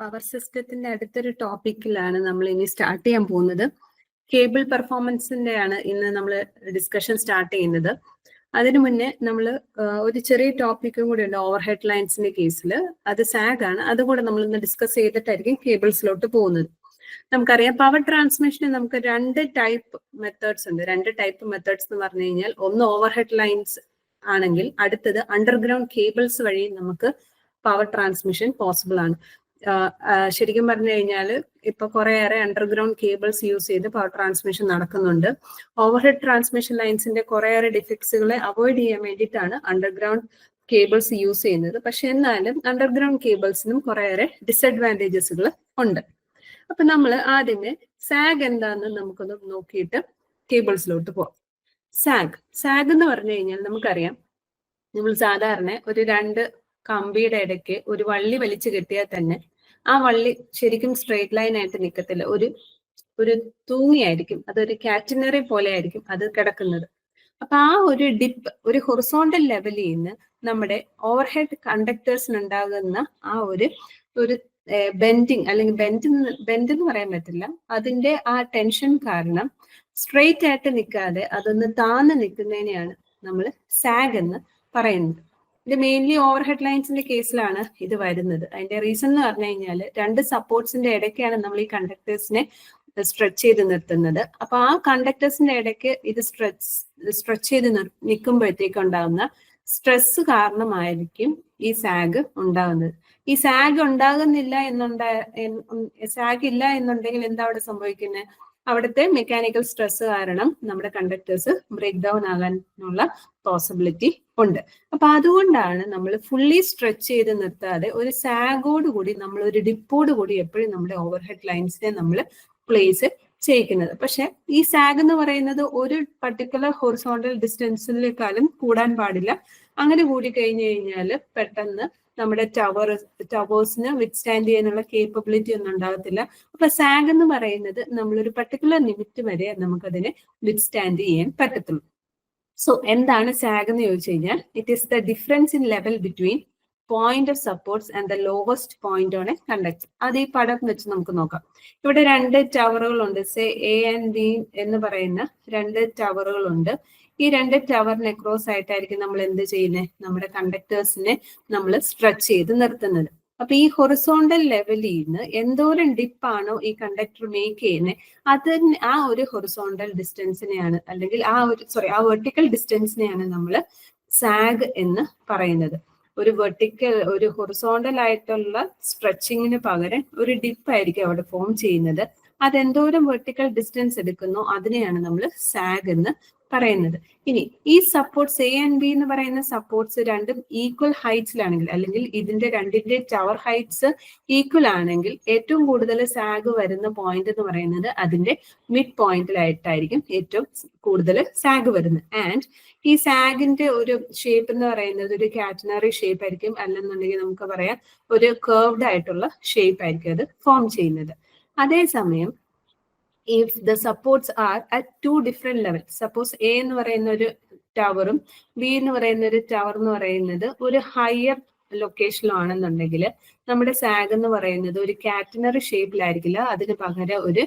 Power സിസ്റ്റത്തിന്റെ അടുത്തൊരു ടോപ്പിക്കിലാണ് നമ്മൾ ഇനി സ്റ്റാർട്ട് ചെയ്യാൻ പോകുന്നത്. കേബിൾ പെർഫോമൻസിന്റെ ആണ് ഇന്ന് നമ്മൾ ഡിസ്കഷൻ സ്റ്റാർട്ട് ചെയ്യുന്നത്. അതിനു മുന്നേ നമ്മൾ ഒരു ചെറിയ ടോപ്പിക്കും കൂടി ഉണ്ട് ഓവർ ഹെഡ് ലൈൻസിന്റെ കേസിൽ. അത് സാഗ് ആണ്. അതുകൂടെ നമ്മൾ ഇന്ന് ഡിസ്കസ് ചെയ്തിട്ടായിരിക്കും കേബിൾസിലോട്ട് പോകുന്നത്. നമുക്കറിയാം പവർ ട്രാൻസ്മിഷന് നമുക്ക് രണ്ട് ടൈപ്പ് മെത്തേഡ്സ് ഉണ്ട്. രണ്ട് ടൈപ്പ് മെത്തേഡ്സ് എന്ന് പറഞ്ഞു കഴിഞ്ഞാൽ ഒന്ന് ഓവർ ഹെഡ് ലൈൻസ് ആണെങ്കിൽ അടുത്തത് അണ്ടർഗ്രൗണ്ട് കേബിൾസ് വഴി നമുക്ക് പവർ ട്രാൻസ്മിഷൻ പോസിബിൾ ആണ്. ശരിക്കും പറഞ്ഞു കഴിഞ്ഞാൽ ഇപ്പൊ കുറേയേറെ അണ്ടർഗ്രൗണ്ട് കേബിൾസ് യൂസ് ചെയ്ത് പവർ ട്രാൻസ്മിഷൻ നടക്കുന്നുണ്ട്. ഓവർഹെഡ് ട്രാൻസ്മിഷൻ ലൈൻസിന്റെ കുറേയേറെ ഡിഫക്ട്സുകളെ അവോയ്ഡ് ചെയ്യാൻ വേണ്ടിയിട്ടാണ് അണ്ടർഗ്രൗണ്ട് കേബിൾസ് യൂസ് ചെയ്യുന്നത്. പക്ഷെ എന്നാലും അണ്ടർഗ്രൗണ്ട് കേബിൾസിനും കുറേയേറെ ഡിസഡ്വാൻറ്റേജസുകൾ ഉണ്ട്. അപ്പൊ നമ്മൾ ആദ്യമേ സാഗ് എന്താന്ന് നമുക്കൊന്ന് നോക്കിയിട്ട് കേബിൾസിലോട്ട് പോവാം. സാഗ് എന്ന് പറഞ്ഞു കഴിഞ്ഞാൽ നമുക്കറിയാം, നമ്മൾ സാധാരണ ഒരു രണ്ട് കമ്പിയുടെ ഇടയ്ക്ക് ഒരു വള്ളി വലിച്ചു കെട്ടിയാൽ തന്നെ ആ വള്ളി ശരിക്കും സ്ട്രെയിറ്റ് ലൈൻ ആയിട്ട് നിൽക്കത്തില്ല, ഒരു തൂങ്ങിയായിരിക്കും, അതൊരു കാറ്റനറി പോലെ ആയിരിക്കും അത് കിടക്കുന്നത്. അപ്പൊ ആ ഒരു ഡിപ്പ്, ഒരു ഹൊറിസോണ്ടൽ ലെവലിൽ നിന്ന് നമ്മുടെ ഓവർഹെഡ് കണ്ടക്ടേഴ്സിനുണ്ടാകുന്ന ആ ഒരു ബെൻഡിങ്, അല്ലെങ്കിൽ ബെൻഡ് എന്ന് പറയാൻ പറ്റില്ല, അതിന്റെ ആ ടെൻഷൻ കാരണം സ്ട്രെയിറ്റ് ആയിട്ട് നിൽക്കാതെ അതൊന്ന് താന്ന് നിൽക്കുന്നതിനെയാണ് നമ്മൾ സാഗ് എന്ന് പറയുന്നത്. ഇത് മെയിൻലി ഓവർ ഹെഡ് ലൈൻസിന്റെ കേസിലാണ് ഇത് വരുന്നത്. അതിന്റെ റീസൺ എന്ന് പറഞ്ഞു കഴിഞ്ഞാൽ രണ്ട് സപ്പോർട്ട്സിന്റെ ഇടയ്ക്കാണ് നമ്മൾ ഈ കണ്ടക്ടേഴ്സിനെ സ്ട്രെച്ച് ചെയ്ത് നിർത്തുന്നത്. അപ്പൊ ആ കണ്ടക്ടേഴ്സിന്റെ ഇടയ്ക്ക് ഇത് സ്ട്രെച്ച് ചെയ്ത് നിൽക്കുമ്പോഴത്തേക്ക് ഉണ്ടാകുന്ന സ്ട്രെസ് കാരണമായിരിക്കും ഈ സാഗ് ഉണ്ടാകുന്നത്. ഈ സാഗ് ഉണ്ടാകുന്നില്ല സാഗ് ഇല്ല എന്നുണ്ടെങ്കിൽ എന്താ അവിടെ സംഭവിക്കുന്നത്? അവിടുത്തെ മെക്കാനിക്കൽ സ്ട്രെസ് കാരണം നമ്മുടെ കണ്ടക്ടേഴ്സ് ബ്രേക്ക് ഡൗൺ ആകാനുള്ള പോസിബിലിറ്റി ഉണ്ട്. അപ്പൊ അതുകൊണ്ടാണ് നമ്മൾ ഫുള്ളി സ്ട്രെച്ച് ചെയ്ത് നിർത്താതെ ഒരു സാഗോട് കൂടി, നമ്മൾ ഒരു ഡിപ്പോട് കൂടി എപ്പോഴും നമ്മുടെ ഓവർഹെഡ് ലൈൻസിനെ നമ്മൾ പ്ലേസ് ചെയ്യിക്കുന്നത്. പക്ഷെ ഈ സാഗ് എന്ന് പറയുന്നത് ഒരു പർട്ടിക്കുലർ ഹൊറിസോണ്ടൽ ഡിസ്റ്റൻസിലേക്കാളും കൂടാൻ പാടില്ല. അങ്ങനെ കൂടി കഴിഞ്ഞു കഴിഞ്ഞാൽ പെട്ടെന്ന് നമ്മുടെ ടവേഴ്സിന് വിത്ത്സ്റ്റാൻഡ് ചെയ്യാനുള്ള കേപ്പബിലിറ്റി ഒന്നും ഉണ്ടാകത്തില്ല. അപ്പൊ സാഗ് എന്ന് പറയുന്നത് നമ്മളൊരു പർട്ടിക്കുലർ ലിമിറ്റ് വരെ നമുക്കതിനെ വിത്ത്സ്റ്റാൻഡ് ചെയ്യാൻ പറ്റത്തുള്ളൂ. സോ എന്താണ് സാഗ് എന്ന് ചോദിച്ചു കഴിഞ്ഞാൽ, it is the difference in level between point of supports and the lowest point on A conductor. അത് ഈ പടം വെച്ച് നമുക്ക് നോക്കാം. ഇവിടെ രണ്ട് ടവറുകളുണ്ട്, സേ എ ആൻഡ് ബി എന്ന് പറയുന്ന രണ്ട് ടവറുകളുണ്ട്. ഈ രണ്ട് ടവറിന് അക്രോസ് ആയിട്ടായിരിക്കും നമ്മൾ എന്ത് ചെയ്യുന്നത്? നമ്മുടെ കണ്ടക്ടേഴ്സിനെ നമ്മൾ സ്ട്രെച്ച് ചെയ്ത് നിർത്തുന്നത്. അപ്പൊ ഈ ഹൊറിസോണ്ടൽ ലെവലിൽ നിന്ന് എന്തോരം ഡിപ്പാണോ ഈ കണ്ടക്ടർ മേക്ക് ചെയ്യുന്നത്, അതിന് ആ ഒരു ഹൊറിസോണ്ടൽ ഡിസ്റ്റൻസിനെയാണ്, അല്ലെങ്കിൽ ആ വെർട്ടിക്കൽ ഡിസ്റ്റൻസിനെയാണ് നമ്മൾ സാഗ് എന്ന് പറയുന്നത്. ഒരു ഹൊറിസോണ്ടൽ ആയിട്ടുള്ള സ്ട്രെച്ചിങ്ങിന് പകരം ഒരു ഡിപ്പ് ആയിരിക്കും അവിടെ ഫോം ചെയ്യുന്നത്. അതെന്തോരം വെർട്ടിക്കൽ ഡിസ്റ്റൻസ് എടുക്കുന്നോ അതിനെയാണ് നമ്മൾ സാഗ് എന്ന് പറയുന്നത്. ഇനി ഈ സപ്പോർട്ട്സ് എ ആൻഡ് ബി എന്ന് പറയുന്ന സപ്പോർട്ട്സ് രണ്ടും ഈക്വൽ ഹൈറ്റ്സിലാണെങ്കിൽ, അല്ലെങ്കിൽ ഇതിന്റെ രണ്ടിന്റെ ടവർ ഹൈറ്റ്സ് ഈക്വൽ ആണെങ്കിൽ ഏറ്റവും കൂടുതൽ സാഗ് വരുന്ന പോയിന്റ് എന്ന് പറയുന്നത് അതിന്റെ മിഡ് പോയിന്റിലായിട്ടായിരിക്കും ഏറ്റവും കൂടുതൽ സാഗ് വരുന്നത്. ആൻഡ് ഈ സാഗിന്റെ ഒരു ഷേപ്പ് എന്ന് പറയുന്നത് ഒരു കാറ്റനറി ഷേപ്പ് ആയിരിക്കും, അല്ലെന്നുണ്ടെങ്കിൽ നമുക്ക് പറയാം ഒരു കർവ്ഡ് ആയിട്ടുള്ള ഷേപ്പ് ആയിരിക്കും അത് ഫോം ചെയ്യുന്നത്. അതേസമയം if the supports are at two different levels, suppose A എന്ന് പറയുന്ന ഒരു ടവറും ബി എന്ന് പറയുന്ന ഒരു ടവർ എന്ന് പറയുന്നത് ഒരു ഹയർ ലൊക്കേഷനിലാണെന്നുണ്ടെങ്കിൽ നമ്മുടെ സാഗ് എന്ന് പറയുന്നത് ഒരു കാറ്റനറി ഷേപ്പിലായിരിക്കില്ല, അതിന് പകരം ഒരു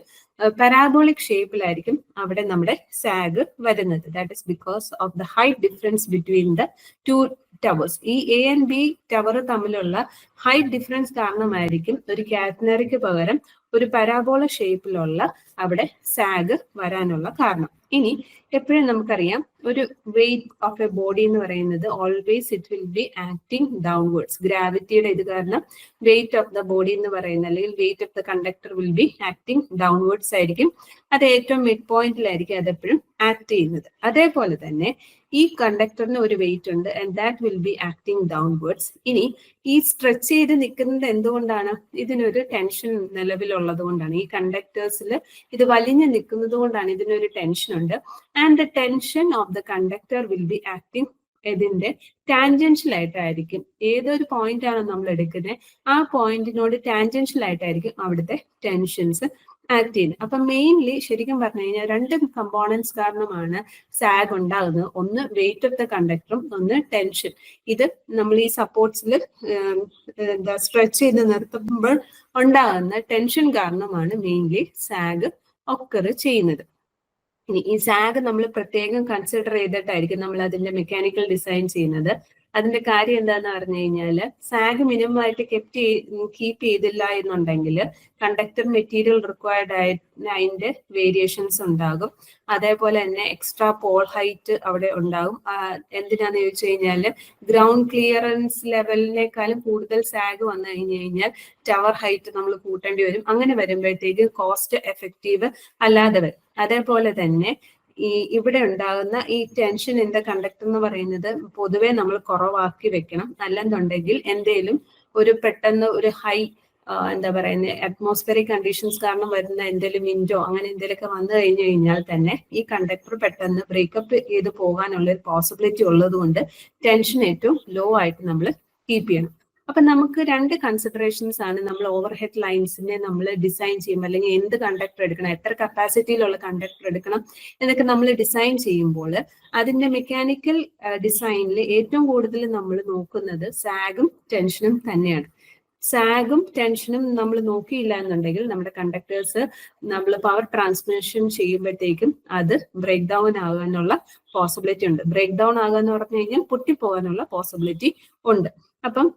പരാബോളിക് ഷേപ്പിലായിരിക്കും അവിടെ നമ്മുടെ സാഗ് വരുന്നത്. That is because of the height difference between the two towers. ഈ എ ആൻഡ് ബി ടവർ തമ്മിലുള്ള ഹൈറ്റ് ഡിഫറൻസ് കാരണമായിരിക്കും ഒരു കാറ്റനറിക്ക് പകരം ഒരു പരാബോള ഷേപ്പിലുള്ള അവിടെ സാഗ് വരാനുള്ള കാരണം. ഇനി എപ്പോഴും നമുക്കറിയാം ഒരു വെയിറ്റ് ഓഫ് എ ബോഡി എന്ന് പറയുന്നത് always it will be acting downwards. ഗ്രാവിറ്റിയുടെ ഇത് കാരണം വെയിറ്റ് ഓഫ് ദ ബോഡി എന്ന് പറയുന്നത്, അല്ലെങ്കിൽ weight of the conductor will be acting downwards ആയിരിക്കും. അത് ഏറ്റവും മിഡ് പോയിന്റിലായിരിക്കും അതെപ്പോഴും ആക്ട് ചെയ്യുന്നത്. അതേപോലെ തന്നെ ഈ കണ്ടക്ടറിന് ഒരു വെയിറ്റ് ഉണ്ട്, and that will be acting downwards. ഇനി ഈ സ്ട്രെച്ച് ചെയ്ത് നിൽക്കുന്നത് എന്തുകൊണ്ടാണ്? ഇതിനൊരു ടെൻഷൻ നിലവിലുള്ളത് കൊണ്ടാണ്. ഈ കണ്ടക്ടേഴ്സിൽ ഇത് വലിഞ്ഞു നിൽക്കുന്നത് കൊണ്ടാണ് ഇതിനൊരു ടെൻഷൻ ഉണ്ട്. And the tension of the conductor will be acting ഇതിന്റെ ടാൻജൻഷ്യൽ ആയിട്ടായിരിക്കും. ഏതൊരു പോയിന്റ് ആണ് നമ്മൾ എടുക്കുന്നത് ആ പോയിന്റിനോട് ടാൻജൻഷ്യൽ ആയിട്ടായിരിക്കും അവിടുത്തെ ടെൻഷൻസ് ആക്ട് ചെയ്യുന്നത്. അപ്പൊ മെയിൻലി ശരിക്കും പറഞ്ഞു കഴിഞ്ഞാൽ രണ്ട് കമ്പോണൻസ് കാരണമാണ് സാഗ് ഉണ്ടാകുന്നത്. ഒന്ന് വെയിറ്റ് ഓഫ് ദ കണ്ടക്ടറും ഒന്ന് ടെൻഷൻ. ഇത് നമ്മൾ ഈ സപ്പോർട്ട്സിൽ സ്ട്രെച്ച് ചെയ്ത് നിർത്തുമ്പോൾ ഉണ്ടാകുന്ന ടെൻഷൻ കാരണമാണ് മെയിൻലി സാഗ് ഒക്കർ ചെയ്യുന്നത്. ഇനി ഈ സാഗ് നമ്മൾ പ്രത്യേകം കൺസിഡർ ചെയ്തിട്ടായിരിക്കും നമ്മൾ അതിന്റെ മെക്കാനിക്കൽ ഡിസൈൻ ചെയ്യുന്നത്. അതിന്റെ കാര്യം എന്താന്ന് പറഞ്ഞു കഴിഞ്ഞാൽ സാഗ് മിനിമം ആയിട്ട് കീപ്പ് ചെയ്തില്ല എന്നുണ്ടെങ്കിൽ കണ്ടക്ടർ മെറ്റീരിയൽ റിക്വയർഡ് ആയിട്ട് അതിന്റെ വേരിയേഷൻസ് ഉണ്ടാകും. അതേപോലെ തന്നെ എക്സ്ട്രാ പോൾ ഹൈറ്റ് അവിടെ ഉണ്ടാകും. എന്തിനാന്ന് ചോദിച്ചു കഴിഞ്ഞാൽ ഗ്രൗണ്ട് ക്ലിയറൻസ് ലെവലിനേക്കാളും കൂടുതൽ സാഗ് വന്നു കഴിഞ്ഞാൽ ടവർ ഹൈറ്റ് നമ്മൾ കൂട്ടേണ്ടി വരും. അങ്ങനെ വരുമ്പോഴത്തേക്ക് കോസ്റ്റ് എഫക്റ്റീവ് അല്ലാതെ വരും. അതേപോലെ തന്നെ ഇവിടെ ഉണ്ടാകുന്ന ഈ ടെൻഷൻ ഇൻ ദ കണ്ടക്ടർ എന്ന് പറയുന്നത് പൊതുവെ നമ്മൾ കുറവാക്കി വെക്കണം. അല്ലെന്നുണ്ടെങ്കിൽ എന്തേലും ഒരു പെട്ടെന്ന് ഒരു ഹൈ എന്താ പറയുന്നത് അറ്റ്മോസ്ഫിയറിക് കണ്ടീഷൻസ് കാരണം വരുന്ന എന്തെങ്കിലും വിൻഡോ അങ്ങനെ എന്തെങ്കിലുമൊക്കെ വന്നു കഴിഞ്ഞു കഴിഞ്ഞാൽ തന്നെ ഈ കണ്ടക്ടർ പെട്ടെന്ന് ബ്രേക്കപ്പ് ചെയ്ത് പോകാനുള്ള ഒരു പോസിബിലിറ്റി ഉള്ളത് കൊണ്ട് ടെൻഷൻ ഏറ്റവും ലോ ആയിട്ട് നമ്മൾ കീപ്പ് ചെയ്യണം. അപ്പൊ നമുക്ക് രണ്ട് കൺസിഡറേഷൻസ് ആണ് നമ്മൾ ഓവർ ഹെഡ് ലൈൻസിനെ നമ്മൾ ഡിസൈൻ ചെയ്യുമ്പോൾ, അല്ലെങ്കിൽ എന്ത് കണ്ടക്ടർ എടുക്കണം, എത്ര കപ്പാസിറ്റിയിലുള്ള കണ്ടക്ടർ എടുക്കണം എന്നൊക്കെ നമ്മൾ ഡിസൈൻ ചെയ്യുമ്പോൾ അതിന്റെ മെക്കാനിക്കൽ ഡിസൈനിൽ ഏറ്റവും കൂടുതൽ നമ്മൾ നോക്കുന്നത് സാഗും ടെൻഷനും തന്നെയാണ്. സാഗും ടെൻഷനും നമ്മൾ നോക്കിയില്ല എന്നുണ്ടെങ്കിൽ നമ്മുടെ കണ്ടക്ടേഴ്സ് നമ്മൾ പവർ ട്രാൻസ്മിഷൻ ചെയ്യുമ്പോഴത്തേക്കും അത് ബ്രേക്ക് ഡൗൺ ആകാനുള്ള പോസിബിലിറ്റി ഉണ്ട്. ബ്രേക്ക് ഡൗൺ ആകാന്ന് പറഞ്ഞു കഴിഞ്ഞാൽ പൊട്ടിപ്പോകാനുള്ള പോസിബിലിറ്റി ഉണ്ട്. അപ്പം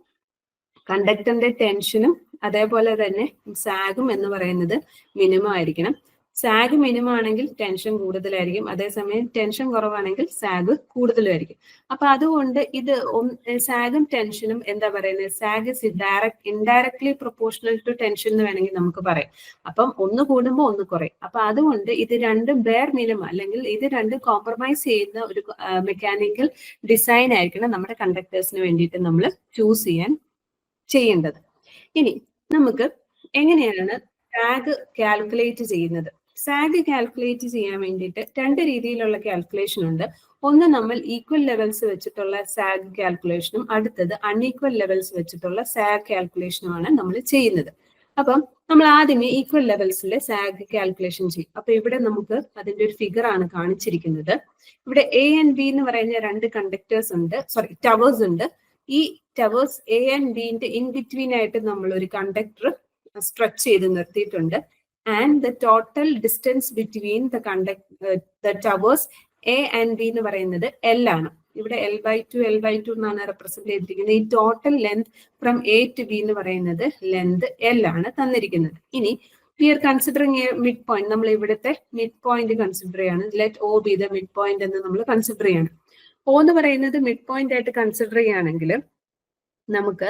കണ്ടക്ടറിന്റെ ടെൻഷനും അതേപോലെ തന്നെ സാഗും എന്ന് പറയുന്നത് മിനിമം ആയിരിക്കണം. സാഗ് മിനിമം ആണെങ്കിൽ ടെൻഷൻ കൂടുതലായിരിക്കും, അതേസമയം ടെൻഷൻ കുറവാണെങ്കിൽ സാഗ് കൂടുതലായിരിക്കും. അപ്പൊ അതുകൊണ്ട് ഇത് സാഗും ടെൻഷനും എന്താ പറയുന്നത്, sag is indirectly proportional to tension എന്ന് വേണമെങ്കിൽ നമുക്ക് പറയാം. അപ്പം ഒന്ന് കൂടുമ്പോൾ ഒന്ന് കുറയും. അപ്പൊ അതുകൊണ്ട് ഇത് രണ്ടും ബെയർ മിനിമം അല്ലെങ്കിൽ ഇത് രണ്ടും കോംപ്രമൈസ് ചെയ്യുന്ന ഒരു മെക്കാനിക്കൽ ഡിസൈൻ ആയിരിക്കണം നമ്മുടെ കണ്ടക്ടേഴ്സിന് വേണ്ടിയിട്ട് നമ്മൾ ചൂസ് ചെയ്യേണ്ടത്. ഇനി നമുക്ക് എങ്ങനെയാണ് സാഗ് കാൽക്കുലേറ്റ് ചെയ്യുന്നത്? സാഗ് കാൽക്കുലേറ്റ് ചെയ്യാൻ വേണ്ടിയിട്ട് രണ്ട് രീതിയിലുള്ള കാൽക്കുലേഷൻ ഉണ്ട്. ഒന്ന് നമ്മൾ ഈക്വൽ ലെവൽസ് വെച്ചിട്ടുള്ള സാഗ് കാൽക്കുലേഷനും അടുത്തത് അൺഈക്വൽ ലെവൽസ് വെച്ചിട്ടുള്ള സാഗ് കാൽക്കുലേഷനുമാണ് നമ്മൾ ചെയ്യുന്നത്. അപ്പം നമ്മൾ ആദ്യമേ ഈക്വൽ ലെവൽസിലെ സാഗ് കാൽക്കുലേഷൻ ചെയ്യും. അപ്പൊ ഇവിടെ നമുക്ക് അതിന്റെ ഒരു ഫിഗർ ആണ് കാണിച്ചിരിക്കുന്നത്. ഇവിടെ എ ആൻഡ് ബി എന്ന് പറയുന്ന രണ്ട് കണ്ടക്ടേഴ്സ് ഉണ്ട്, ടവേഴ്സ് ഉണ്ട്. ഈ ടവേഴ്സ് എ ആൻഡ് ബിന്റെ ഇൻ ബിറ്റ്വീൻ ആയിട്ട് നമ്മൾ ഒരു കണ്ടക്ടർ സ്ട്രെച്ച് ചെയ്ത് നിർത്തിയിട്ടുണ്ട്. And the total distance between the towers A and B എന്ന് പറയുന്നത് എൽ ആണ്. ഇവിടെ L/2 എന്നാണ് റെപ്രസെന്റ് ചെയ്തിരിക്കുന്നത്. ഈ total length from A to B എന്ന് പറയുന്നത് ലെങ്ത് എൽ ആണ് തന്നിരിക്കുന്നത്. ഇനി we are considering a mid point. നമ്മൾ ഇവിടുത്തെ മിഡ് പോയിന്റ് കൺസിഡർ ചെയ്യാണ്. Let O B the mid point എന്ന് നമ്മൾ കൺസിഡർ ചെയ്യാണ്. O എന്ന് പറയുന്നത് മിഡ് പോയിന്റ് ആയിട്ട് കൺസിഡർ ചെയ്യുകയാണെങ്കിൽ നമുക്ക്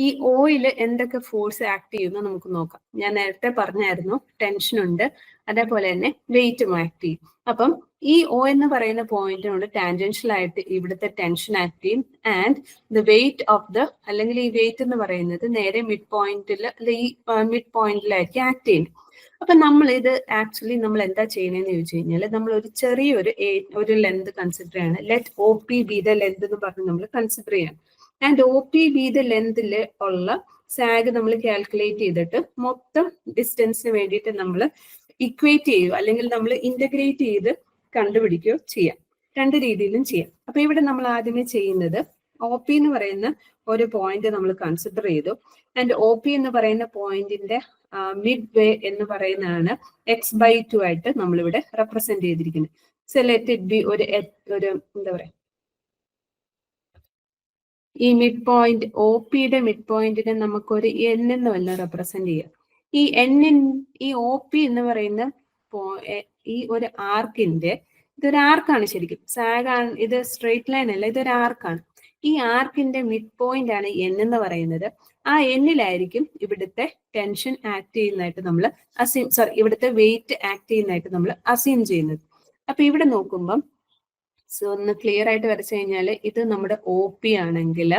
ഈ ഓയിൽ എന്തൊക്കെ ഫോഴ്സ് ആക്ട് ചെയ്യുമെന്ന് നമുക്ക് നോക്കാം. ഞാൻ നേരത്തെ പറഞ്ഞായിരുന്നു ടെൻഷൻ ഉണ്ട്, അതേപോലെ തന്നെ വെയിറ്റും ആക്ട് ചെയ്യും. അപ്പം ഈ O എന്ന് പറയുന്ന പോയിന്റിനോട് ടാൻജൻഷ്യൽ ആയിട്ട് ഇവിടുത്തെ ടെൻഷൻ ആക്ട് ചെയ്യും. And the weight of the അല്ലെങ്കിൽ ഈ വെയിറ്റ് എന്ന് പറയുന്നത് നേരെ മിഡ് പോയിന്റിൽ ഈ മിഡ് പോയിന്റിലായിരിക്കും ആക്ട് ചെയ്യുന്നത്. അപ്പൊ നമ്മൾ ഇത് ആക്ച്വലി നമ്മൾ എന്താ ചെയ്യണമെന്ന് ചോദിച്ചു കഴിഞ്ഞാൽ നമ്മൾ ഒരു ചെറിയൊരു ലെന്ത് കൺസിഡർ ചെയ്യാണ്. Let OP B the length എന്ന് പറഞ്ഞ് നമ്മൾ കൺസിഡർ ചെയ്യാണ്. ആൻഡ് OP ബി ദ ലെന്തിൽ ഉള്ള സാഗ് നമ്മൾ കാൽക്കുലേറ്റ് ചെയ്തിട്ട് മൊത്തം ഡിസ്റ്റൻസിന് വേണ്ടിയിട്ട് നമ്മൾ ഇക്വേറ്റ് ചെയ്യുക അല്ലെങ്കിൽ നമ്മൾ ഇന്റഗ്രേറ്റ് ചെയ്ത് കണ്ടുപിടിക്കുകയോ ചെയ്യാം. രണ്ട് രീതിയിലും ചെയ്യാം. അപ്പൊ ഇവിടെ നമ്മൾ ആദ്യമേ ചെയ്യുന്നത് OP എന്ന് പറയുന്ന ഒരു പോയിന്റ് നമ്മൾ കൺസിഡർ ചെയ്തു. ആൻഡ് OP എന്ന് പറയുന്ന പോയിന്റിന്റെ മിഡ് വേ എന്ന് പറയുന്നതാണ് x/2 ആയിട്ട് നമ്മളിവിടെ റെപ്രസെന്റ് ചെയ്തിരിക്കുന്നത്. സോ ലെറ്റ് ഇറ്റ് ബി ഒരു എന്താ പറയാ, ഈ മിഡ് പോയിന്റ് OPയുടെ മിഡ് പോയിന്റിനെ നമുക്കൊരു N എന്ന് വല്ല റെപ്രസെന്റ് ചെയ്യാം. ഈ ഈ OP എന്ന് പറയുന്ന ഈ ഒരു ആർക്കിന്റെ ഇതൊരു ആർക്കാണ് ശരിക്കും. സാഗ് ആണ്, ഇത് സ്ട്രെയിറ്റ് ലൈൻ അല്ല, ഇതൊരു ആർക്കാണ്. ഈ ആർക്കിന്റെ മിഡ് പോയിന്റ് ആണ് N എന്ന് പറയുന്നത്. ആ Nലായിരിക്കും ഇവിടുത്തെ ടെൻഷൻ ആക്ട് ചെയ്യുന്നതായിട്ട് നമ്മൾ ഇവിടുത്തെ വെയിറ്റ് ആക്ട് ചെയ്യുന്നതായിട്ട് നമ്മൾ അസ്യൂം ചെയ്യുന്നത്. അപ്പൊ ഇവിടെ നോക്കുമ്പം ഒന്ന് ക്ലിയർ ആയിട്ട് വരച്ചു കഴിഞ്ഞാൽ ഇത് നമ്മുടെ OP ആണെങ്കിൽ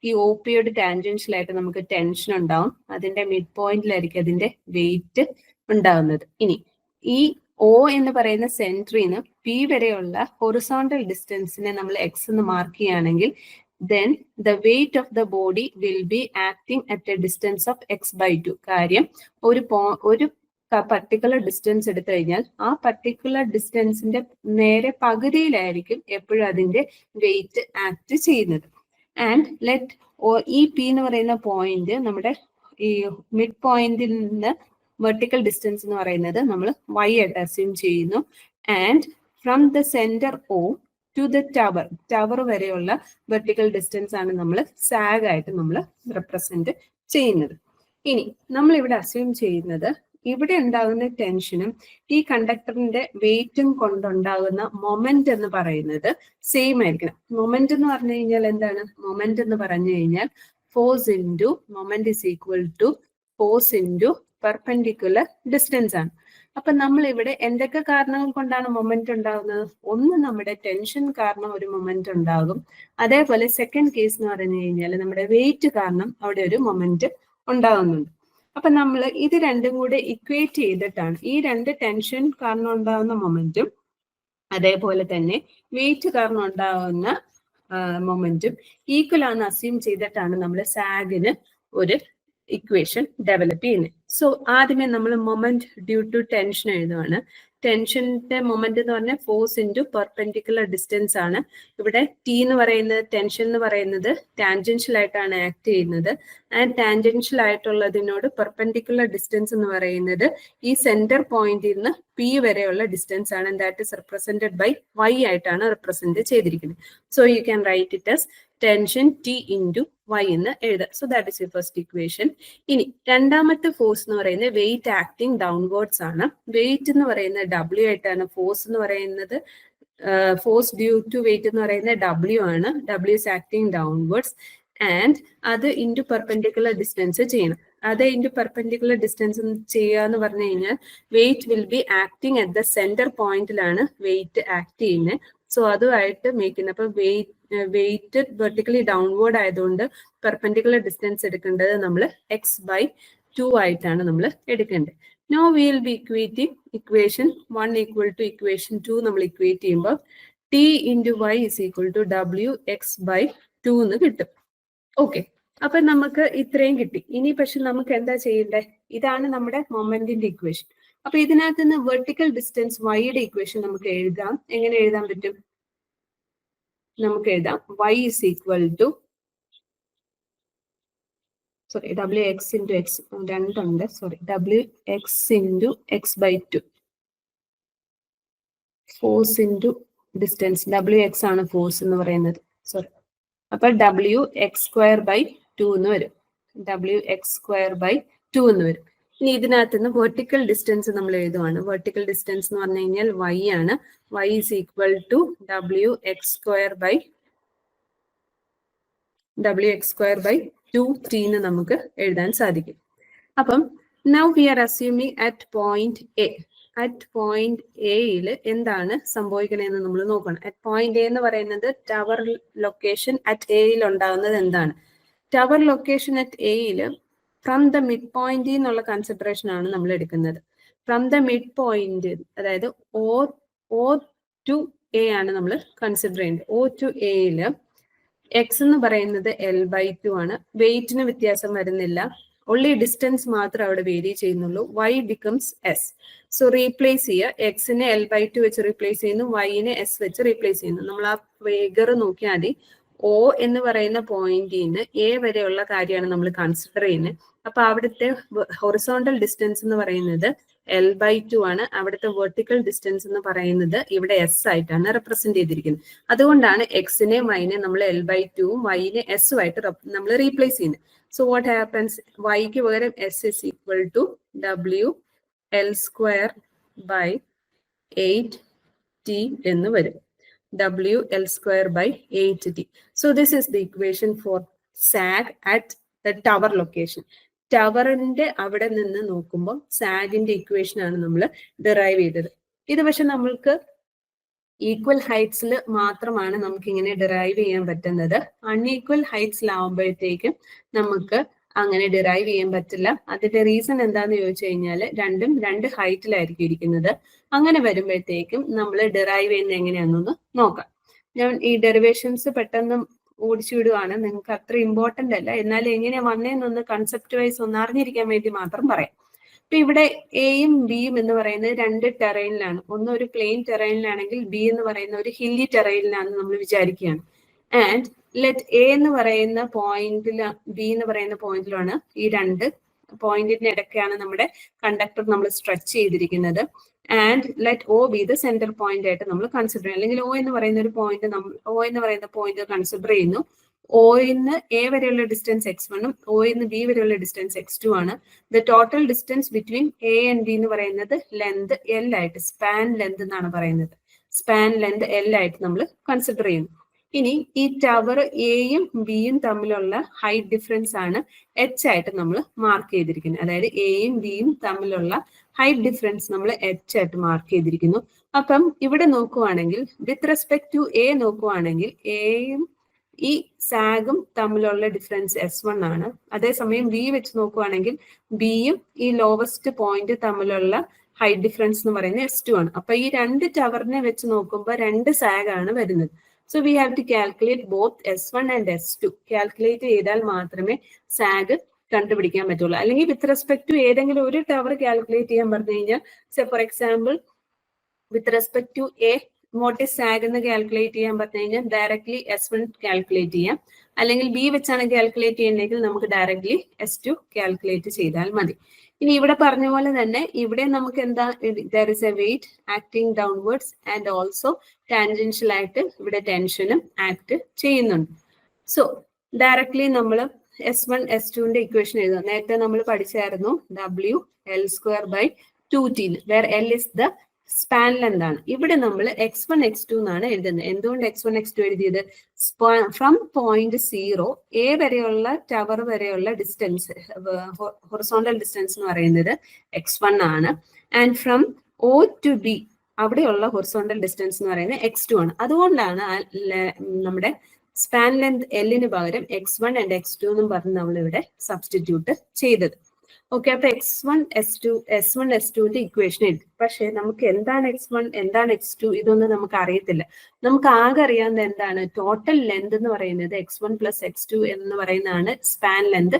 ഈ OPയുടെ ടാൻജൻഷ്യൽ ആയിട്ട് നമുക്ക് ടെൻഷൻ ഉണ്ടാവും. അതിന്റെ മിഡ് പോയിന്റിലായിരിക്കും അതിന്റെ വെയിറ്റ് ഉണ്ടാവുന്നത്. ഇനി ഈ O എന്ന് പറയുന്ന സെന്ററിൽ നിന്ന് P വരെയുള്ള ഹൊറിസോണ്ടൽ ഡിസ്റ്റൻസിനെ നമ്മൾ X എന്ന് മാർക്ക് ചെയ്യുകയാണെങ്കിൽ then the weight of the body will be acting at a distance of x/2. കാര്യം ഒരു പർട്ടിക്കുലർ ഡിസ്റ്റൻസ് എടുത്തു കഴിഞ്ഞാൽ ആ പർട്ടിക്കുലർ ഡിസ്റ്റൻസിന്റെ നേരെ പകുതിയിലായിരിക്കും എപ്പോഴും അതിന്റെ വെയിറ്റ് ആക്ട് ചെയ്യുന്നത്. ആൻഡ് ലെറ്റ് ഈ പി എന്ന് പറയുന്ന പോയിന്റ് നമ്മുടെ ഈ മിഡ് പോയിന്റിൽ നിന്ന് വെർട്ടിക്കൽ ഡിസ്റ്റൻസ് എന്ന് പറയുന്നത് നമ്മൾ y ആയിട്ട് അസ്യൂം ചെയ്യുന്നു. And from the centre O to the tower വരെയുള്ള വെർട്ടിക്കൽ ഡിസ്റ്റൻസ് ആണ് നമ്മൾ സാഗ് ആയിട്ട് നമ്മൾ റെപ്രസെന്റ് ചെയ്യുന്നത്. ഇനി നമ്മൾ ഇവിടെ അസ്യൂം ചെയ്യുന്നത് ഇവിടെ ഉണ്ടാകുന്ന ടെൻഷനും ഈ കണ്ടക്ടറിന്റെ വെയിറ്റും കൊണ്ടുണ്ടാകുന്ന മൊമെന്റ് എന്ന് പറയുന്നത് സെയിം ആയിരിക്കണം. മൊമെന്റ് എന്ന് പറഞ്ഞു കഴിഞ്ഞാൽ എന്താണ്? മൊമെന്റ് എന്ന് പറഞ്ഞു കഴിഞ്ഞാൽ force into moment is equal to force into perpendicular distance ആണ്. അപ്പൊ നമ്മൾ ഇവിടെ എന്തൊക്കെ കാരണങ്ങൾ കൊണ്ടാണ് മൊമെന്റ് ഉണ്ടാകുന്നത്? ഒന്ന്, നമ്മുടെ ടെൻഷൻ കാരണം ഒരു മൊമെന്റ് ഉണ്ടാകും. അതേപോലെ സെക്കൻഡ് കേസ് എന്ന് പറഞ്ഞു കഴിഞ്ഞാൽ നമ്മുടെ വെയിറ്റ് കാരണം അവിടെ ഒരു മൊമെന്റ് ഉണ്ടാകുന്നുണ്ട്. അപ്പൊ നമ്മൾ ഇത് രണ്ടും കൂടെ ഇക്വേറ്റ് ചെയ്തിട്ടാണ് ഈ രണ്ട് ടെൻഷൻ കാരണം ഉണ്ടാകുന്ന മൊമെന്റും അതേപോലെ തന്നെ വെയിറ്റ് കാരണം ഉണ്ടാകുന്ന മൊമെന്റും ഈക്വൽ ആണെന്ന് അസ്യൂം ചെയ്തിട്ടാണ് നമ്മൾ സാഗിന് ഒരു ഇക്വേഷൻ ഡെവലപ്പ് ചെയ്യുന്നത്. സോ ആദ്യമേ നമ്മൾ മൊമെന്റ് ഡ്യൂ ടു ടെൻഷൻ എഴുതുവാണ്. ടെൻഷന്റെ മൊമെന്റ് എന്ന് പറഞ്ഞാൽ ഫോഴ്സ് ഇൻറ്റു പെർപെൻഡിക്കുലർ ഡിസ്റ്റൻസ് ആണ്. ഇവിടെ ടി എന്ന് പറയുന്നത് ടെൻഷൻ എന്ന് പറയുന്നത് ടാൻജൻഷ്യൽ ആയിട്ടാണ് ആക്ട് ചെയ്യുന്നത്. ആൻഡ് ടാൻജൻഷ്യൽ ആയിട്ടുള്ളതിനോട് പെർപെൻഡിക്കുലർ ഡിസ്റ്റൻസ് എന്ന് പറയുന്നത് ഈ സെന്റർ പോയിന്റിൽ നിന്ന് പി വരെയുള്ള ഡിസ്റ്റൻസ് ആണ്. That is represented by Y ആയിട്ടാണ് റെപ്രസെന്റ് ചെയ്തിരിക്കുന്നത്. So you can write it as tension T into Y എന്ന് എഴുതാം. So that is you first equation. ഇനി രണ്ടാമത്തെ ഫോഴ്സ് എന്ന് പറയുന്നത് വെയിറ്റ് ആക്ടിങ് ഡൗൺവേർഡ്സ് ആണ്. വെയിറ്റ് എന്ന് പറയുന്നത് ഡബ്ല്യു ആയിട്ടാണ്. ഫോഴ്സ് എന്ന് പറയുന്നത് ഫോഴ്സ് ഡ്യൂ ടു വെയിറ്റ് എന്ന് പറയുന്നത് ഡബ്ല്യു ആണ്. W is acting downwards and അത് ഇൻറ്റു പെർപെൻഡിക്കുലർ ഡിസ്റ്റൻസ് ചെയ്യണം. അത് ഇൻറ്റു പെർപെൻഡിക്കുലർ ഡിസ്റ്റൻസ് ചെയ്യുക എന്ന് പറഞ്ഞു കഴിഞ്ഞാൽ weight will be acting at the centre പോയിന്റിലാണ് വെയിറ്റ് ആക്ട് ചെയ്യുന്നത്. സോ അതുമായിട്ട് മേക്കുന്നത്. അപ്പൊ വെയിറ്റ് വെർട്ടിക്കലി ഡൗൺവേർഡ് ആയതുകൊണ്ട് പെർപെൻഡിക്കുലർ ഡിസ്റ്റൻസ് എടുക്കേണ്ടത് നമ്മൾ x/2 ആയിട്ടാണ് നമ്മൾ എടുക്കേണ്ടത്. No we will be equating equation 1 equal to equation 2 നമ്മൾ ഇക്വേറ്റ് ചെയ്യുമ്പോൾ T into Y is equal to wx/2 എന്ന് കിട്ടും. ഓക്കെ, അപ്പൊ നമുക്ക് ഇത്രയും കിട്ടി. ഇനി പക്ഷെ നമുക്ക് എന്താ ചെയ്യേണ്ടത്? ഇതാണ് നമ്മുടെ മൊമെന്റിന്റെ ഇക്വേഷൻ. അപ്പൊ ഇതിനകത്ത് നിന്ന് വെർട്ടിക്കൽ ഡിസ്റ്റൻസ് വൈയുടെ ഇക്വേഷൻ നമുക്ക് എഴുതാം. എങ്ങനെ എഴുതാൻ പറ്റും? നമുക്ക് എഴുതാം y is equal to wx into X രണ്ടുണ്ട്. wx into x/2 force into distance. wx ആണ് ഫോഴ്സ് എന്ന് പറയുന്നത്. അപ്പൊ wx²/2 എന്ന് വരും. wx²/2 എന്ന് വരും. ഇനി ഇതിനകത്ത് നിന്ന് വെർട്ടിക്കൽ ഡിസ്റ്റൻസ് നമ്മൾ എഴുതുവാണ്. വെർട്ടിക്കൽ ഡിസ്റ്റൻസ് എന്ന് പറഞ്ഞു കഴിഞ്ഞാൽ y ആണ്. y is equal to wx²/2t എന്ന് നമുക്ക് എഴുതാൻ സാധിക്കും. അപ്പം now we R assuming at point A. At point എയിൽ എന്താണ് സംഭവിക്കണമെന്ന് നമ്മൾ നോക്കണം. അറ്റ് പോയിന്റ് എ എന്ന് പറയുന്നത് ടവർ ലൊക്കേഷൻ അറ്റ് എയിൽ ഉണ്ടാകുന്നത് എന്താണ്? ടവർ ലൊക്കേഷൻ അറ്റ് എയിൽ ഫ്രം ദ മിഡ് പോയിന്റ് എന്നുള്ള കൺസിഡറേഷൻ ആണ് നമ്മൾ എടുക്കുന്നത്. ഫ്രം ദ മിഡ് പോയിന്റ്, അതായത് O to A ആണ് നമ്മൾ കൺസിഡർ ചെയ്യുന്നത്. O to Aയിൽ എക്സ് എന്ന് പറയുന്നത് L/2 ആണ്. വെയിറ്റിന് വ്യത്യാസം വരുന്നില്ല. ഓൺലി ഡിസ്റ്റൻസ് മാത്രം അവിടെ വേരി ചെയ്യുന്നുള്ളൂ. y becomes s. So replace ചെയ്യുക. എക്സിനെ L/2 വെച്ച് റീപ്ലേസ് ചെയ്യുന്നു, വൈനെ s വെച്ച് റീപ്ലേസ് ചെയ്യുന്നു. നമ്മൾ ആ ഫിഗർ നോക്കിയാൽ മതി. O എന്ന് പറയുന്ന പോയിന്റിൽ നിന്ന് എ വരെയുള്ള കാര്യമാണ് നമ്മൾ കൺസിഡർ ചെയ്യുന്നത്. അപ്പൊ അവിടുത്തെ ഹൊറിസോണ്ടൽ ഡിസ്റ്റൻസ് എന്ന് പറയുന്നത് L/2 ആണ്. അവിടുത്തെ വെർട്ടിക്കൽ ഡിസ്റ്റൻസ് എന്ന് പറയുന്നത് ഇവിടെ s ആയിട്ടാണ് റെപ്രസെന്റ് ചെയ്തിരിക്കുന്നത്. അതുകൊണ്ടാണ് എക്സിനെ വൈനെ നമ്മൾ L/2ഉം വൈനെ s ആയിട്ട് നമ്മൾ റീപ്ലേസ് ചെയ്യുന്നത്. So what happens? വൈക്ക് പകരം s is equal to WL²/8t എന്ന് വരും. WL²/8t. So this is the equation for sag at the tower location. ടവറിന്റെ അവിടെ നിന്ന് നോക്കുമ്പോൾ സാഗിന്റെ ഇക്വേഷൻ ആണ് നമ്മൾ ഡിറൈവ് ചെയ്തത്. ഇത് പക്ഷെ നമ്മൾക്ക് ഈക്വൽ ഹൈറ്റ്സിൽ മാത്രമാണ് നമുക്ക് ഇങ്ങനെ ഡിറൈവ് ചെയ്യാൻ പറ്റുന്നത്. അൺഈക്വൽ ഹൈറ്റ്സിലാവുമ്പോഴത്തേക്കും നമുക്ക് അങ്ങനെ ഡിറൈവ് ചെയ്യാൻ പറ്റില്ല. അതിന്റെ റീസൺ എന്താന്ന് ചോദിച്ചു കഴിഞ്ഞാൽ രണ്ടും രണ്ട് ഹൈറ്റിലായിരിക്കും ഇരിക്കുന്നത്. അങ്ങനെ വരുമ്പോഴത്തേക്കും നമ്മൾ ഡിറൈവ് ചെയ്യുന്നത് എങ്ങനെയാണെന്നൊന്ന് നോക്കാം. ഞാൻ ഈ ഡെറിവേഷൻസ് പെട്ടെന്ന് ഓടിച്ചു വിടുവാണ്. നിങ്ങൾക്ക് അത്ര ഇമ്പോർട്ടന്റ് അല്ല, എന്നാൽ എങ്ങനെ വന്നേന്നൊന്ന് കൺസെപ്റ്റ് വൈസ് ഒന്ന് അറിഞ്ഞിരിക്കാൻ വേണ്ടി മാത്രം പറയാം. ഇപ്പൊ ഇവിടെ എയും ബിയും എന്ന് പറയുന്നത് രണ്ട് ടെറൈനിലാണ്. ഒന്ന് ഒരു പ്ലെയിൻ ടെറൈനിലാണെങ്കിൽ ബി എന്ന് പറയുന്ന ഒരു ഹില്ലി ടെറൈനിലാണെന്ന് നമ്മൾ വിചാരിക്കുകയാണ്. ആൻഡ് ലെറ്റ് എ എന്ന് പറയുന്ന പോയിന്റിൽ ബി എന്ന് പറയുന്ന പോയിന്റിലാണ് ഈ രണ്ട് പോയിന്റിന്റെ ഇടയ്ക്കാണ് നമ്മുടെ കണ്ടക്ടർ നമ്മൾ സ്ട്രെച്ച് ചെയ്തിരിക്കുന്നത്. And let O B the centre point ആയിട്ട് നമ്മൾ കൺസിഡർ ചെയ്യും. അല്ലെങ്കിൽ ഒ എന്ന് പറയുന്ന ഒരു പോയിന്റ് നമ്മൾ ഒ എന്ന് പറയുന്ന പോയിന്റ് കൺസിഡർ ചെയ്യുന്നു. ഒന്ന് എ വരെയുള്ള ഡിസ്റ്റൻസ് x1ഉം ഒന്ന് ബി വരെയുള്ള ഡിസ്റ്റൻസ് x2 ആണ്. The total distance between A and B എന്ന് പറയുന്നത് ലെന്ത് എൽ ആയിട്ട്, സ്പാൻ ലെന്ത് എന്നാണ് പറയുന്നത്. സ്പാൻ ലെന്ത് എൽ ആയിട്ട് നമ്മൾ കൺസിഡർ ചെയ്യുന്നു. ഇനി ഈ ടവർ എയും ബിയും തമ്മിലുള്ള ഹൈറ്റ് ഡിഫറൻസ് ആണ് h ആയിട്ട് നമ്മൾ മാർക്ക് ചെയ്തിരിക്കുന്നത്. അതായത് എയും ബിയും തമ്മിലുള്ള ഹൈറ്റ് ഡിഫറൻസ് നമ്മൾ h ആയിട്ട് മാർക്ക് ചെയ്തിരിക്കുന്നു. അപ്പം ഇവിടെ നോക്കുവാണെങ്കിൽ വിത്ത് റെസ്പെക്ട് ടു എ നോക്കുവാണെങ്കിൽ എയും ഈ സാഗും തമ്മിലുള്ള ഡിഫറൻസ് S1 ആണ്. അതേസമയം ബി വെച്ച് നോക്കുവാണെങ്കിൽ ബിയും ഈ ലോവസ്റ്റ് പോയിന്റ് തമ്മിലുള്ള ഹൈറ്റ് ഡിഫറൻസ് എന്ന് പറയുന്നത് S2 ആണ്. അപ്പൊ ഈ രണ്ട് ടവറിനെ വെച്ച് നോക്കുമ്പോൾ രണ്ട് സാഗ് ആണ് വരുന്നത്. So we have to calculate both S1 and S2. Calculate ചെയ്താൽ മാത്രമേ സാഗ് കണ്ടുപിടിക്കാൻ പറ്റുള്ളൂ. അല്ലെങ്കിൽ വിത്ത് റെസ്പെക്ട് ടു ഏതെങ്കിലും ഒരു ടവർ കാൽക്കുലേറ്റ് ചെയ്യാൻ പറഞ്ഞു കഴിഞ്ഞാൽ, for example with respect to A what is sag എന്ന് കാൽക്കുലേറ്റ് ചെയ്യാൻ പറഞ്ഞു കഴിഞ്ഞാൽ ഡയറക്ട്ലി S1 കാൽക്കുലേറ്റ് ചെയ്യാം. അല്ലെങ്കിൽ ബി വെച്ചാണ് കാൽക്കുലേറ്റ് ചെയ്യുന്നതെങ്കിൽ നമുക്ക് ഡയറക്ട്ലി S2 കാൽക്കുലേറ്റ് ചെയ്താൽ മതി. ഇനി ഇവിടെ പറഞ്ഞ പോലെ തന്നെ ഇവിടെ നമുക്ക് എന്താ, there is a weight acting downwards and also tangential ആയിട്ട് ഇവിടെ ടെൻഷനും ആക്ട് ചെയ്യുന്നുണ്ട്. സോ ഡയറക്ട്ലി നമ്മൾ S1 S2ന്റെ ഇക്വേഷൻ എഴുതാം. നേരത്തെ നമ്മൾ പഠിച്ചായിരുന്നു WL²/2T, where L is the span length ആണ്. ഇവിടെ നമ്മൾ x1 x2 എന്നാണ് എഴുതുന്നത്. എന്തുകൊണ്ട് x1 x2 എഴുതിയത്? ഫ്രം പോയിന്റ് 0 എ വരെയുള്ള ടവർ വരെയുള്ള ഡിസ്റ്റൻസ്, ഹൊറിസോണ്ടൽ ഡിസ്റ്റൻസ് എന്ന് പറയുന്നത് x1 ആണ്. And from O to B അവിടെയുള്ള ഹൊറിസോണ്ടൽ ഡിസ്റ്റൻസ് എന്ന് പറയുന്നത് x2 ആണ്. അതുകൊണ്ടാണ് നമ്മുടെ സ്പാൻ ലെന്ത് എല്ലിന് പകരം x1 ആൻഡ് x2 എന്നും പറഞ്ഞ് നമ്മൾ ഇവിടെ സബ്സ്റ്റിറ്റ്യൂട്ട് ചെയ്തത്. ഓക്കെ, അപ്പൊ x1 S2ന്റെ ഇക്വേഷൻ എഴുതി. പക്ഷെ നമുക്ക് എന്താണ് x1 എന്താണ് x2 ഇതൊന്നും നമുക്ക് അറിയത്തില്ല. നമുക്ക് ആകെ അറിയാവുന്നത് എന്താണ്, ടോട്ടൽ ലെന്ത് എന്ന് പറയുന്നത് x1 പ്ലസ് x2 എന്ന് പറയുന്നതാണ് സ്പാൻ ലെന്ത്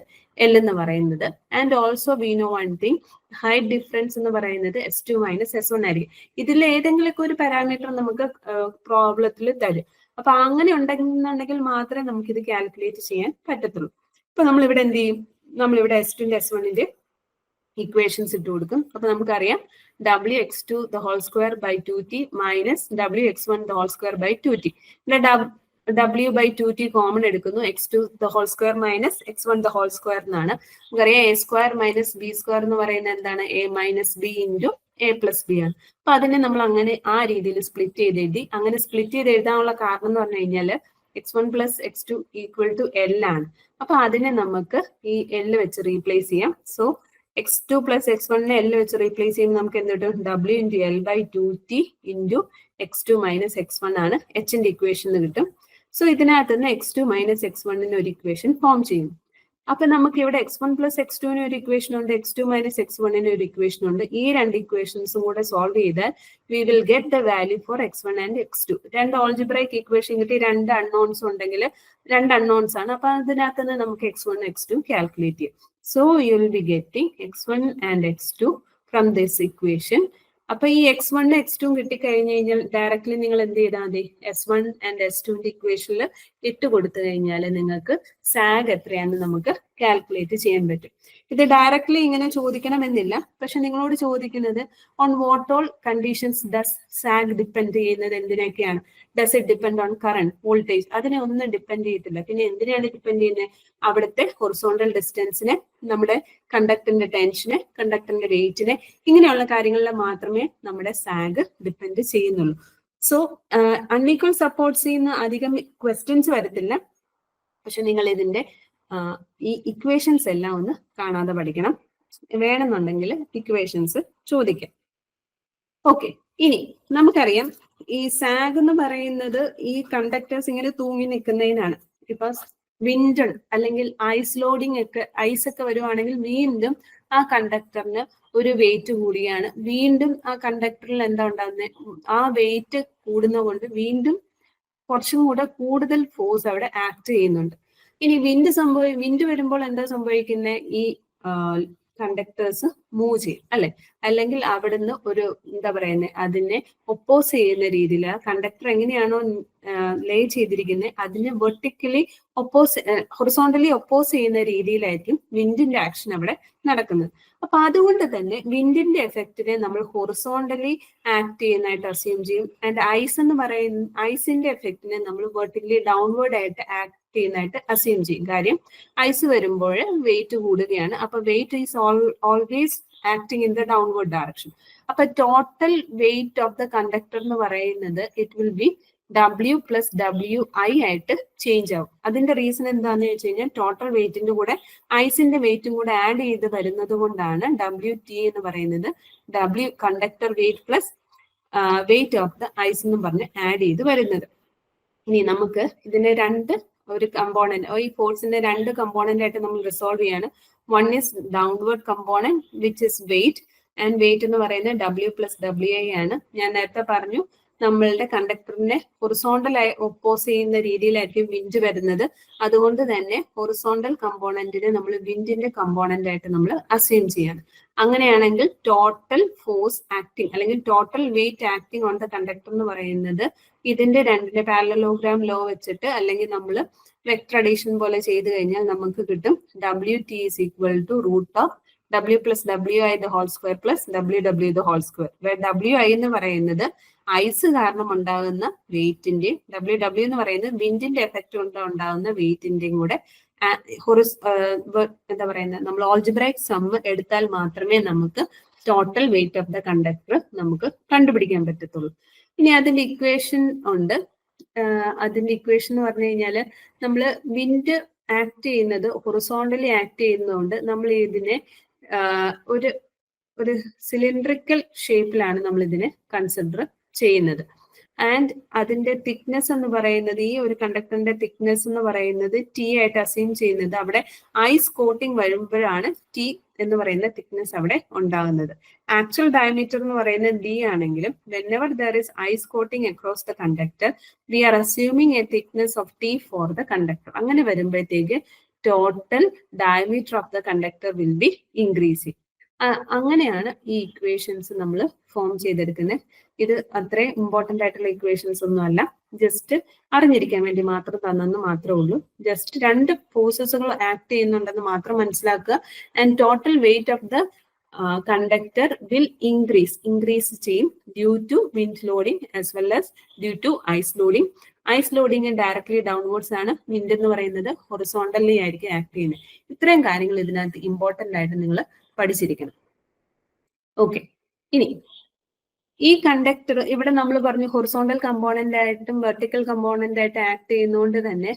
L എന്ന് പറയുന്നത്. And also we know one thing, height difference എന്ന് പറയുന്നത് S2 മൈനസ് S1 ആയിരിക്കും. ഇതിൽ ഏതെങ്കിലുമൊക്കെ ഒരു പാരാമീറ്റർ നമുക്ക് പ്രോബ്ലത്തിൽ തരും. അപ്പൊ അങ്ങനെ ഉണ്ടെന്നുണ്ടെങ്കിൽ മാത്രമേ നമുക്ക് ഇത് കാൽക്കുലേറ്റ് ചെയ്യാൻ പറ്റത്തുള്ളൂ. ഇപ്പൊ നമ്മൾ ഇവിടെ എന്ത് ചെയ്യും, നമ്മളിവിടെ S2ന്റെ S1ന്റെ ഇക്വേഷൻസ് ഇട്ട് കൊടുക്കും. അപ്പൊ നമുക്കറിയാം Wx2² / 2t minus Wx1² / 2t. W/2t common എടുക്കുന്നു. x2² മൈനസ് x1² എന്നാണ്. നമുക്കറിയാം A² മൈനസ് B² എന്ന് പറയുന്നത് എന്താണ്, A minus B into A plus B ആണ്. അപ്പൊ അതിനെ നമ്മൾ അങ്ങനെ ആ രീതിയിൽ സ്പ്ലിറ്റ് ചെയ്ത് എഴുതി. അങ്ങനെ സ്പ്ലിറ്റ് ചെയ്ത് എഴുതാനുള്ള കാരണം എന്ന് പറഞ്ഞു കഴിഞ്ഞാൽ x1 plus x2 equal to L ആണ്. അപ്പൊ അതിനെ നമുക്ക് ഈ L വെച്ച് റീപ്ലേസ് ചെയ്യാം. So x2 plus x1 L വെച്ച് റീപ്ലേസ് ചെയ്യുമ്പോൾ നമുക്ക് എന്ത് കിട്ടും, W into L/2t into x2 minus x1 ആണ് Hന്റെ ഇക്വേഷൻ കിട്ടും. സോ ഇതിനകത്ത് നിന്ന് x2 മൈനസ് x1 ഒരു ഇക്വേഷൻ ഫോം ചെയ്യും. അപ്പൊ നമുക്ക് ഇവിടെ x1 പ്ലസ് x2 ഒരു ഇക്വേഷൻ ഉണ്ട്, x2 മൈനസ് x1 ഒരു ഇക്വേഷൻ ഉണ്ട്. ഈ രണ്ട് ഇക്വേഷൻസും കൂടെ സോൾവ് ചെയ്താൽ we will get the value for x1 and x2. രണ്ട് ഓൾജിബ്രൈക് ഇക്വേഷൻ കിട്ടി, രണ്ട് അൺനോൺസ് ഉണ്ടെങ്കിൽ രണ്ട് അൺനോൺസ് ആണ്. അപ്പൊ അതിനകത്ത് നിന്ന് നമുക്ക് x1 x2 കാൽക്കുലേറ്റ് ചെയ്യാം. So you will be getting x1 and x2 from this equation. അപ്പൊ ഈ x1 x2 കിട്ടിക്കഴിഞ്ഞു കഴിഞ്ഞാൽ ഡയറക്ട്ലി നിങ്ങൾ എന്ത് ചെയ്താൽ മതി, S1 ആൻഡ് S2ന്റെ ഇക്വേഷനിൽ ഇട്ട് കൊടുത്തു കഴിഞ്ഞാൽ നിങ്ങൾക്ക് സാഗ് എത്രയാണെന്ന് നമുക്ക് കാൽക്കുലേറ്റ് ചെയ്യാൻ പറ്റും. ഇത് ഡയറക്ട്ലി ഇങ്ങനെ ചോദിക്കണമെന്നില്ല, പക്ഷെ നിങ്ങളോട് ചോദിക്കുന്നത് on what all conditions does sag depend ചെയ്യുന്നത് എന്തിനൊക്കെയാണ്. Does it depend on current, voltage, അതിനെ ഒന്നും ഡിപ്പെൻഡ് ചെയ്യത്തില്ല. പിന്നെ എന്തിനാണ് ഡിപ്പെൻഡ് ചെയ്യുന്നത്, അവിടുത്തെ ഹൊറിസോണ്ടൽ ഡിസ്റ്റൻസിനെ, നമ്മുടെ കണ്ടക്ടറിന്റെ ടെൻഷന്, കണ്ടക്ടറിന്റെ വെയിറ്റിനെ, ഇങ്ങനെയുള്ള കാര്യങ്ങളിൽ മാത്രമേ നമ്മുടെ സാഗ് ഡിപ്പെൻഡ് ചെയ്യുന്നുള്ളൂ. സോ അൺഈക്വൽ സപ്പോർട്ട്സിൽ നിന്ന് അധികം ക്വസ്റ്റ്യൻസ് വരത്തില്ല. പക്ഷെ നിങ്ങൾ ഇതിന്റെ ഈ ഇക്വേഷൻസ് എല്ലാം ഒന്ന് കാണാതെ പഠിക്കണം. വേണമെന്നുണ്ടെങ്കിൽ ഇക്വേഷൻസ് ചോദിക്കാം. ഓക്കെ, ഇനി നമുക്കറിയാം ഈ സാഗ് എന്ന് പറയുന്നത് ഈ കണ്ടക്ടേഴ്സ് ഇങ്ങനെ തൂങ്ങി നിൽക്കുന്നതിനാണ്. ഇപ്പൊ വിൻഡ് അല്ലെങ്കിൽ ഐസ് ലോഡിംഗ് ഒക്കെ, ഐസ് ഒക്കെ വരുവാണെങ്കിൽ വീണ്ടും ആ കണ്ടക്ടറിന് ഒരു വെയിറ്റ് കൂടിയാണ്. വീണ്ടും ആ കണ്ടക്ടറിൽ എന്താ ഉണ്ടാകുന്നത്, ആ വെയിറ്റ് കൂടുന്ന കൊണ്ട് വീണ്ടും കുറച്ചും കൂടെ കൂടുതൽ ഫോഴ്സ് അവിടെ ആക്ട് ചെയ്യുന്നുണ്ട്. ഇനി വിൻഡ് വരുമ്പോൾ എന്താ സംഭവിക്കുന്നത്, ഈ കണ്ടക്ടേഴ്സ് മൂവ് ചെയ്യും അല്ലെ, അല്ലെങ്കിൽ അവിടുന്ന് ഒരു എന്താ പറയുന്നത് അതിനെ ഒപ്പോസ് ചെയ്യുന്ന രീതിയിൽ ആ കണ്ടക്ടർ എങ്ങനെയാണോ ലേ ചെയ്തിരിക്കുന്നത് അതിന് വെർട്ടിക്കലി ഹൊറിസോണ്ടലി ഒപ്പോസ് ചെയ്യുന്ന രീതിയിലായിരിക്കും വിൻഡിന്റെ ആക്ഷൻ അവിടെ നടക്കുന്നത്. അപ്പൊ അതുകൊണ്ട് തന്നെ വിൻഡിന്റെ എഫക്റ്റിനെ നമ്മൾ ഹൊറിസോണ്ടലി ആക്ട് ചെയ്യുന്നതായിട്ട് അസ്യൂം ചെയ്യും. ആൻഡ് ഐസ് എന്ന് പറയുന്ന ഐസിന്റെ എഫക്റ്റിനെ നമ്മൾ വെർട്ടിക്കലി ഡൗൺവേർഡ് ആയിട്ട് ആക്ട് ചെയ്യുന്നതായിട്ട് അസ്യൂം ചെയ്യും. കാര്യം ഐസ് വരുമ്പോൾ വെയിറ്റ് കൂടുകയാണ്. അപ്പൊ weight is always acting in the downward direction. അപ്പൊ total weight of the conductor എന്ന് പറയുന്നത് it will be W plus WI ആയിട്ട് ചേഞ്ച് ആവും. അതിന്റെ റീസൺ എന്താണെന്ന് വെച്ച് കഴിഞ്ഞാൽ ടോട്ടൽ വെയിറ്റിന്റെ കൂടെ ഐസിന്റെ വെയിറ്റും കൂടെ ആഡ് ചെയ്ത് വരുന്നത് കൊണ്ടാണ് WT എന്ന് പറയുന്നത് W conductor weight plus weight of the ice എന്ന് പറഞ്ഞ് ആഡ് ചെയ്ത് വരുന്നത്. ഇനി നമുക്ക് ഇതിന്റെ ഒരു കമ്പോണന്റ്, ഈ ഫോഴ്സിന്റെ 2 കമ്പോണന്റ് ആയിട്ട് നമ്മൾ റിസോൾവ് ചെയ്യാണ്. One is downward component which is weight, and weight എന്ന് പറയുന്നത് W plus WI ആണ്. ഞാൻ നേരത്തെ പറഞ്ഞു നമ്മളുടെ കണ്ടക്ടറിനെ ഹൊറിസോണ്ടലായി ഒപ്പോസ് ചെയ്യുന്ന രീതിയിലായിരിക്കും വിൻഡ് വരുന്നത്. അതുകൊണ്ട് തന്നെ ഹൊറിസോണ്ടൽ കമ്പോണന്റിനെ നമ്മൾ വിൻഡിന്റെ കമ്പോണന്റ് ആയിട്ട് നമ്മൾ അസ്യൂം ചെയ്യാണ്. അങ്ങനെയാണെങ്കിൽ ടോട്ടൽ ഫോഴ്സ് ആക്ടിങ് അല്ലെങ്കിൽ total wait acting on the conductor എന്ന് പറയുന്നത് ഇതിന്റെ രണ്ടിന്റെ പാരലലോഗ്രാം ലോ വെച്ചിട്ട് അല്ലെങ്കിൽ നമ്മൾ വെക്ടർ അഡീഷൻ പോലെ ചെയ്ത് കഴിഞ്ഞാൽ നമുക്ക് കിട്ടും WT is equal to root of W plus WI the whole square plus WW the whole square. WI എന്ന് പറയുന്നത് ഐസ് കാരണം ഉണ്ടാകുന്ന വെയിറ്റിന്റെയും WW എന്ന് പറയുന്നത് വിൻഡിന്റെ എഫക്റ്റ് കൊണ്ട് ഉണ്ടാകുന്ന വെയിറ്റിന്റെയും കൂടെ എന്താ പറയുന്നത് നമ്മൾ ഓൾജിബ്രൈക് സം എടുത്താൽ മാത്രമേ നമുക്ക് total weight of the conductor നമുക്ക് കണ്ടുപിടിക്കാൻ പറ്റത്തുള്ളൂ. ഇനി അതിന്റെ ഇക്വേഷൻ ഉണ്ട്. അതിന്റെ ഇക്വേഷൻ എന്ന് പറഞ്ഞു കഴിഞ്ഞാല് നമ്മൾ വിൻഡ് ആക്ട് ചെയ്യുന്നത് ഹൊറിസോണ്ടലി ആക്ട് ചെയ്യുന്നതുകൊണ്ട് നമ്മൾ ഇതിനെ ഒരു സിലിണ്ടറിക്കൽ ഷേപ്പിലാണ് നമ്മൾ ഇതിനെ കൺസിഡർ ചെയ്യുന്നത്. ആൻഡ് അതിന്റെ തിക്നെസ് എന്ന് പറയുന്നത് ഈ ഒരു കണ്ടക്ടറിന്റെ തിക്നെസ് എന്ന് പറയുന്നത് T ആയിട്ട് അസ്യൂം ചെയ്യുന്നത് അവിടെ ഐസ് കോട്ടിംഗ് വരുമ്പോഴാണ് T എന്ന് പറയുന്ന തിക്നെസ് അവിടെ ഉണ്ടാകുന്നത്. ആക്ച്വൽ ഡയമീറ്റർ എന്ന് പറയുന്നത് D ആണെങ്കിലും whenever there is ice coating across the conductor we are assuming a thickness of T for the conductor. അങ്ങനെ വരുമ്പോഴത്തേക്ക് total diameter of the conductor will B increasing. അങ്ങനെയാണ് ഈ ഇക്വേഷൻസ് നമ്മൾ ഫോം ചെയ്തെടുക്കുന്നത്. ഇത് അത്രയും ഇമ്പോർട്ടന്റ് ആയിട്ടുള്ള ഇക്വേഷൻസ് ഒന്നും അല്ല, ജസ്റ്റ് അറിഞ്ഞിരിക്കാൻ വേണ്ടി മാത്രം തന്നെന്ന് മാത്രമേ ഉള്ളൂ. ജസ്റ്റ് 2 ഫോഴ്സസുകൾ ആക്ട് ചെയ്യുന്നുണ്ടെന്ന് മാത്രം മനസ്സിലാക്കുക. And total weight of the conductor will increase ചെയ്യും due to wind loading as well as due to ice loading. Ice loading directly downwards ആണ്, വിൻഡ് എന്ന് പറയുന്നത് ഹൊറിസോണ്ടലി ആയിരിക്കും ആക്ട് ചെയ്യുന്നത്. ഇത്രയും കാര്യങ്ങൾ ഇതിനകത്ത് ഇമ്പോർട്ടന്റ് ആയിട്ട് നിങ്ങൾ പഠിച്ചിരിക്കണം. ഓക്കെ, ഇനി ഈ കണ്ടക്ടർ ഇവിടെ നമ്മൾ പറഞ്ഞു ഹൊറിസോണ്ടൽ കമ്പോണന്റ് ആയിട്ടും വെർട്ടിക്കൽ കമ്പോണന്റ് ആയിട്ട് ആക്ട് ചെയ്യുന്നതുകൊണ്ട് തന്നെ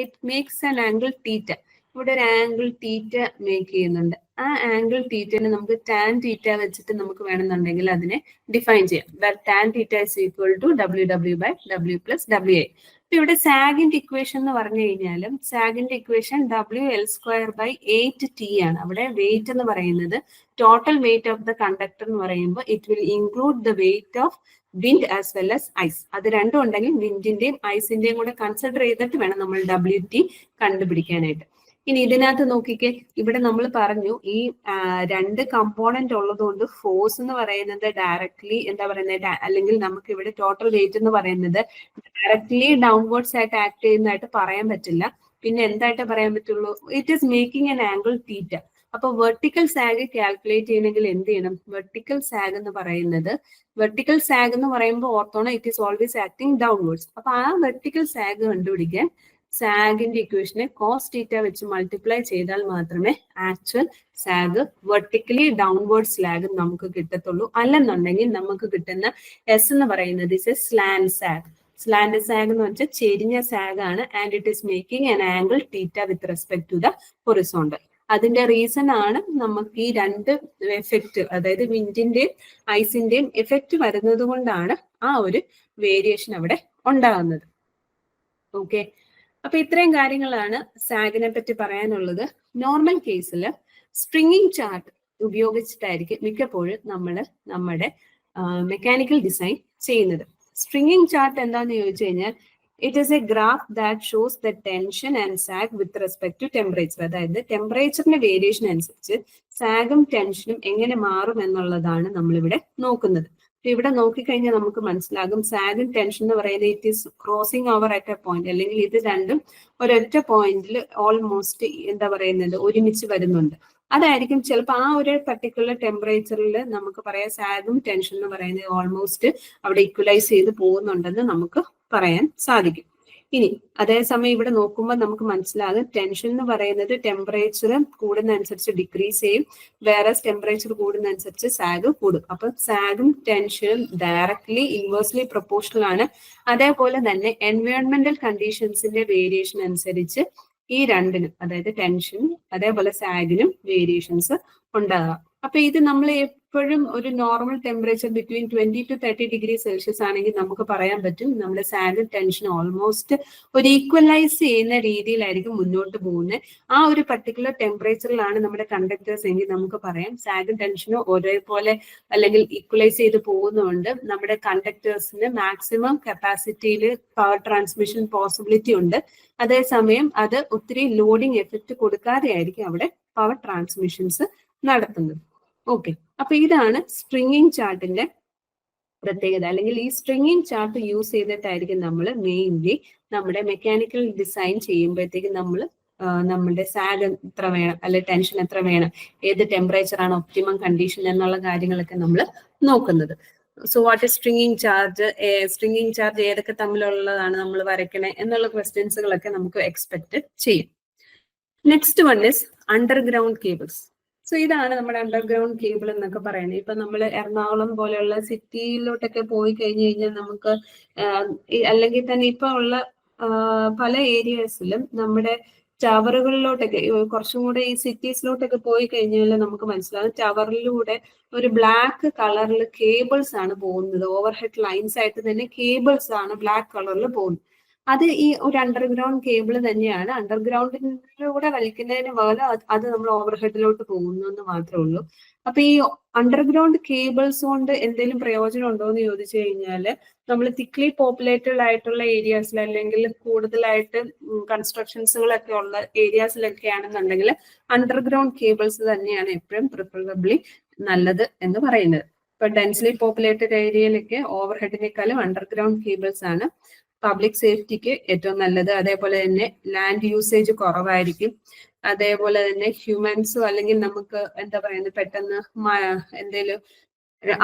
ഇറ്റ് മേക്സ് ആൻ ആംഗിൾ തീറ്റ. ഇവിടെ ഒരു ആംഗിൾ തീറ്റ മേക്ക് ചെയ്യുന്നുണ്ട്. ആ ആംഗിൾ തീറ്റനെ നമുക്ക് ടാൻ തീറ്റ വെച്ചിട്ട് നമുക്ക് വേണമെന്നുണ്ടെങ്കിൽ അതിനെ ഡിഫൈൻ ചെയ്യാം. Tan theta is equal to WW by W plus WI. അപ്പൊ ഇവിടെ സാഗിന്റെ ഇക്വേഷൻ എന്ന് പറഞ്ഞു കഴിഞ്ഞാലും സാഗിന്റെ ഇക്വേഷൻ WL² by 8T ആണ്. അവിടെ വെയിറ്റ് എന്ന് പറയുന്നത് total weight of the conductor എന്ന് പറയുമ്പോൾ it will include the weight of wind as well as ice. അത് രണ്ടും ഉണ്ടെങ്കിൽ വിൻഡിന്റെയും ഐസിന്റെയും കൂടെ കൺസിഡർ ചെയ്തിട്ട് വേണം നമ്മൾ WT കണ്ടുപിടിക്കാനായിട്ട്. ഇനി ഇതിനകത്ത് നോക്കിക്കേ, ഇവിടെ നമ്മൾ പറഞ്ഞു ഈ 2 കമ്പോണന്റ് ഉള്ളത് കൊണ്ട് ഫോഴ്സ് എന്ന് പറയുന്നത് ഡയറക്ട്ലി എന്താ പറയുന്നത്, അല്ലെങ്കിൽ നമുക്ക് ഇവിടെ ടോട്ടൽ വെയിറ്റ് എന്ന് പറയുന്നത് ഡയറക്ട്ലി ഡൗൺവേർഡ്സ് ആയിട്ട് ആക്ട് ചെയ്യുന്നതായിട്ട് പറയാൻ പറ്റില്ല. പിന്നെ എന്തായിട്ട് പറയാൻ പറ്റുള്ളൂ, it is making an angle തീറ്റ. അപ്പൊ വെർട്ടിക്കൽ സാഗ് കാൽക്കുലേറ്റ് ചെയ്യണമെങ്കിൽ എന്ത് ചെയ്യണം, വെർട്ടിക്കൽ സാഗ് എന്ന് പറയുമ്പോൾ ഓർത്തോണം it is always acting downwards. അപ്പൊ ആ വെർട്ടിക്കൽ സാഗ് കണ്ടുപിടിക്കാൻ സാഗിന്റെ ഇക്വേഷനെ കോസ് തീറ്റ വെച്ച് മൾട്ടിപ്ലൈ ചെയ്താൽ മാത്രമേ actual sag vertically downward slag നമുക്ക് കിട്ടത്തുള്ളൂ. അല്ലെന്നുണ്ടെങ്കിൽ നമുക്ക് കിട്ടുന്ന എസ് എന്ന് പറയുന്നത് is a slant sag. Slant sag എന്ന് വെച്ചാൽ ചെരിഞ്ഞ സാഗ് ആണ്. And it is making an angle theta with respect to the horizontal. അതിന്റെ റീസൺ ആണ് നമുക്ക് ഈ 2 എഫക്റ്റ്, അതായത് വിൻഡിന്റെയും ഐസിന്റെയും എഫക്റ്റ് വരുന്നത് കൊണ്ടാണ് ആ ഒരു വേരിയേഷൻ അവിടെ ഉണ്ടാകുന്നത്. ഓക്കെ, അപ്പൊ ഇത്രയും കാര്യങ്ങളാണ് സാഗിനെ പറ്റി പറയാനുള്ളത്. നോർമൽ കേസിൽ സ്ട്രിങ്ങിങ് ചാർട്ട് ഉപയോഗിച്ചിട്ടായിരിക്കും മിക്കപ്പോഴും നമ്മൾ നമ്മുടെ മെക്കാനിക്കൽ ഡിസൈൻ ചെയ്യുന്നത്. സ്ട്രിങ്ങിങ് ചാർട്ട് എന്താന്ന് ചോദിച്ചു കഴിഞ്ഞാൽ it is a graph that shows the tension and sag with respect to temperature. അതായത് ടെമ്പറേച്ചറിന്റെ വേരിയേഷൻ അനുസരിച്ച് സാഗും ടെൻഷനും എങ്ങനെ മാറും എന്നുള്ളതാണ് നമ്മളിവിടെ നോക്കുന്നത്. ഇവിടെ നോക്കിക്കഴിഞ്ഞാൽ നമുക്ക് മനസ്സിലാകും സാഗും ടെൻഷൻ എന്ന് പറയുന്നത് it is crossing over at A point, അല്ലെങ്കിൽ ഇത് രണ്ടും ഒരൊറ്റ പോയിന്റിൽ ഓൾമോസ്റ്റ് എന്താ പറയുന്നത് ഒരുമിച്ച് വരുന്നുണ്ട്. അതായിരിക്കും ചിലപ്പോൾ ആ ഒരു പർട്ടിക്കുലർ ടെമ്പറേച്ചറിൽ നമുക്ക് പറയാം സാഗും ടെൻഷൻ എന്ന് പറയുന്നത് ഓൾമോസ്റ്റ് അവിടെ ഈക്വലൈസ് ചെയ്ത് പോകുന്നുണ്ടെന്ന് നമുക്ക് പറയാൻ സാധിക്കും. ഇനി അതേസമയം ഇവിടെ നോക്കുമ്പോൾ നമുക്ക് മനസ്സിലാകും ടെൻഷൻ എന്ന് പറയുന്നത് ടെമ്പറേച്ചർ കൂടുന്നതനുസരിച്ച് ഡിക്രീസ് ചെയ്യും, വേറെ ടെമ്പറേച്ചർ കൂടുന്നതനുസരിച്ച് സാഗ് കൂടും. അപ്പൊ സാഗും ടെൻഷനും ഡയറക്ട്ലി ഇൻവേഴ്സ്ലി പ്രൊപ്പോർഷണൽ ആണ്. അതേപോലെ തന്നെ എൻവയോൺമെന്റൽ കണ്ടീഷൻസിന്റെ വേരിയേഷൻ അനുസരിച്ച് ഈ രണ്ടിനും, അതായത് ടെൻഷനും അതേപോലെ സാഗിനും വേരിയേഷൻസ് ഉണ്ടാകാം. അപ്പൊ ഇത് നമ്മൾ എപ്പോഴും ഒരു normal temperature between 20 to 30 degree Celsius ആണെങ്കിൽ നമുക്ക് പറയാൻ പറ്റും നമ്മുടെ സാഗും ടെൻഷൻ ഓൾമോസ്റ്റ് ഒരു ഈക്വലൈസ് ചെയ്യുന്ന രീതിയിലായിരിക്കും മുന്നോട്ട് പോകുന്നത്. ആ ഒരു പർട്ടിക്കുലർ ടെമ്പറേച്ചറിലാണ് നമ്മുടെ കണ്ടക്ടേഴ്സ് എങ്കിൽ നമുക്ക് പറയാം സാഗും ടെൻഷനും ഒരേപോലെ അല്ലെങ്കിൽ ഈക്വലൈസ് ചെയ്ത് പോകുന്നതുകൊണ്ട് നമ്മുടെ കണ്ടക്ടേഴ്സിന് മാക്സിമം കപ്പാസിറ്റിയിൽ പവർ ട്രാൻസ്മിഷൻ പോസിബിലിറ്റി ഉണ്ട്. അതേസമയം അത് ഒത്തിരി ലോഡിംഗ് എഫക്റ്റ് കൊടുക്കാതെ ആയിരിക്കും അവിടെ പവർ ട്രാൻസ്മിഷൻസ് നടത്തുന്നത്. ഓക്കെ, അപ്പൊ ഇതാണ് സ്ട്രിങ്ങിങ് ചാർട്ടിന്റെ പ്രത്യേകത. അല്ലെങ്കിൽ ഈ സ്ട്രിങ്ങിങ് ചാർട്ട് യൂസ് ചെയ്തിട്ടായിരിക്കും നമ്മൾ മെയിൻലി നമ്മുടെ മെക്കാനിക്കൽ ഡിസൈൻ ചെയ്യുമ്പോഴത്തേക്ക് നമ്മൾ നമ്മുടെ സാഗ് എത്ര വേണം അല്ലെ ടെൻഷൻ എത്ര വേണം, ഏത് ടെമ്പറേച്ചർ ആണ് ഒപ്റ്റിമം കണ്ടീഷൻ എന്നുള്ള കാര്യങ്ങളൊക്കെ നമ്മൾ നോക്കുന്നത്. So what is stringing charge ഏതൊക്കെ തമ്മിലുള്ളതാണ് നമ്മൾ വരയ്ക്കണേ എന്നുള്ള ക്വസ്റ്റ്യൻസുകളൊക്കെ നമുക്ക് എക്സ്പെക്ട് ചെയ്യും. Next one is underground cables. So ഇതാണ് നമ്മുടെ അണ്ടർഗ്രൗണ്ട് കേബിൾ എന്നൊക്കെ പറയുന്നത്. ഇപ്പൊ നമ്മൾ എറണാകുളം പോലെയുള്ള സിറ്റിയിലോട്ടൊക്കെ പോയി കഴിഞ്ഞാൽ നമുക്ക് അല്ലെങ്കിൽ തന്നെ ഇപ്പൊ ഉള്ള പല ഏരിയസിലും നമ്മുടെ ടവറുകളിലോട്ടൊക്കെ കുറച്ചും കൂടെ ഈ സിറ്റീസിലോട്ടൊക്കെ പോയി കഴിഞ്ഞാൽ നമുക്ക് മനസ്സിലാകും ടവറിലൂടെ ഒരു ബ്ലാക്ക് കളറിൽ കേബിൾസ് ആണ് പോകുന്നത്. ഓവർഹെഡ് ലൈൻസ് ആയിട്ട് തന്നെ കേബിൾസ് ആണ് ബ്ലാക്ക് കളറിൽ പോകുന്നത്. അത് ഈ ഒരു അണ്ടർഗ്രൗണ്ട് കേബിൾ തന്നെയാണ്. അണ്ടർഗ്രൗണ്ടിലൂടെ വലിക്കുന്നതിന് പകരം അത് നമ്മൾ ഓവർഹെഡിലോട്ട് പോകുന്നു എന്ന് മാത്രമേ ഉള്ളൂ. അപ്പൊ ഈ അണ്ടർഗ്രൗണ്ട് കേബിൾസ് കൊണ്ട് എന്തെങ്കിലും പ്രയോജനം ഉണ്ടോ എന്ന് ചോദിച്ചു കഴിഞ്ഞാൽ നമ്മൾ തിക്ലി പോപ്പുലേറ്റഡ് ആയിട്ടുള്ള ഏരിയാസിൽ അല്ലെങ്കിൽ കൂടുതലായിട്ട് കൺസ്ട്രക്ഷൻസുകളൊക്കെ ഉള്ള ഏരിയാസിലൊക്കെ ആണെന്നുണ്ടെങ്കിൽ അണ്ടർഗ്രൗണ്ട് കേബിൾസ് തന്നെയാണ് എപ്പോഴും പ്രിഫറബിളി നല്ലത് എന്ന് പറയുന്നത്. ഇപ്പൊ ഡെൻസ്ലി പോപ്പുലേറ്റഡ് ഏരിയയിലൊക്കെ ഓവർഹെഡിനേക്കാളും അണ്ടർഗ്രൗണ്ട് കേബിൾസ് ആണ് പബ്ലിക് സേഫ്റ്റിക്ക് ഏറ്റവും നല്ലത്. അതേപോലെ തന്നെ ലാൻഡ് യൂസേജ് കുറവായിരിക്കും. അതേപോലെ തന്നെ ഹ്യൂമൻസും അല്ലെങ്കിൽ നമുക്ക് എന്താ പറയുന്നത് പെട്ടെന്ന് എന്തെങ്കിലും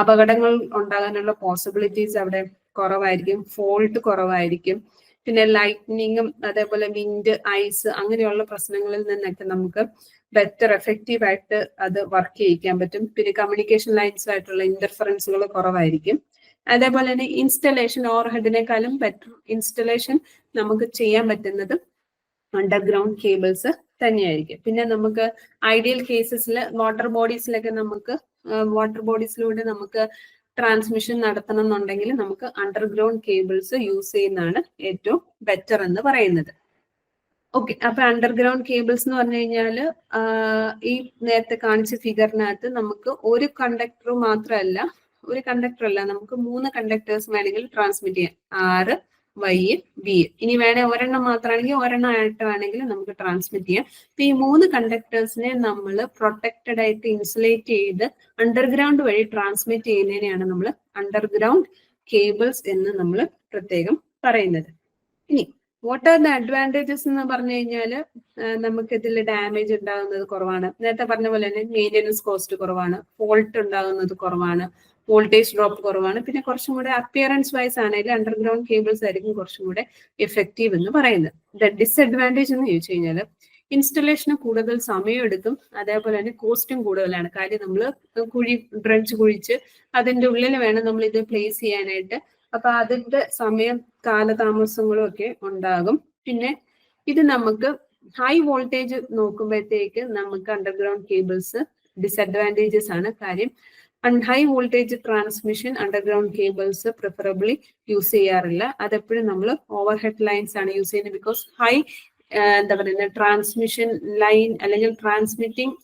അപകടങ്ങൾ ഉണ്ടാകാനുള്ള പോസിബിലിറ്റീസ് അവിടെ കുറവായിരിക്കും, ഫോൾട്ട് കുറവായിരിക്കും. പിന്നെ ലൈറ്റ്നിങ്ങും അതേപോലെ വിൻഡ്, ഐസ് അങ്ങനെയുള്ള പ്രശ്നങ്ങളിൽ നിന്നൊക്കെ നമുക്ക് ബെറ്റർ എഫക്റ്റീവ് ആയിട്ട് അത് വർക്ക് ചെയ്യിക്കാൻ പറ്റും. പിന്നെ കമ്മ്യൂണിക്കേഷൻ ലൈൻസ് ആയിട്ടുള്ള ഇന്റർഫറൻസുകൾ കുറവായിരിക്കും. അതേപോലെ തന്നെ ഇൻസ്റ്റലേഷൻ ഓവർഹെഡിനേക്കാളും ബെറ്റർ ഇൻസ്റ്റലേഷൻ നമുക്ക് ചെയ്യാൻ പറ്റുന്നത് അണ്ടർഗ്രൗണ്ട് കേബിൾസ് തന്നെയായിരിക്കും. പിന്നെ നമുക്ക് ഐഡിയൽ കേസസിൽ വാട്ടർ ബോഡീസിലൂടെ നമുക്ക് ട്രാൻസ്മിഷൻ നടത്തണം എന്നുണ്ടെങ്കിൽ നമുക്ക് അണ്ടർഗ്രൗണ്ട് കേബിൾസ് യൂസ് ചെയ്യുന്നതാണ് ഏറ്റവും ബെറ്റർ എന്ന് പറയുന്നത്. ഓക്കെ, അപ്പൊ അണ്ടർഗ്രൗണ്ട് കേബിൾസ് എന്ന് പറഞ്ഞു കഴിഞ്ഞാൽ ഈ നേരത്തെ കാണിച്ച ഫിഗറിനകത്ത് നമുക്ക് ഒരു കണ്ടക്ടർ അല്ല നമുക്ക് 3 കണ്ടക്ടേഴ്സ് വേണമെങ്കിൽ ട്രാൻസ്മിറ്റ് ചെയ്യാം, R, Y, B. ഇനി വേണേ ഒരെണ്ണം മാത്രമാണെങ്കിൽ ഒരെണ്ണം ആയിട്ട് വേണമെങ്കിൽ നമുക്ക് ട്രാൻസ്മിറ്റ് ചെയ്യാം. അപ്പൊ ഈ 3 കണ്ടക്ടേഴ്സിനെ നമ്മൾ പ്രൊട്ടക്റ്റഡ് ആയിട്ട് ഇൻസുലേറ്റ് ചെയ്ത് അണ്ടർഗ്രൗണ്ട് വഴി ട്രാൻസ്മിറ്റ് ചെയ്യുന്നതിനെയാണ് നമ്മൾ അണ്ടർഗ്രൗണ്ട് കേബിൾസ് എന്ന് നമ്മൾ പ്രത്യേകം പറയുന്നത്. ഇനി വാട്ട് ആർ ദ അഡ്വാൻറ്റേജസ് എന്ന് പറഞ്ഞു കഴിഞ്ഞാൽ നമുക്ക് ഇതിൽ ഡാമേജ് ഉണ്ടാകുന്നത് കുറവാണ്. നേരത്തെ പറഞ്ഞ പോലെ തന്നെ മെയിൻ്റെനൻസ് കോസ്റ്റ് കുറവാണ്, ഫോൾട്ട് ഉണ്ടാകുന്നത് കുറവാണ്, വോൾട്ടേജ് ഡ്രോപ്പ് കുറവാണ്. പിന്നെ കുറച്ചും കൂടെ അപ്പിയറൻസ് വൈസ് ആണെങ്കിൽ അണ്ടർഗ്രൗണ്ട് കേബിൾസ് ആയിരിക്കും കുറച്ചും കൂടെ എഫക്റ്റീവ് എന്ന് പറയുന്നത്. ഡിസ്അഡ്വാൻറ്റേജ് എന്ന് ചോദിച്ചു കഴിഞ്ഞാൽ ഇൻസ്റ്റലേഷന് കൂടുതൽ സമയം എടുക്കും, അതേപോലെ തന്നെ കോസ്റ്റും കൂടുതലാണ്. കാര്യം നമ്മൾ ഡ്രഡ്ജ് കുഴിച്ച് അതിൻ്റെ ഉള്ളിൽ വേണം നമ്മൾ ഇത് പ്ലേസ് ചെയ്യാനായിട്ട്. അപ്പൊ അതിന്റെ സമയം കാലതാമസങ്ങളും ഒക്കെ ഉണ്ടാകും. പിന്നെ ഇത് നമുക്ക് ഹൈ വോൾട്ടേജ് നോക്കുമ്പോഴത്തേക്ക് നമുക്ക് അണ്ടർഗ്രൗണ്ട് കേബിൾസ് ഡിസഡ്വാൻറ്റേജസ് ആണ്. കാര്യം high voltage transmission underground cables preferably use ചെയ്യാറില്ല. അതെപ്പോഴും നമ്മൾ ഓവർഹെഡ് ലൈൻസ് ആണ് യൂസ് ചെയ്യുന്നത്. ബിക്കോസ് ഹൈ എന്താ പറയുന്നത് ട്രാൻസ്മിഷൻ ലൈൻ അല്ലെങ്കിൽ ട്രാൻസ്മിറ്റിംഗ്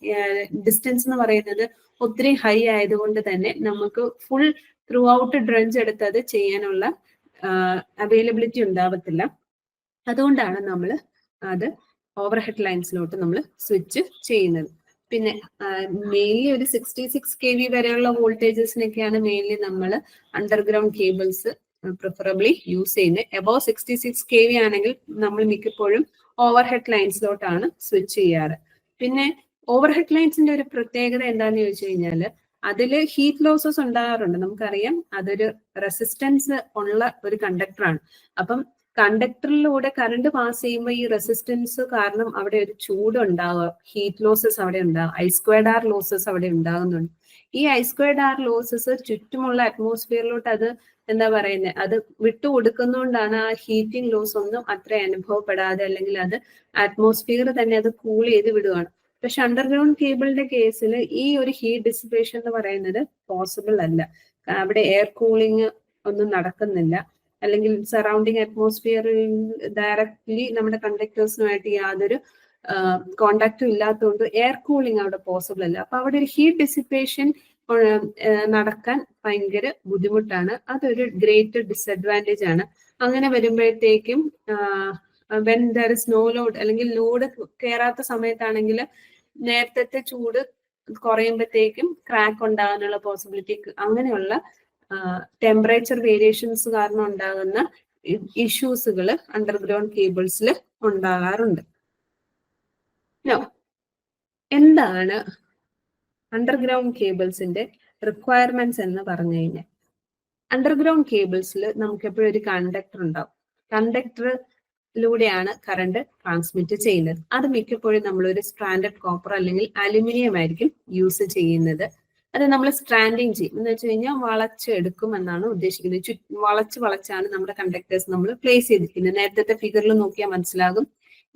ഡിസ്റ്റൻസ് എന്ന് പറയുന്നത് ഒത്തിരി ഹൈ ആയതുകൊണ്ട് തന്നെ നമുക്ക് ഫുൾ ത്രൂ ഔട്ട് ഡ്രഡ്ജ് എടുത്ത് അത് ചെയ്യാനുള്ള അവൈലബിലിറ്റി ഉണ്ടാവത്തില്ല. അതുകൊണ്ടാണ് നമ്മൾ അത് ഓവർഹെഡ് ലൈൻസിലോട്ട് നമ്മൾ സ്വിച്ച് ചെയ്യുന്നത്. പിന്നെ മെയിൻലി ഒരു 66 kV വരെയുള്ള വോൾട്ടേജസിനൊക്കെയാണ് മെയിൻലി നമ്മൾ അണ്ടർഗ്രൗണ്ട് കേബിൾസ് പ്രിഫറബിളി യൂസ് ചെയ്യുന്നത്. എബോവ് 66 kV ആണെങ്കിൽ നമ്മൾ മിക്കപ്പോഴും ഓവർഹെഡ് ലൈൻസിലോട്ടാണ് സ്വിച്ച് ചെയ്യാറ്. പിന്നെ ഓവർഹെഡ് ലൈൻസിന്റെ ഒരു പ്രത്യേകത എന്താണെന്ന് ചോദിച്ചു കഴിഞ്ഞാൽ അതിൽ ഹീറ്റ് ലോസസ് ഉണ്ടാകാറുണ്ട്. നമുക്കറിയാം അതൊരു റെസിസ്റ്റൻസ് ഉള്ള ഒരു കണ്ടക്ടറാണ്. അപ്പം കണ്ടക്ടറിലൂടെ കറണ്ട് പാസ് ചെയ്യുമ്പോൾ ഈ റെസിസ്റ്റൻസ് കാരണം അവിടെ ഒരു ചൂട് ഉണ്ടാവുക, ഹീറ്റ് ലോസസ് അവിടെ ഉണ്ടാകും, I²R ലോസസ് അവിടെ ഉണ്ടാകുന്നുണ്ട്. ഈ I²R ലോസസ് ചുറ്റുമുള്ള അറ്റ്മോസ്ഫിയറിലോട്ട് അത് എന്താ പറയുന്നത്, അത് വിട്ടുകൊടുക്കുന്നതുകൊണ്ടാണ് ആ ഹീറ്റിംഗ് ലോസ് ഒന്നും അത്ര അനുഭവപ്പെടാതെ, അല്ലെങ്കിൽ അത് അറ്റ്മോസ്ഫിയർ തന്നെ അത് കൂൾ ചെയ്ത് വിടുകയാണ്. പക്ഷെ അണ്ടർഗ്രൗണ്ട് കേബിളിന്റെ കേസിൽ ഈ ഒരു ഹീറ്റ് ഡിസിപ്പേഷൻ എന്ന് പറയുന്നത് പോസിബിൾ അല്ല. അവിടെ എയർ കൂളിംഗ് ഒന്നും നടക്കുന്നില്ല, അല്ലെങ്കിൽ സറൗണ്ടിങ് അറ്റ്മോസ്ഫിയറിൽ ഡയറക്ട്ലി നമ്മുടെ കണ്ടക്ടേഴ്സിനുമായിട്ട് യാതൊരു കോണ്ടാക്റ്റും ഇല്ലാത്തതുകൊണ്ട് എയർ കൂളിംഗ് അവിടെ പോസിബിൾ അല്ല. അപ്പൊ അവിടെ ഒരു ഹീറ്റ് ഡിസിപ്പേഷൻ നടക്കാൻ ഭയങ്കര ബുദ്ധിമുട്ടാണ്. അതൊരു ഗ്രേറ്റ് ഡിസഡ്വാൻറ്റേജ് ആണ്. അങ്ങനെ വരുമ്പോഴത്തേക്കും when there is no load, അല്ലെങ്കിൽ ലോഡ് കയറാത്ത സമയത്താണെങ്കിൽ നേരത്തെ ചൂട് കുറയുമ്പോഴത്തേക്കും ക്രാക്ക് ഉണ്ടാകാനുള്ള പോസിബിലിറ്റി, അങ്ങനെയുള്ള ടെമ്പറേച്ചർ വേരിയേഷൻസ് കാരണം ഉണ്ടാകുന്ന ഇഷ്യൂസുകൾ അണ്ടർഗ്രൗണ്ട് കേബിൾസിൽ ഉണ്ടാകാറുണ്ട്. എന്താണ് അണ്ടർഗ്രൗണ്ട് കേബിൾസിന്റെ റിക്വയർമെന്റ്സ് എന്ന് പറഞ്ഞു കഴിഞ്ഞാൽ, അണ്ടർഗ്രൗണ്ട് കേബിൾസിൽ നമുക്ക് എപ്പോഴും ഒരു കണ്ടക്ടർ ഉണ്ടാവും. കണ്ടക്ടറിലൂടെയാണ് കറണ്ട് ട്രാൻസ്മിറ്റ് ചെയ്യുന്നത്. അത് മിക്കപ്പോഴും നമ്മളൊരു സ്ട്രാൻഡഡ് കോപ്പർ അല്ലെങ്കിൽ അലുമിനിയം ആയിരിക്കും യൂസ് ചെയ്യുന്നത്. അത് നമ്മൾ സ്ട്രാൻഡിങ് ചെയ്യും എന്ന് വെച്ച് കഴിഞ്ഞാൽ വളച്ചെടുക്കും എന്നാണ് ഉദ്ദേശിക്കുന്നത്. വളച്ചാണ് നമ്മുടെ കണ്ടക്ടേഴ്സ് നമ്മൾ പ്ലേസ് ചെയ്തിരിക്കുന്നത്. നേരത്തെ ഫിഗറിൽ നോക്കിയാൽ മനസ്സിലാകും,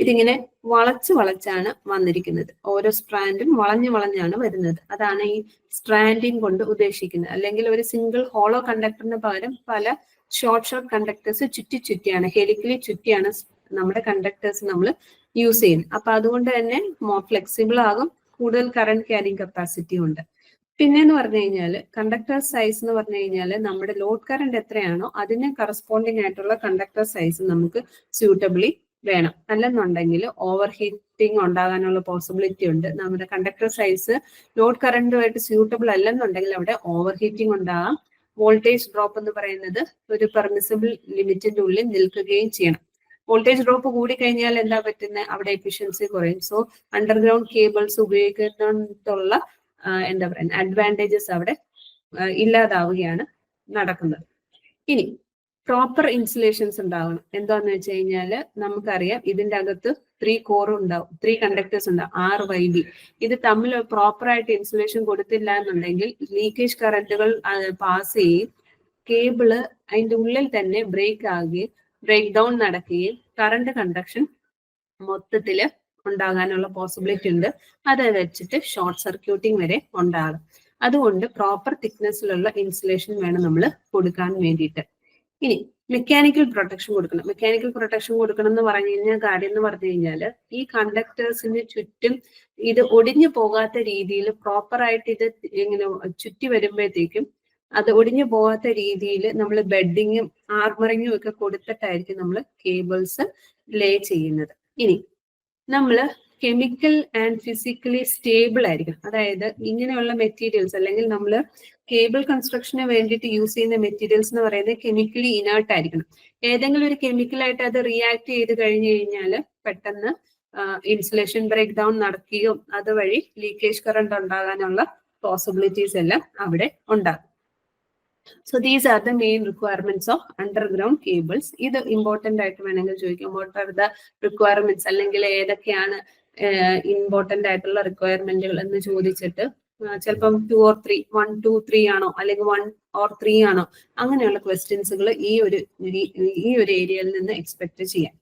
ഇതിങ്ങനെ വളച്ചാണ് വന്നിരിക്കുന്നത്. ഓരോ സ്ട്രാൻഡും വളഞ്ഞാണ് വരുന്നത്. അതാണ് ഈ സ്ട്രാൻഡിങ് കൊണ്ട് ഉദ്ദേശിക്കുന്നത്. അല്ലെങ്കിൽ ഒരു സിംഗിൾ ഹോളോ കണ്ടക്ടറിന് പകരം പല ഷോർട്ട് കണ്ടക്ടേഴ്സ് ചുറ്റിയാണ്, ഹെലിക്കലി ചുറ്റിയാണ് നമ്മുടെ കണ്ടക്ടേഴ്സ് നമ്മൾ യൂസ് ചെയ്യുന്നത്. അപ്പൊ അതുകൊണ്ട് തന്നെ മോർ ഫ്ലെക്സിബിൾ ആകും, കൂടുതൽ കറണ്ട് ക്യാരിങ് കപ്പാസിറ്റി ഉണ്ട്. പിന്നെന്ന് പറഞ്ഞു കഴിഞ്ഞാൽ കണ്ടക്ടർ സൈസ് എന്ന് പറഞ്ഞു കഴിഞ്ഞാൽ നമ്മുടെ ലോഡ് കറണ്ട് എത്രയാണോ അതിന് കറസ്പോണ്ടിങ് ആയിട്ടുള്ള കണ്ടക്ടർ സൈസ് നമുക്ക് സ്യൂട്ടബിളി വേണം. അല്ലെന്നുണ്ടെങ്കിൽ ഓവർ ഹീറ്റിംഗ് ഉണ്ടാകാനുള്ള പോസിബിലിറ്റി ഉണ്ട്. നമ്മുടെ കണ്ടക്ടർ സൈസ് ലോഡ് കറണ്ടുമായിട്ട് സ്യൂട്ടബിൾ അല്ലെന്നുണ്ടെങ്കിൽ അവിടെ ഓവർ ഹീറ്റിംഗ് ഉണ്ടാകാം. വോൾട്ടേജ് ഡ്രോപ്പ് എന്ന് പറയുന്നത് ഒരു പെർമിസിബിൾ ലിമിറ്റിന്റെ ഉള്ളിൽ നിൽക്കുകയും ചെയ്യണം. വോൾട്ടേജ് ഡ്രോപ്പ് കൂടി കഴിഞ്ഞാൽ എന്താ പറ്റുന്നത്, അവിടെ എഫിഷ്യൻസി കുറയും. സോ അണ്ടർഗ്രൗണ്ട് കേബിൾസ് ഉപയോഗിക്കുന്നുള്ള എന്താ പറയുക അഡ്വാൻറ്റേജസ് അവിടെ ഇല്ലാതാവുകയാണ് നടക്കുന്നത്. ഇനി പ്രോപ്പർ ഇൻസുലേഷൻസ് ഉണ്ടാവണം. എന്താന്ന് വെച്ച് കഴിഞ്ഞാൽ നമുക്കറിയാം ഇതിന്റെ അകത്ത് 3 കോർ ഉണ്ടാവും, 3 കണ്ടക്ടേഴ്സ് ഉണ്ടാവും, 6 വൈബി. ഇത് തമ്മിൽ പ്രോപ്പർ ആയിട്ട് ഇൻസുലേഷൻ കൊടുത്തില്ല എന്നുണ്ടെങ്കിൽ ലീക്കേജ് കറന്റുകൾ പാസ് ചെയ്യും, കേബിള് അതിന്റെ ഉള്ളിൽ തന്നെ ബ്രേക്ക് ആകുകയും ബ്രേക്ക് ഡൗൺ നടക്കുകയും കറണ്ട് കണ്ടക്ഷൻ മൊത്തത്തില് ഉണ്ടാകാനുള്ള പോസിബിലിറ്റി ഉണ്ട്. അത് വെച്ചിട്ട് ഷോർട്ട് സർക്യൂട്ടിങ് വരെ ഉണ്ടാകും. അതുകൊണ്ട് പ്രോപ്പർ തിക്നെസ്സിലുള്ള ഇൻസുലേഷൻ വേണം നമ്മൾ കൊടുക്കാൻ വേണ്ടിയിട്ട്. ഇനി മെക്കാനിക്കൽ പ്രൊട്ടക്ഷൻ കൊടുക്കണം. മെക്കാനിക്കൽ പ്രൊട്ടക്ഷൻ കൊടുക്കണം എന്ന് പറഞ്ഞു കഴിഞ്ഞാൽ കാര്യം എന്ന് പറഞ്ഞു കഴിഞ്ഞാൽ ഈ കണ്ടക്ടേഴ്സിന് ചുറ്റും ഇത് ഒടിഞ്ഞു പോകാത്ത രീതിയിൽ പ്രോപ്പറായിട്ട് ഇത് ഇങ്ങനെ ചുറ്റി വരുമ്പോഴത്തേക്കും അത് ഒടിഞ്ഞു പോകാത്ത രീതിയിൽ നമ്മൾ ബെഡിങ്ങും ആർമറിങ്ങും ഒക്കെ കൊടുത്തിട്ടായിരിക്കും നമ്മൾ കേബിൾസ് ലേ ചെയ്യുന്നത്. ഇനി നമ്മൾ കെമിക്കൽ ആൻഡ് ഫിസിക്കലി സ്റ്റേബിൾ ആയിരിക്കും. അതായത് ഇങ്ങനെയുള്ള മെറ്റീരിയൽസ്, അല്ലെങ്കിൽ നമ്മൾ കേബിൾ കൺസ്ട്രക്ഷന് വേണ്ടിയിട്ട് യൂസ് ചെയ്യുന്ന മെറ്റീരിയൽസ് എന്ന് പറയുന്നത് കെമിക്കലി ഇനേർട്ട് ആയിരിക്കണം. ഏതെങ്കിലും ഒരു കെമിക്കലായിട്ട് അത് റിയാക്ട് ചെയ്ത് കഴിഞ്ഞു കഴിഞ്ഞാൽ പെട്ടെന്ന് ഇൻസുലേഷൻ ബ്രേക്ക് ഡൗൺ നടക്കുകയും അതുവഴി ലീക്കേജ് കറണ്ട് ഉണ്ടാകാനുള്ള പോസിബിലിറ്റീസ് എല്ലാം അവിടെ ഉണ്ടാകും. So these are the main requirements of underground cables. ഇത് ഇമ്പോർട്ടന്റ് ആയിട്ട് വേണമെങ്കിൽ ചോദിക്കാം, വാട്ട് ആർ ദ റിക്വയർമെന്റ്സ്, അല്ലെങ്കിൽ ഏതൊക്കെയാണ് ഇമ്പോർട്ടന്റ് ആയിട്ടുള്ള റിക്വയർമെന്റുകൾ എന്ന് ചോദിച്ചിട്ട് ചിലപ്പം 2 or 3, 1, 2, 3 ആണോ, അല്ലെങ്കിൽ 1 or 3 ആണോ, അങ്ങനെയുള്ള ക്വസ്റ്റ്യൻസുകൾ ഈ ഒരു ഏരിയയിൽ നിന്ന് എക്സ്പെക്ട് ചെയ്യാം.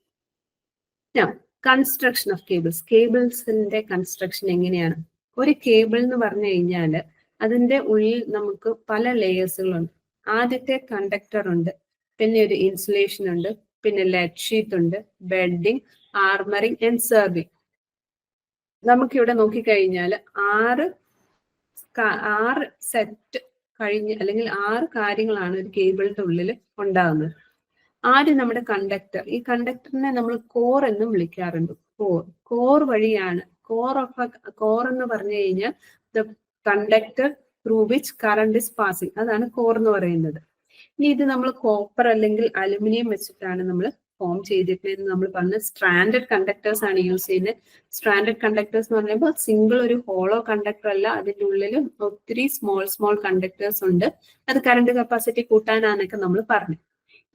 Construction of cables. കേബിൾസിന്റെ കൺസ്ട്രക്ഷൻ എങ്ങനെയാണ്? ഒരു കേബിൾ എന്ന് പറഞ്ഞു കഴിഞ്ഞാൽ അതിന്റെ ഉള്ളിൽ നമുക്ക് പല ലെയേഴ്സുകളുണ്ട്. ആദ്യത്തെ കണ്ടക്ടർ ഉണ്ട്, പിന്നെ ഒരു ഇൻസുലേഷൻ ഉണ്ട്, പിന്നെ ലെഡ് ഷീറ്റ് ഉണ്ട്, ബെഡിങ്, ആർമറിങ് ആൻഡ് സെർവിങ്. നമുക്കിവിടെ നോക്കിക്കഴിഞ്ഞാൽ 6 സെറ്റ് കഴിഞ്ഞ്, അല്ലെങ്കിൽ 6 കാര്യങ്ങളാണ് ഒരു കേബിളിന്റെ ഉള്ളിൽ ഉണ്ടാകുന്നത്. ആദ്യം നമ്മുടെ കണ്ടക്ടർ, ഈ കണ്ടക്ടറിനെ നമ്മൾ കോർ എന്നും വിളിക്കാറുണ്ട്. കോർ വഴിയാണ്, കോർ എന്ന് പറഞ്ഞു കഴിഞ്ഞാൽ the conductor through which current is passing, അതാണ് കോർ എന്ന് പറയുന്നത്. ഇനി ഇത് നമ്മൾ കോപ്പർ അല്ലെങ്കിൽ അലുമിനിയം വെച്ചിട്ടാണ് നമ്മൾ ഫോം ചെയ്തിട്ടുള്ളത്. നമ്മൾ പറഞ്ഞ സ്ട്രാൻഡഡ് കണ്ടക്ടേഴ്സ് ആണ് യൂസ് ചെയ്യുന്നത്. സ്ട്രാൻഡഡ് കണ്ടക്ടേഴ്സ് എന്ന് പറയുമ്പോൾ സിംഗിൾ ഒരു ഹോളോ കണ്ടക്ടർ അല്ല, അതിൻ്റെ ഉള്ളിൽ ഒത്തിരി സ്മോൾ കണ്ടക്ടേഴ്സ് ഉണ്ട്. അത് കറണ്ട് കപ്പാസിറ്റി കൂട്ടാനാന്നൊക്കെ നമ്മൾ പറഞ്ഞു.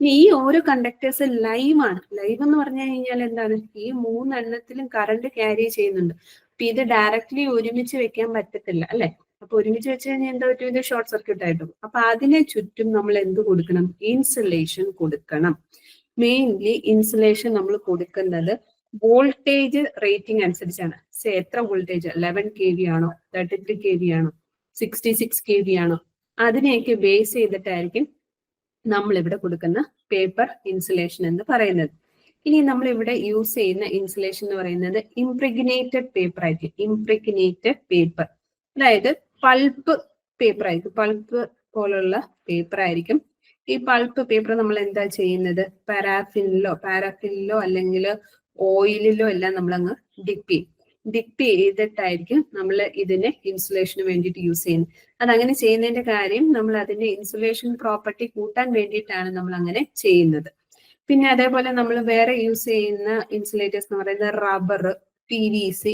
ഇനി ഈ ഓരോ കണ്ടക്ടേഴ്സ് ലൈവ് ആണ്. ലൈവ് എന്ന് പറഞ്ഞു കഴിഞ്ഞാൽ എന്താണ്, ഈ 3 എണ്ണത്തിലും കറണ്ട് ക്യാരി ചെയ്യുന്നുണ്ട്. അപ്പൊ ഇത് ഡയറക്ട്ലി ഒരുമിച്ച് വെക്കാൻ പറ്റത്തില്ല അല്ലെ. അപ്പൊ ഒരുമിച്ച് വെച്ച് കഴിഞ്ഞാൽ എന്താ പറ്റും, ഇത് ഷോർട്ട് സർക്യൂട്ട് ആയിട്ടും. അപ്പൊ അതിനെ ചുറ്റും നമ്മൾ എന്ത് കൊടുക്കണം, ഇൻസുലേഷൻ കൊടുക്കണം. മെയിൻലി ഇൻസുലേഷൻ നമ്മൾ കൊടുക്കുന്നത് വോൾട്ടേജ് റേറ്റിംഗ് അനുസരിച്ചാണ്. എത്ര വോൾട്ടേജ്, 11 kV ആണോ, 33 kV ആണോ, 66 kV ആണോ, അതിനെയൊക്കെ ബേസ് ചെയ്തിട്ടായിരിക്കും നമ്മൾ ഇവിടെ കൊടുക്കുന്ന പേപ്പർ ഇൻസുലേഷൻ എന്ന് പറയുന്നത്. ഇനി നമ്മൾ ഇവിടെ യൂസ് ചെയ്യുന്ന ഇൻസുലേഷൻ എന്ന് പറയുന്നത് ഇംപ്രഗ്നേറ്റഡ് പേപ്പർ ആയിരിക്കും. ഇംപ്രഗ്നേറ്റഡ് പേപ്പർ, അതായത് പൾപ്പ് പേപ്പർ ആയിരിക്കും. പൾപ്പ് പോലുള്ള പേപ്പർ ആയിരിക്കും. ഈ പൾപ്പ് പേപ്പർ നമ്മൾ എന്താ ചെയ്യുന്നത്, പാരാഫിനിലോ അല്ലെങ്കിൽ ഓയിലിലോ എല്ലാം നമ്മൾ അങ്ങ് ഡിപ്പ് ചെയ്തിട്ടായിരിക്കും നമ്മൾ ഇതിനെ ഇൻസുലേഷന് വേണ്ടിയിട്ട് യൂസ് ചെയ്യുന്നത്. അതങ്ങനെ ചെയ്യുന്നതിന്റെ കാര്യം, നമ്മൾ അതിന്റെ ഇൻസുലേഷൻ പ്രോപ്പർട്ടി കൂട്ടാൻ വേണ്ടിയിട്ടാണ് നമ്മൾ അങ്ങനെ ചെയ്യുന്നത്. പിന്നെ അതേപോലെ നമ്മൾ വേറെ യൂസ് ചെയ്യുന്ന ഇൻസുലേറ്റേഴ്സ് എന്ന് പറയുന്നത് റബ്ബർ, PVC,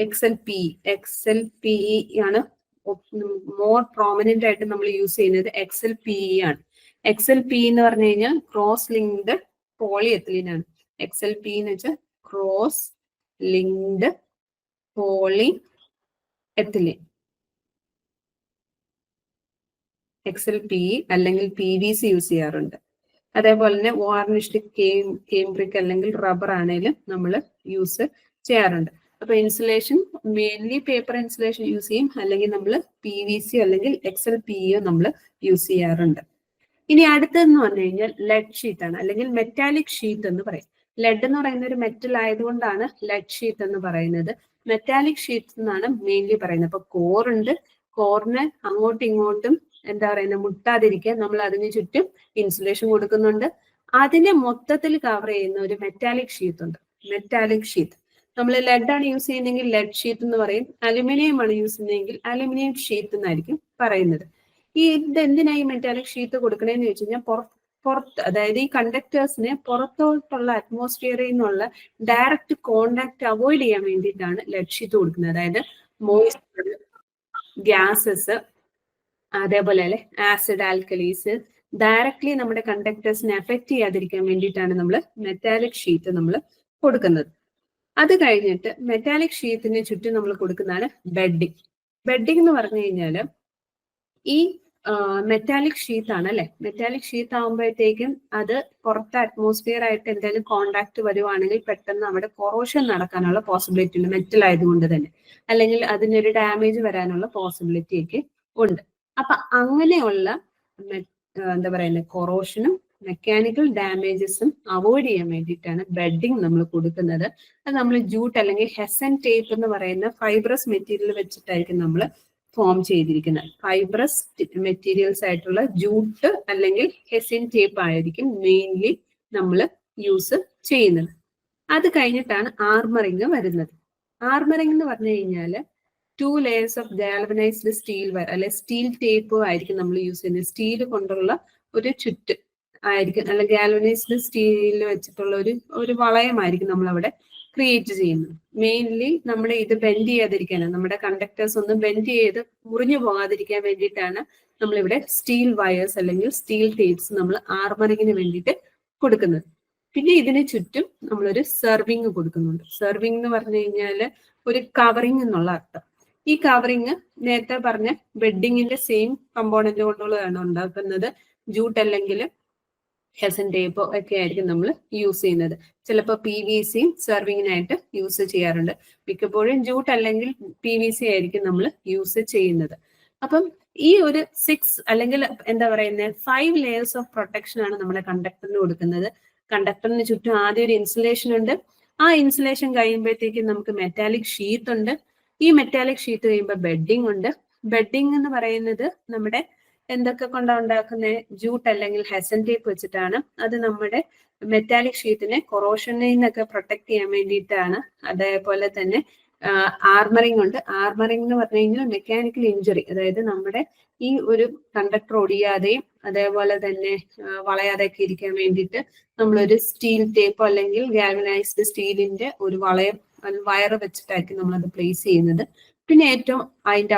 XLPE ആണ് മോർ പ്രോമിനന്റ് ആയിട്ട് നമ്മൾ യൂസ് ചെയ്യുന്നത്. XLPE ആണ്. XLPE എന്ന് പറഞ്ഞു കഴിഞ്ഞാൽ ക്രോസ് ലിങ്ക്ഡ് പോളിയെത്തിലീൻ ആണ്. XLPE എന്ന് വെച്ചാൽ cross linked poly ethylene. XLPE അല്ലെങ്കിൽ PVC യൂസ് ചെയ്യാറുണ്ട്. അതേപോലെ തന്നെ വാർണിഷ്ഡ് കേംബ്രിക് അല്ലെങ്കിൽ റബ്ബർ ആണെങ്കിലും നമ്മൾ യൂസ് ചെയ്യാറുണ്ട്. അപ്പൊ insulation mainly paper insulation use ചെയ്യും, അല്ലെങ്കിൽ നമ്മൾ PVC അല്ലെങ്കിൽ XLPE നമ്മൾ യൂസ് ചെയ്യാറുണ്ട്. ഇനി അടുത്തതെന്ന് പറഞ്ഞു കഴിഞ്ഞാൽ ലെഡ് ഷീറ്റ് ആണ്, അല്ലെങ്കിൽ മെറ്റാലിക് ഷീറ്റ് എന്ന് പറയും. ലെഡ് എന്ന് പറയുന്ന ഒരു മെറ്റൽ ആയതുകൊണ്ടാണ് ലെഡ് ഷീറ്റ് എന്ന് പറയുന്നത്. മെറ്റാലിക് ഷീറ്റ് എന്നാണ് മെയിൻലി പറയുന്നത്. അപ്പൊ കോറുണ്ട്, കോറിന് അങ്ങോട്ടും ഇങ്ങോട്ടും എന്താ പറയുന്നത് മുട്ടാതിരിക്കാൻ നമ്മൾ അതിന് ചുറ്റും ഇൻസുലേഷൻ കൊടുക്കുന്നുണ്ട്. അതിനെ മൊത്തത്തിൽ കവർ ചെയ്യുന്ന ഒരു മെറ്റാലിക് ഷീറ്റ് ഉണ്ട്. മെറ്റാലിക് ഷീറ്റ് നമ്മൾ ലെഡ് ആണ് യൂസ് ചെയ്യുന്നതെങ്കിൽ ലെഡ് ഷീറ്റ് എന്ന് പറയും. അലുമിനിയം ആണ് യൂസ് ചെയ്യുന്നതെങ്കിൽ അലുമിനിയം ഷീറ്റ് എന്നായിരിക്കും പറയുന്നത്. ഇത് എന്തിനായി മെറ്റാലിക് ഷീറ്റ് കൊടുക്കണേന്ന് ചോദിച്ചു കഴിഞ്ഞാൽ പുറത്ത്, അതായത് ഈ കണ്ടക്ടേഴ്സിനെ പുറത്തോട്ടുള്ള അറ്റ്മോസ്ഫിയറിൽ നിന്നുള്ള ഡയറക്റ്റ് കോണ്ടാക്ട് അവോയ്ഡ് ചെയ്യാൻ വേണ്ടിയിട്ടാണ് ലെഡ് ഷീറ്റ് കൊടുക്കുന്നത്. അതായത് മോയ്സ്ചർ, ഗ്യാസസ്, അതേപോലെ അല്ലെ ആസിഡ്, ആൽക്കലീസ് ഡയറക്ട്ലി നമ്മുടെ കണ്ടക്ടേഴ്സിനെ എഫക്ട് ചെയ്യാതിരിക്കാൻ വേണ്ടിയിട്ടാണ് നമ്മൾ മെറ്റാലിക് ഷീറ്റ് നമ്മൾ കൊടുക്കുന്നത്. അത് കഴിഞ്ഞിട്ട് മെറ്റാലിക് ഷീറ്റിന് ചുറ്റും നമ്മൾ കൊടുക്കുന്നതാണ് ബെഡിങ്. ബെഡിങ് എന്ന് പറഞ്ഞു കഴിഞ്ഞാൽ ഈ മെറ്റാലിക് ഷീറ്റ് ആണ് അല്ലെ. മെറ്റാലിക് ഷീറ്റ് ആകുമ്പോഴത്തേക്കും അത് പുറത്തെ അറ്റ്മോസ്ഫിയർ ആയിട്ട് എന്തെങ്കിലും കോണ്ടാക്ട് വരുവാണെങ്കിൽ പെട്ടെന്ന് അവിടെ കൊറോഷൻ നടക്കാനുള്ള പോസിബിലിറ്റി ഉണ്ട്, മെറ്റൽ ആയതുകൊണ്ട് തന്നെ. അല്ലെങ്കിൽ അതിനൊരു ഡാമേജ് വരാനുള്ള പോസിബിലിറ്റി ഒക്കെ ഉണ്ട്. അപ്പൊ അങ്ങനെയുള്ള എന്താ പറയുന്നത് കൊറോഷനും മെക്കാനിക്കൽ ഡാമേജസും അവോയ്ഡ് ചെയ്യാൻ വേണ്ടിയിട്ടാണ് ബെഡിങ് നമ്മൾ കൊടുക്കുന്നത്. അത് നമ്മൾ ജൂട്ട് അല്ലെങ്കിൽ ഹെസൻ ടേപ്പ് എന്ന് പറയുന്ന ഫൈബ്രസ് മെറ്റീരിയൽ വെച്ചിട്ടായിരിക്കും നമ്മൾ ഫോം ചെയ്തിരിക്കുന്നത്. ഫൈബ്രസ് മെറ്റീരിയൽസ് ആയിട്ടുള്ള ജൂട്ട് അല്ലെങ്കിൽ ഹെസിൻ ടേപ്പ് ആയിരിക്കും മെയിൻലി നമ്മൾ യൂസ് ചെയ്യുന്നത്. അത് കഴിഞ്ഞിട്ടാണ് ആർമറിങ് വരുന്നത്. ആർമറിങ് എന്ന് പറഞ്ഞു കഴിഞ്ഞാൽ 2 layers of galvanised steel wire അല്ലെ സ്റ്റീൽ ടേപ്പ് ആയിരിക്കും നമ്മൾ യൂസ് ചെയ്യുന്നത്. സ്റ്റീൽ കൊണ്ടുള്ള ഒരു ചുറ്റ് ആയിരിക്കും, അല്ല ഗാൽവനൈസ്ഡ് സ്റ്റീൽ വെച്ചിട്ടുള്ള ഒരു വളയമായിരിക്കും നമ്മൾ അവിടെ ക്രിയേറ്റ് ചെയ്യുന്നത്. മെയിൻലി നമ്മൾ ഇത് ബെൻഡ് ചെയ്യാതിരിക്കാനാണ്, നമ്മുടെ കണ്ടക്ടേഴ്സ് ഒന്നും ബെൻഡ് ചെയ്ത് മുറിഞ്ഞു പോകാതിരിക്കാൻ വേണ്ടിയിട്ടാണ് നമ്മളിവിടെ സ്റ്റീൽ വയേഴ്സ് അല്ലെങ്കിൽ സ്റ്റീൽ ടേപ്സ് നമ്മൾ ആർമറിങ്ങിന് വേണ്ടിയിട്ട് കൊടുക്കുന്നത്. പിന്നെ ഇതിന് ചുറ്റും നമ്മളൊരു സെർവിങ് കൊടുക്കുന്നുണ്ട്. സെർവിങ് എന്ന് പറഞ്ഞു കഴിഞ്ഞാൽ ഒരു കവറിങ് എന്നുള്ള അർത്ഥം. ഈ കവറിങ് നേരത്തെ പറഞ്ഞ ബെഡിങ്ങിന്റെ സെയിം കമ്പോണന്റ് കൊണ്ടുള്ളതാണ് ഉണ്ടാക്കുന്നത്. ജൂട്ട് അല്ലെങ്കിൽ ഹെസൻ ടേപ്പോ ഒക്കെ ആയിരിക്കും നമ്മൾ യൂസ് ചെയ്യുന്നത്. ചിലപ്പോൾ PVC സെർവിങ്ങിനായിട്ട് യൂസ് ചെയ്യാറുണ്ട്. മിക്കപ്പോഴും ജൂട്ട് അല്ലെങ്കിൽ PVC ആയിരിക്കും നമ്മൾ യൂസ് ചെയ്യുന്നത്. അപ്പം ഈ ഒരു 6 അല്ലെങ്കിൽ എന്താ പറയുന്നത് 5 layers ഓഫ് പ്രൊട്ടക്ഷൻ ആണ് നമ്മുടെ കണ്ടക്ടറിന് കൊടുക്കുന്നത്. കണ്ടക്ടറിന് ചുറ്റും ആദ്യം ഒരു ഇൻസുലേഷൻ ഉണ്ട്. ആ ഇൻസുലേഷൻ കഴിയുമ്പോഴത്തേക്കും നമുക്ക് മെറ്റാലിക് ഷീറ്റ് ഉണ്ട്. ഈ മെറ്റാലിക് ഷീറ്റ് കഴിയുമ്പോൾ ബെഡിങ് ഉണ്ട്. ബെഡിങ് എന്ന് പറയുന്നത് നമ്മുടെ എന്തൊക്കെ കൊണ്ടാണ് ഉണ്ടാക്കുന്നത്? ജൂട്ട് അല്ലെങ്കിൽ ഹെസൻ ടേപ്പ് വെച്ചിട്ടാണ്. അത് നമ്മുടെ മെറ്റാലിക് ഷീറ്റിനെ കൊറോഷനിൽ നിന്നൊക്കെ പ്രൊട്ടക്ട് ചെയ്യാൻ വേണ്ടിയിട്ടാണ്. അതേപോലെ തന്നെ ആർമറിംഗ് ഉണ്ട്. ആർമറിംഗ് എന്ന് പറഞ്ഞു കഴിഞ്ഞാൽ മെക്കാനിക്കൽ ഇഞ്ചുറി, അതായത് നമ്മുടെ ഈ ഒരു കണ്ടക്ടർ ഒടിയാതെയും അതേപോലെ തന്നെ വളയാതെയൊക്കെ ഇരിക്കാൻ വേണ്ടിയിട്ട് നമ്മളൊരു സ്റ്റീൽ ടേപ്പോ അല്ലെങ്കിൽ ഗാൽവനൈസ്ഡ് സ്റ്റീലിന്റെ ഒരു വയറ് വെച്ചിട്ടായിരിക്കും നമ്മളത് പ്ലേസ് ചെയ്യുന്നത്. പിന്നെ ഏറ്റവും അതിന്റെ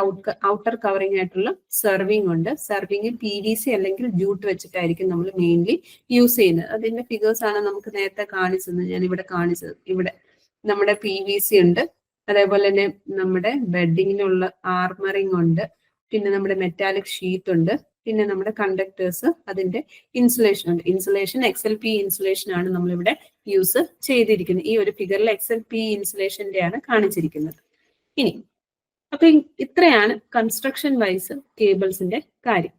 ഔട്ടർ കവറിംഗ് ആയിട്ടുള്ള സെർവിങ് ഉണ്ട്. സെർവിങ് PVC അല്ലെങ്കിൽ ജൂട്ട് വെച്ചിട്ടായിരിക്കും നമ്മൾ മെയിൻലി യൂസ് ചെയ്യുന്നത്. അതിന്റെ ഫിഗേഴ്സ് ആണ് നമുക്ക് നേരത്തെ കാണിച്ചത്. ഞാൻ ഇവിടെ കാണിച്ചത്. ഇവിടെ നമ്മുടെ PVC ഉണ്ട്, അതേപോലെ തന്നെ നമ്മുടെ ബെഡിങ്ങിനുള്ള ആർമറിംഗ് ഉണ്ട്, പിന്നെ നമ്മുടെ മെറ്റാലിക് ഷീറ്റ് ഉണ്ട്, പിന്നെ നമ്മുടെ കണ്ടക്ടേഴ്സ്, അതിന്റെ ഇൻസുലേഷൻ ഉണ്ട്. ഇൻസുലേഷൻ XLP ഇൻസുലേഷൻ ആണ് നമ്മളിവിടെ യൂസ് ചെയ്തിരിക്കുന്നത്. ഈ ഒരു ഫിഗറിൽ XLP ഇൻസുലേഷന്റെ ആണ് കാണിച്ചിരിക്കുന്നത്. ഇനി അപ്പൊ ഇത്രയാണ് കൺസ്ട്രക്ഷൻ വൈസ് കേബിൾസിന്റെ കാര്യം.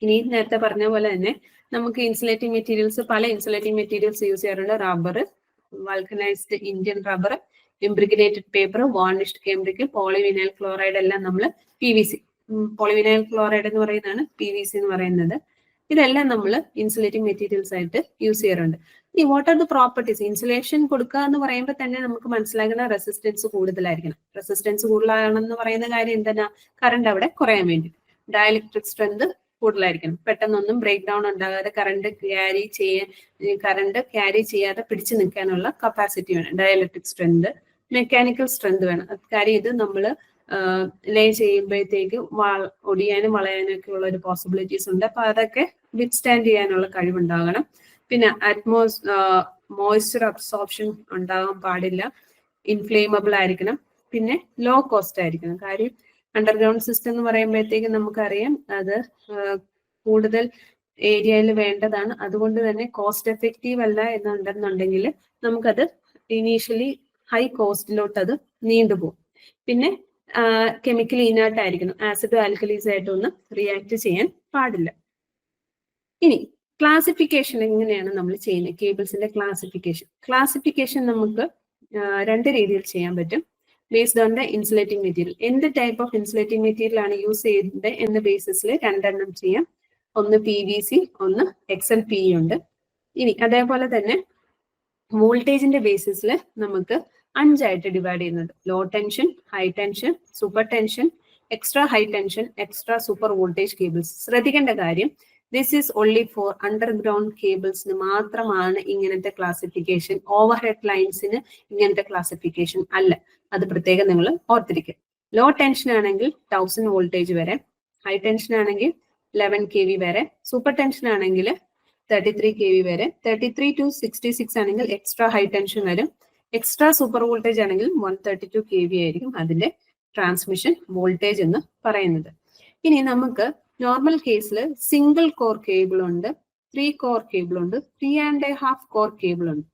ഇനി നേരത്തെ പറഞ്ഞ പോലെ തന്നെ നമുക്ക് ഇൻസുലേറ്റിംഗ് മെറ്റീരിയൽസ്, പല ഇൻസുലേറ്റിംഗ് മെറ്റീരിയൽസ് യൂസ് ചെയ്യാറുണ്ട്. Rubber, vulcanised Indian rubber, impregnated paper, varnished cambric, polyvinyl chloride എല്ലാം നമ്മൾ PVC, പോളിവിനൈൽ ക്ലോറൈഡ് എന്ന് പറയുന്നതാണ് PVC എന്ന് പറയുന്നത്. ഇതെല്ലാം നമ്മൾ ഇൻസുലേറ്റിംഗ് മെറ്റീരിയൽസ് ആയിട്ട് യൂസ് ചെയ്യാറുണ്ട്. ഈ what are the properties? Insulation കൊടുക്കുക എന്ന് പറയുമ്പോൾ തന്നെ നമുക്ക് മനസ്സിലാക്കുന്ന റെസിസ്റ്റൻസ് കൂടുതലായിരിക്കണം. റെസിസ്റ്റൻസ് കൂടുതലാണെന്ന് പറയുന്ന കാര്യം എന്താണ്? കറണ്ട് അവിടെ കുറയാൻ വേണ്ടി. ഡയലക്ട്രിക് സ്ട്രെങ്ത് കൂടുതലായിരിക്കണം. പെട്ടെന്നൊന്നും ബ്രേക്ക് ഡൗൺ ഉണ്ടാകാതെ കറണ്ട് ക്യാരി ചെയ്യാതെ പിടിച്ചു നിൽക്കാനുള്ള കപ്പാസിറ്റി വേണം. ഡയലക്ട്രിക് സ്ട്രെങ്ത്, മെക്കാനിക്കൽ സ്ട്രെങ്ത് വേണം. കാര്യം ഇത് നമ്മൾ ലേ ചെയ്യുമ്പോഴത്തേക്ക് ഒടിയാനും വളയാനും ഒക്കെ ഉള്ള ഒരു പോസിബിലിറ്റീസ് ഉണ്ട്. അപ്പൊ അതൊക്കെ വിത്ത്സ്റ്റാൻഡ് ചെയ്യാനുള്ള കഴിവുണ്ടാകണം. പിന്നെ മോയ്സ്ചർ അബ്സോർപ്ഷൻ ഉണ്ടാകാൻ പാടില്ല. ഇൻഫ്ലേമബിൾ ആയിരിക്കണം. പിന്നെ ലോ കോസ്റ്റ് ആയിരിക്കണം. കാര്യം അണ്ടർഗ്രൗണ്ട് സിസ്റ്റം എന്ന് പറയുമ്പോഴത്തേക്ക് നമുക്കറിയാം അത് കൂടുതൽ ഏരിയയിൽ വേണ്ടതാണ്. അതുകൊണ്ട് തന്നെ കോസ്റ്റ് എഫക്റ്റീവ് അല്ല എന്നുണ്ടെന്നുണ്ടെങ്കിൽ നമുക്കത് ഇനീഷ്യലി ഹൈ കോസ്റ്റിലോട്ട് അത് നീണ്ടുപോകും. പിന്നെ കെമിക്കലി ഇനേർട്ട് ആയിരിക്കണം. ആസിഡ് ആൽക്കലീസ് ആയിട്ടൊന്നും റിയാക്ട് ചെയ്യാൻ പാടില്ല. ഇനി ക്ലാസിഫിക്കേഷൻ എങ്ങനെയാണ് നമ്മൾ ചെയ്യുന്നത്? കേബിൾസിന്റെ ക്ലാസിഫിക്കേഷൻ നമുക്ക് രണ്ട് രീതിയിൽ ചെയ്യാൻ പറ്റും. Based on the insulating material, എന്ത് ടൈപ്പ് ഓഫ് ഇൻസുലേറ്റിംഗ് മെറ്റീരിയൽ ആണ് യൂസ് ചെയ്യുന്നത് എന്ന ബേസിസിൽ രണ്ടെണ്ണം ചെയ്യാം. ഒന്ന് PVC, ഒന്ന് XLPE ഉണ്ട്. ഇനി അതേപോലെ തന്നെ വോൾട്ടേജിന്റെ ബേസിസിൽ നമുക്ക് 5 ആയിട്ട് ഡിവൈഡ് ചെയ്യുന്നത്. Low tension, high tension, super tension, extra high tension, extra super voltage cables. ശ്രദ്ധിക്കേണ്ട കാര്യം, this is only for underground കേബിൾസിന് മാത്രമാണ് ഇങ്ങനത്തെ ക്ലാസിഫിക്കേഷൻ. ഓവർ ഹെഡ് ലൈൻസിന് ഇങ്ങനത്തെ ക്ലാസിഫിക്കേഷൻ അല്ല. അത് പ്രത്യേകം നിങ്ങൾ ഓർത്തിരിക്കുക. ലോ ടെൻഷൻ ആണെങ്കിൽ 1000 വോൾട്ടേജ് വരെ, ഹൈ ടെൻഷൻ ആണെങ്കിൽ 11 kV വരെ, സൂപ്പർ ടെൻഷൻ ആണെങ്കിൽ 33 kV വരെ, 33 to 66 ആണെങ്കിൽ എക്സ്ട്രാ ഹൈ ടെൻഷൻ വരും. എക്സ്ട്രാ സൂപ്പർ വോൾട്ടേജ് ആണെങ്കിൽ 132 kV ആയിരിക്കും അതിന്റെ ട്രാൻസ്മിഷൻ വോൾട്ടേജ് എന്ന് പറയുന്നത്. ഇനി നമുക്ക് നോർമൽ കേസിൽ സിംഗിൾ കോർ കേബിൾ ഉണ്ട്, 3 കോർ കേബിൾ ഉണ്ട്, 3.5 കോർ കേബിൾ ഉണ്ട്.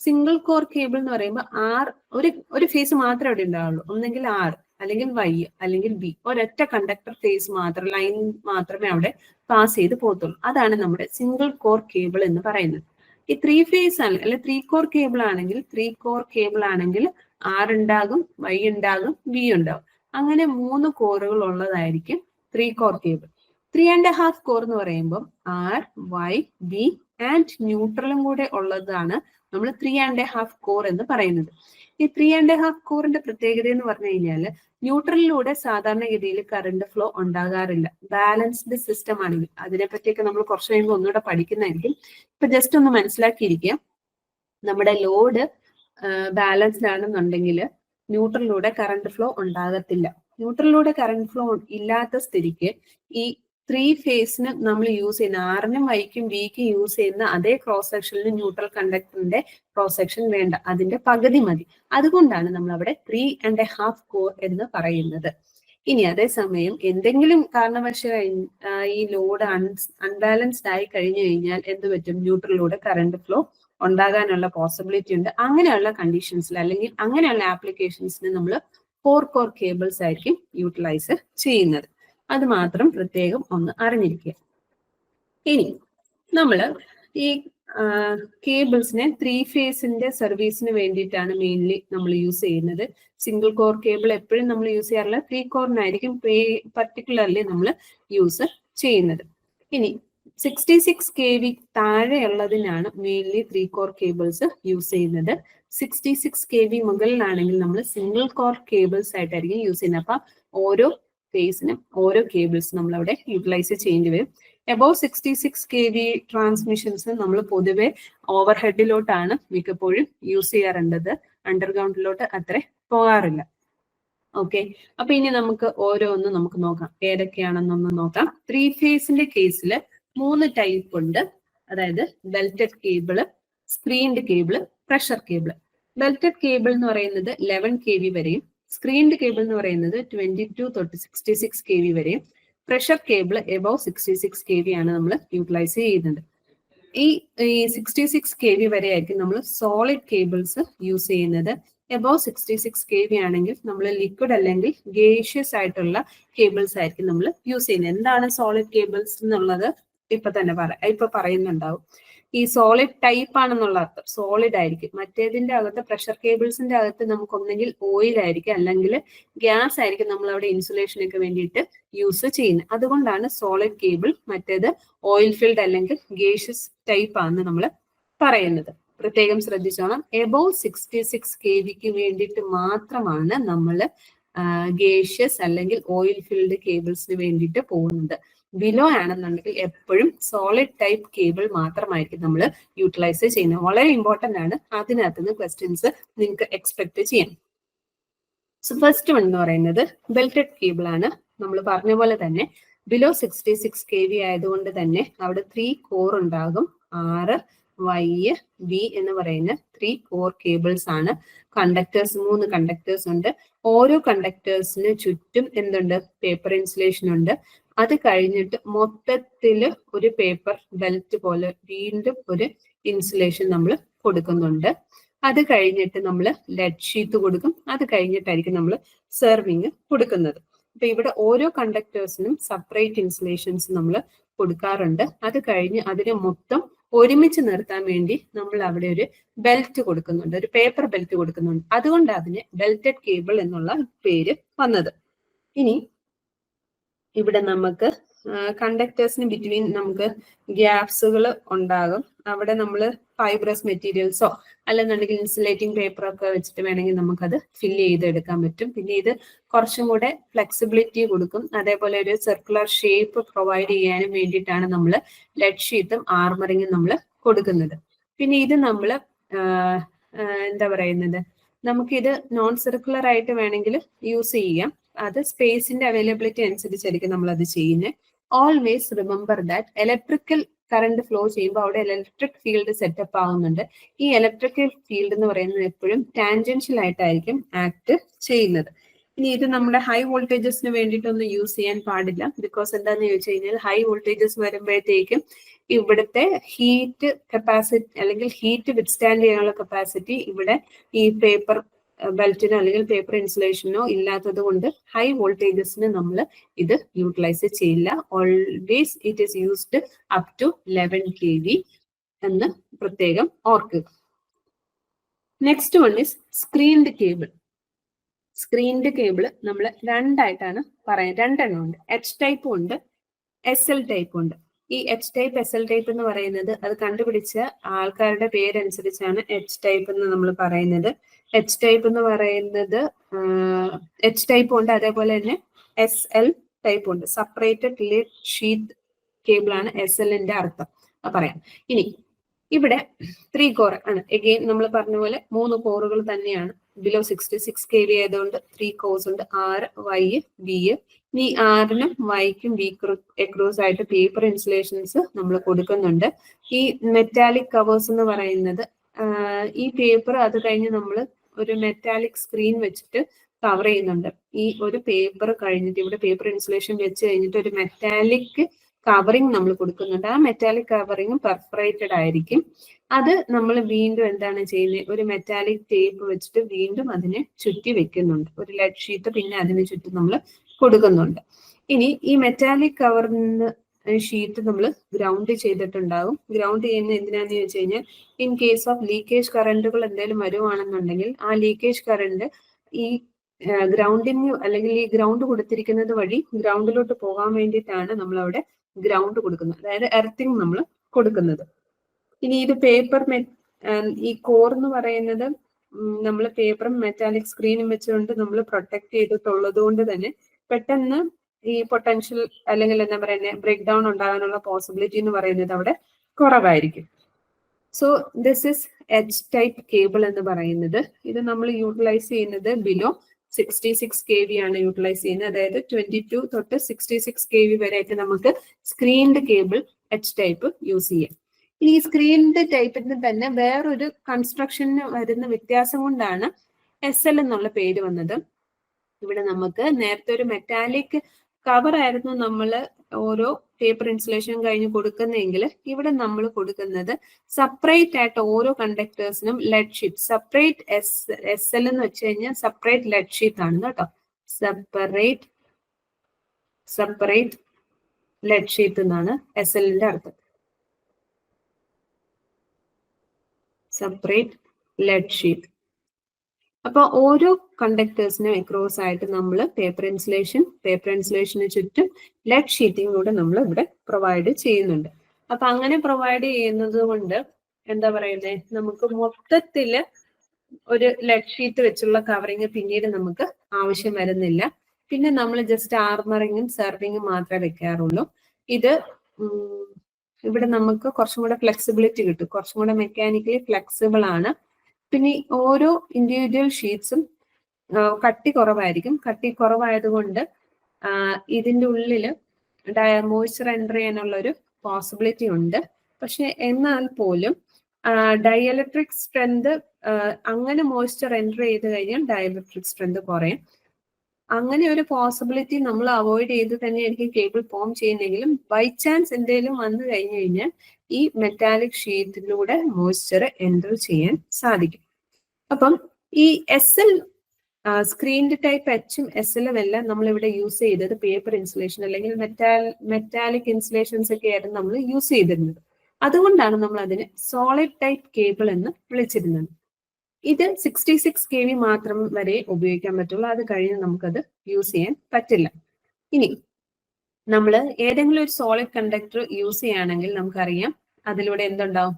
സിംഗിൾ കോർ കേബിൾ എന്ന് പറയുമ്പോൾ ഒരു ഫേസ് മാത്രമേ അവിടെ ഉണ്ടാവുള്ളൂ. ഒന്നെങ്കിൽ R, അല്ലെങ്കിൽ Y, അല്ലെങ്കിൽ B. ഒരൊറ്റ കണ്ടക്ടർ ഫേസ് മാത്രം, ലൈൻ മാത്രമേ അവിടെ പാസ് ചെയ്ത് പോകത്തുള്ളൂ. അതാണ് നമ്മുടെ സിംഗിൾ കോർ കേബിൾ എന്ന് പറയുന്നത്. ഈ 3 ഫേസ് ആണ്, അല്ലെ 3 കോർ കേബിൾ ആണെങ്കിൽ, 3 കോർ കേബിൾ ആണെങ്കിൽ R ഉണ്ടാകും, Y ഉണ്ടാകും, B ഉണ്ടാകും. അങ്ങനെ 3 കോറുകൾ ഉള്ളതായിരിക്കും 3 കോർ കേബിൾ. 3.5 കോർ എന്ന് പറയുമ്പോൾ R, Y, B ആൻഡ് ന്യൂട്രലും കൂടെ ഉള്ളതാണ് നമ്മൾ 3.5 കോർ എന്ന് പറയുന്നത്. ഈ 3.5 കോറിന്റെ പ്രത്യേകത എന്ന് പറഞ്ഞു കഴിഞ്ഞാൽ ന്യൂട്രലിലൂടെ സാധാരണഗതിയിൽ കറണ്ട് ഫ്ലോ ഉണ്ടാകാറില്ല. ബാലൻസ്ഡ് സിസ്റ്റം ആണെങ്കിൽ, അതിനെപ്പറ്റിയൊക്കെ നമ്മൾ കുറച്ച് കഴിയുമ്പോൾ ഒന്നുകൂടെ പഠിക്കുന്നതായിരിക്കും. ഇപ്പൊ ജസ്റ്റ് ഒന്ന് മനസ്സിലാക്കിയിരിക്കുക. നമ്മുടെ ലോഡ് ബാലൻസ്ഡ് ആണെന്നുണ്ടെങ്കിൽ ന്യൂട്രലിലൂടെ കറണ്ട് ഫ്ലോ ഉണ്ടാകത്തില്ല. ന്യൂട്രലിലൂടെ കറണ്ട് ഫ്ലോ ഇല്ലാത്ത സ്ഥിതിക്ക് ഈ 3 ഫേസിന് നമ്മൾ യൂസ് ചെയ്യുന്ന ആറിനും വൈക്കും ബിക്കും യൂസ് ചെയ്യുന്ന അതേ ക്രോസ് സെക്ഷനിൽ ന്യൂട്രൽ കണ്ടക്ടറിന്റെ ക്രോസ് സെക്ഷൻ വേണ്ട, അതിന്റെ പകുതി മതി. അതുകൊണ്ടാണ് നമ്മൾ അവിടെ 3.5 കോർ എന്ന് പറയുന്നത്. ഇനി അതേസമയം എന്തെങ്കിലും കാരണവശാൽ ഈ ലോഡ് അൺബാലൻസ്ഡ് ആയി കഴിഞ്ഞു കഴിഞ്ഞാൽ എന്ത് പറ്റും? ന്യൂട്രലിലൂടെ കറണ്ട് ഫ്ലോ ഉണ്ടാകാനുള്ള പോസിബിലിറ്റി ഉണ്ട്. അങ്ങനെയുള്ള കണ്ടീഷൻസിൽ അല്ലെങ്കിൽ അങ്ങനെയുള്ള ആപ്ലിക്കേഷൻസിന് നമ്മൾ 4 കോർ കേബിൾസ് ആയിരിക്കും യൂട്ടിലൈസ് ചെയ്യുന്നത്. അത് മാത്രം പ്രത്യേകം ഒന്ന് അറിഞ്ഞിരിക്കുക. ഇനി നമ്മൾ ഈ കേബിൾസിനെ 3 ഫേസിന്റെ സർവീസിന് വേണ്ടിയിട്ടാണ് മെയിൻലി നമ്മൾ യൂസ് ചെയ്യുന്നത്. സിംഗിൾ കോർ കേബിൾ എപ്പോഴും നമ്മൾ യൂസ് ചെയ്യാറില്ല, 3 കോറിനായിരിക്കും പർട്ടിക്കുലർലി നമ്മൾ യൂസ് ചെയ്യുന്നത്. ഇനി 66 kV താഴെയുള്ളതിനാണ് മെയിൻലി 3 കോർ കേബിൾസ് യൂസ് ചെയ്യുന്നത്. 66 kV മുകളിലാണെങ്കിൽ നമ്മൾ സിംഗിൾ കോർ കേബിൾസ് ആയിട്ടായിരിക്കും യൂസ് ചെയ്യുന്നത്. അപ്പൊ ഓരോ ഫേസിനും ഓരോ കേബിൾസ് നമ്മൾ അവിടെ യൂട്ടിലൈസ് ചെയ്യേണ്ടി വരും. എബോവ് 66 kV ട്രാൻസ്മിഷൻസ് നമ്മൾ പൊതുവെ ഓവർ ഹെഡിലോട്ടാണ് മിക്കപ്പോഴും യൂസ് ചെയ്യാറുള്ളത്. അണ്ടർഗ്രൗണ്ടിലോട്ട് അത്ര പോകാറില്ല. ഓക്കെ, അപ്പൊ ഇനി നമുക്ക് ഓരോന്നും നമുക്ക് നോക്കാം, ഏതൊക്കെയാണെന്നൊന്ന് നോക്കാം. 3 ഫേസിന്റെ കേസിൽ 3 ടൈപ്പ് ഉണ്ട്. അതായത് belted cable, screened cable, pressure cable. Belted cable എന്ന് പറയുന്നത് 11 kV വരെയും, സ്ക്രീൻഡ് കേബിൾ എന്ന് പറയുന്നത് 22 തൊട്ട് 66 kV വരെയും, പ്രഷർ കേബിൾ എബോവ് 66 kV ആണ് നമ്മൾ യൂട്ടിലൈസ് ചെയ്യുന്നത്. ഈ 66 kV വരെ ആയിരിക്കും നമ്മൾ സോളിഡ് കേബിൾസ് യൂസ് ചെയ്യുന്നത്. എബോവ് 66 kV ആണെങ്കിൽ നമ്മൾ ലിക്വിഡ് അല്ലെങ്കിൽ ഗേഷ്യസ് ആയിട്ടുള്ള കേബിൾസ് ആയിരിക്കും നമ്മൾ യൂസ് ചെയ്യുന്നത്. എന്താണ് സോളിഡ് കേബിൾസ് എന്നുള്ളത് ഇപ്പൊ പറയുന്നുണ്ടാവും. ഈ സോളിഡ് ടൈപ്പ് ആണെന്നുള്ള അർത്ഥം സോളിഡ് ആയിരിക്കും. മറ്റേതിന്റെ അകത്ത് പ്രഷർ കേബിൾസിന്റെ അകത്ത് നമുക്ക് ഒന്നെങ്കിൽ ഓയിൽ ആയിരിക്കും അല്ലെങ്കിൽ ഗ്യാസ് ആയിരിക്കും നമ്മൾ അവിടെ ഇൻസുലേഷനൊക്കെ വേണ്ടിയിട്ട് യൂസ് ചെയ്യുന്നത്. അതുകൊണ്ടാണ് സോളിഡ് കേബിൾ, മറ്റേത് ഓയിൽ ഫിൽഡ് അല്ലെങ്കിൽ ഗേഷ്യസ് ടൈപ്പ് ആണെന്ന് നമ്മൾ പറയുന്നത്. പ്രത്യേകം ശ്രദ്ധിച്ചോണം. എബോവ് 66 kVക്ക് വേണ്ടിയിട്ട് മാത്രമാണ് നമ്മൾ ഗേഷ്യസ് അല്ലെങ്കിൽ ഓയിൽ ഫിൽഡ് കേബിൾസിന് വേണ്ടിയിട്ട് പോകുന്നത്. ബിലോ ആണെന്നുണ്ടെങ്കിൽ എപ്പോഴും സോളിഡ് ടൈപ്പ് കേബിൾ മാത്രമായിരിക്കും നമ്മൾ യൂട്ടിലൈസ് ചെയ്യുന്നത്. വളരെ ഇമ്പോർട്ടന്റ് ആണ്. അതിനകത്ത് നിന്ന് ക്വസ്റ്റ്യൻസ് നിങ്ങൾക്ക് എക്സ്പെക്ട് ചെയ്യാം. സോ ഫസ്റ്റ് വൺ എന്ന് പറയുന്നത് ബെൽറ്റഡ് കേബിൾ ആണ്. നമ്മൾ പറഞ്ഞ പോലെ തന്നെ ബിലോ 66 kV ആയതുകൊണ്ട് തന്നെ അവിടെ 3 കോർ ഉണ്ടാകും. R, Y, B എന്ന് പറയുന്ന 3 കോർ കേബിൾസ് ആണ്. കണ്ടക്ടേഴ്സ് 3 കണ്ടക്ടേഴ്സ് ഉണ്ട്. ഓരോ കണ്ടക്ടേഴ്സിന് ചുറ്റും എന്തുണ്ട്? പേപ്പർ ഇൻസുലേഷൻ ഉണ്ട്. അത് കഴിഞ്ഞിട്ട് മൊത്തത്തിൽ ഒരു പേപ്പർ ബെൽറ്റ് പോലെ വീണ്ടും ഒരു ഇൻസുലേഷൻ നമ്മൾ കൊടുക്കുന്നുണ്ട്. അത് കഴിഞ്ഞിട്ട് നമ്മൾ ലെഡ് ഷീറ്റ് കൊടുക്കും. അത് കഴിഞ്ഞിട്ടായിരിക്കും നമ്മൾ സെർവിങ് കൊടുക്കുന്നത്. അപ്പൊ ഇവിടെ ഓരോ കണ്ടക്ടേഴ്സിനും സെപ്പറേറ്റ് ഇൻസുലേഷൻസ് നമ്മൾ കൊടുക്കാറുണ്ട്. അത് കഴിഞ്ഞ് അതിനെ മൊത്തം ഒരുമിച്ച് നിർത്താൻ വേണ്ടി നമ്മൾ അവിടെ ഒരു ബെൽറ്റ് കൊടുക്കുന്നുണ്ട്, ഒരു പേപ്പർ ബെൽറ്റ് കൊടുക്കുന്നുണ്ട്. അതുകൊണ്ട് അതിന് ബെൽറ്റഡ് കേബിൾ എന്നുള്ള പേര് വന്നത്. ഇനി ഇവിടെ നമുക്ക് കണ്ടക്ടേഴ്സിന് ബിറ്റ്വീൻ നമുക്ക് ഗ്യാപ്സുകൾ ഉണ്ടാകും. അവിടെ നമ്മൾ ഫൈബ്രസ് മെറ്റീരിയൽസോ അല്ലെന്നുണ്ടെങ്കിൽ ഇൻസുലേറ്റിംഗ് പേപ്പറൊക്കെ വെച്ചിട്ട് വേണമെങ്കിൽ നമുക്കത് ഫില്ല് ചെയ്തെടുക്കാൻ പറ്റും. പിന്നെ ഇത് കുറച്ചും കൂടെ ഫ്ലെക്സിബിലിറ്റി കൊടുക്കും. അതേപോലെ ഒരു സർക്കുലർ ഷേപ്പ് പ്രൊവൈഡ് ചെയ്യാനും വേണ്ടിയിട്ടാണ് നമ്മൾ ലെഡ് ഷീറ്റും ആർമറിങ്ങും നമ്മൾ കൊടുക്കുന്നത്. പിന്നെ ഇത് നമ്മൾ എന്താ പറയുന്നത്, നമുക്കിത് നോൺ സർക്കുലർ ആയിട്ട് വേണമെങ്കിൽ യൂസ് ചെയ്യാം. അത് സ്പേസിന്റെ അവൈലബിലിറ്റി അനുസരിച്ചായിരിക്കും നമ്മൾ അത് ചെയ്യുന്നത്. Always remember that electrical current flow ചെയ്യുമ്പോൾ അവിടെ ഇലക്ട്രിക് ഫീൽഡ് സെറ്റപ്പ് ആവുന്നുണ്ട്. ഈ ഇലക്ട്രിക്കൽ ഫീൽഡ് എന്ന് പറയുന്നത് എപ്പോഴും ടാൻജൻഷ്യൽ ആയിട്ടായിരിക്കും ആക്ട് ചെയ്യുന്നത്. ഇനി ഇത് നമ്മുടെ ഹൈ വോൾട്ടേജസിന് വേണ്ടിയിട്ടൊന്നും യൂസ് ചെയ്യാൻ പാടില്ല. ബിക്കോസ് എന്താന്ന് ചോദിച്ചു കഴിഞ്ഞാൽ ഹൈ വോൾട്ടേജസ് വരുമ്പോഴത്തേക്കും ഇവിടുത്തെ ഹീറ്റ് കപ്പാസിറ്റി അല്ലെങ്കിൽ ഹീറ്റ് വിത്ത്സ്റ്റാൻഡ് ചെയ്യാനുള്ള കപ്പാസിറ്റി ഇവിടെ ഈ പേപ്പർ ബെൽറ്റിനോ അല്ലെങ്കിൽ പേപ്പർ ഇൻസുലേഷനോ ഇല്ലാത്തത് കൊണ്ട് ഹൈ വോൾട്ടേജസിന് നമ്മൾ ഇത് യൂട്ടിലൈസ് ചെയ്യില്ല. Always it is used up to 11 kV എന്ന് പ്രത്യേകം ഓർക്കുക. Next one is screened cable. Screened cable നമ്മൾ രണ്ടായിട്ടാണ് പറയുന്നത്. രണ്ടെണ്ണം ഉണ്ട്. H ടൈപ്പും ഉണ്ട്, SL ടൈപ്പും ഉണ്ട്. ഈ H ടൈപ്പ് SL ടൈപ്പ് എന്ന് പറയുന്നത് അത് കണ്ടുപിടിച്ച ആൾക്കാരുടെ പേരനുസരിച്ചാണ് H ടൈപ്പ് എന്ന് നമ്മൾ പറയുന്നത്. H ടൈപ്പ് എന്ന് പറയുന്നത് H ടൈപ്പ് ഉണ്ട്, അതേപോലെ തന്നെ SL ടൈപ്പ് ഉണ്ട്. സെപ്പറേറ്റഡ് ലിഡ് ഷീറ്റ് കേബിൾ ആണ് SL-ന്റെ അർത്ഥം പറയാം. ഇനി ഇവിടെ 3 കോർ ആണ്. എഗെയിൻ നമ്മൾ പറഞ്ഞ പോലെ 3 കോറുകൾ തന്നെയാണ്. ബിലോ 66 kV ആയതുകൊണ്ട് 3 കോഴ്സ് ഉണ്ട്, R, Y, B. ഈ ആറിനും വൈക്കും ബി എക്രോസ് ആയിട്ട് പേപ്പർ ഇൻസുലേഷൻസ് നമ്മൾ കൊടുക്കുന്നുണ്ട്. ഈ മെറ്റാലിക് കവേഴ്സ് എന്ന് പറയുന്നത് ഈ പേപ്പർ അത് കഴിഞ്ഞ് നമ്മൾ ഒരു മെറ്റാലിക് സ്ക്രീൻ വെച്ചിട്ട് കവർ ചെയ്യുന്നുണ്ട്. ഈ ഒരു പേപ്പർ കഴിഞ്ഞിട്ട് ഇവിടെ പേപ്പർ ഇൻസുലേഷൻ വെച്ച് കഴിഞ്ഞിട്ട് ഒരു മെറ്റാലിക് കവറിങ് നമ്മൾ കൊടുക്കുന്നുണ്ട്. ആ മെറ്റാലിക് കവറിങ് പെർഫറേറ്റഡ് ആയിരിക്കും. അത് നമ്മൾ വീണ്ടും എന്താണ് ചെയ്യുന്നത്, ഒരു മെറ്റാലിക് ടേപ്പ് വെച്ചിട്ട് വീണ്ടും അതിനെ ചുറ്റി വെക്കുന്നുണ്ട്. ഒരു ലെഡ് ഷീറ്റ് പിന്നെ അതിന് ചുറ്റും നമ്മൾ കൊടുക്കുന്നുണ്ട്. ഇനി ഈ മെറ്റാലിക് കവറിന് ഷീറ്റ് നമ്മൾ ഗ്രൗണ്ട് ചെയ്തിട്ടുണ്ടാകും. ഗ്രൗണ്ട് ചെയ്യുന്ന എന്തിനാന്ന് ചോദിച്ചു കഴിഞ്ഞാൽ ഇൻ കേസ് ഓഫ് ലീക്കേജ് കറണ്ടുകൾ എന്തെങ്കിലും വരുവാണെന്നുണ്ടെങ്കിൽ ആ ലീക്കേജ് കറണ്ട് ഈ ഗ്രൗണ്ടിന് അല്ലെങ്കിൽ ഈ ഗ്രൗണ്ട് കൊടുത്തിരിക്കുന്നത് വഴി ഗ്രൗണ്ടിലോട്ട് പോകാൻ വേണ്ടിയിട്ടാണ് നമ്മൾ അവിടെ ഗ്രൗണ്ട് കൊടുക്കുന്നത്, അതായത് എർത്തിങ് നമ്മൾ കൊടുക്കുന്നത്. ഇനി ഇത് പേപ്പർ ഈ കോർ എന്ന് പറയുന്നത് നമ്മൾ പേപ്പറും മെറ്റാലിക് സ്ക്രീനും വെച്ചുകൊണ്ട് നമ്മൾ പ്രൊട്ടക്ട് ചെയ്തിട്ടുള്ളത് കൊണ്ട് തന്നെ പെട്ടെന്ന് ഈ പൊട്ടൻഷ്യൽ അല്ലെങ്കിൽ എന്താ പറയുന്നത് ബ്രേക്ക് ഡൗൺ ഉണ്ടാകാനുള്ള പോസിബിലിറ്റി എന്ന് പറയുന്നത് അവിടെ കുറവായിരിക്കും. So this is H type cable എന്ന് പറയുന്നത്. ഇത് നമ്മൾ യൂട്ടിലൈസ് ചെയ്യുന്നത് ബിലോ 66 kV ആണ് യൂട്ടിലൈസ് ചെയ്യുന്നത്. അതായത് 22 തൊട്ട് 66 kV വരെയായിട്ട് നമുക്ക് screened cable H type use ചെയ്യാം. ഈ സ്ക്രീൻഡ് ടൈപ്പിന് തന്നെ വേറൊരു കൺസ്ട്രക്ഷന് വരുന്ന വ്യത്യാസം കൊണ്ടാണ് SL എന്നുള്ള പേര് വന്നത്. ഇവിടെ നമുക്ക് നേരത്തെ ഒരു മെറ്റാലിക് കവർ ആയിരുന്നു നമ്മൾ ഓരോ പേപ്പർ ഇൻസുലേഷൻ കഴിഞ്ഞ് കൊടുക്കുന്നതെങ്കിൽ ഇവിടെ നമ്മൾ കൊടുക്കുന്നത് സെപ്പറേറ്റ് ആയിട്ട് ഓരോ കണ്ടക്ടേഴ്സിനും ലെഡ് ഷീറ്റ്, സെപ്പറേറ്റ് SL എന്ന് വെച്ച് കഴിഞ്ഞാൽ സെപ്പറേറ്റ് ലെഡ് ഷീറ്റ് ആണ് കേട്ടോ. സെപ്പറേറ്റ് ലെഡ് ഷീറ്റ് എന്നാണ് SLന്റെ അർത്ഥം. Separate lead sheath. അപ്പൊ ഓരോ കണ്ടക്ടേഴ്സിനും അക്രോസ് ആയിട്ട് നമ്മൾ പേപ്പർ ഇൻസുലേഷന് ചുറ്റും ലെഡ് ഷീറ്റിംഗ് കൂടെ നമ്മൾ ഇവിടെ പ്രൊവൈഡ് ചെയ്യുന്നുണ്ട്. അപ്പൊ അങ്ങനെ പ്രൊവൈഡ് ചെയ്യുന്നത് കൊണ്ട് എന്താ പറയുന്നത്, നമുക്ക് മൊത്തത്തില് ഒരു ലെഡ് ഷീറ്റ് വെച്ചുള്ള കവറിങ് പിന്നീട് നമുക്ക് ആവശ്യം വരുന്നില്ല. പിന്നെ നമ്മൾ ജസ്റ്റ് ആർമറിങ്ങും സെർവിങ്ങും മാത്രമേ വെക്കാറുള്ളൂ. ഇത് ഇവിടെ നമുക്ക് കുറച്ചും കൂടെ ഫ്ലെക്സിബിലിറ്റി കിട്ടും, കുറച്ചും കൂടെ മെക്കാനിക്കലി ഫ്ലെക്സിബിൾ ആണ്. പിന്നെ ഓരോ ഇൻഡിവിജ്വൽ ഷീറ്റ്സും കട്ടി കുറവായിരിക്കും. കട്ടി കുറവായതുകൊണ്ട് ഇതിൻ്റെ ഉള്ളിൽ മോയ്സ്ചർ എൻ്റർ ചെയ്യാനുള്ള ഒരു പോസിബിലിറ്റി ഉണ്ട്. പക്ഷെ എന്നാൽ പോലും ഡൈഇലക്ട്രിക് സ്ട്രെങ്ത് അങ്ങനെ മോയ്സ്ചർ എൻ്റർ ചെയ്ത് കഴിഞ്ഞാൽ ഡൈഇലക്ട്രിക് സ്ട്രെങ്ത് കുറയും. അങ്ങനെ ഒരു പോസിബിലിറ്റി നമ്മൾ അവോയ്ഡ് ചെയ്ത് തന്നെയായിരിക്കും കേബിൾ ഫോം ചെയ്യുന്നെങ്കിലും ബൈ ചാൻസ് എന്തെങ്കിലും വന്നു കഴിഞ്ഞു കഴിഞ്ഞാൽ ഈ മെറ്റാലിക് ഷീറ്റിലൂടെ മോയ്സ്ചർ എൻ്റർ ചെയ്യാൻ സാധിക്കും. അപ്പം ഈ SL സ്ക്രീൻഡ് ടൈപ്പ് എച്ചും SLും എല്ലാം നമ്മൾ ഇവിടെ യൂസ് ചെയ്തത് പേപ്പർ ഇൻസുലേഷൻ അല്ലെങ്കിൽ മെറ്റാലിക് ഇൻസുലേഷൻസ് ഒക്കെ ആയിരുന്നു നമ്മൾ യൂസ് ചെയ്തിരുന്നത്. അതുകൊണ്ടാണ് നമ്മൾ അതിനെ സോളിഡ് ടൈപ്പ് കേബിൾ എന്ന് വിളിച്ചിരുന്നത്. ഇത് 66 kV മാത്രം വരെ ഉപയോഗിക്കാൻ പറ്റുള്ളൂ, അത് കഴിഞ്ഞ് നമുക്കത് യൂസ് ചെയ്യാൻ പറ്റില്ല. ഇനി നമ്മൾ ഏതെങ്കിലും ഒരു സോളിഡ് കണ്ടക്ടർ യൂസ് ചെയ്യുകയാണെങ്കിൽ നമുക്കറിയാം അതിലൂടെ എന്തുണ്ടാവും,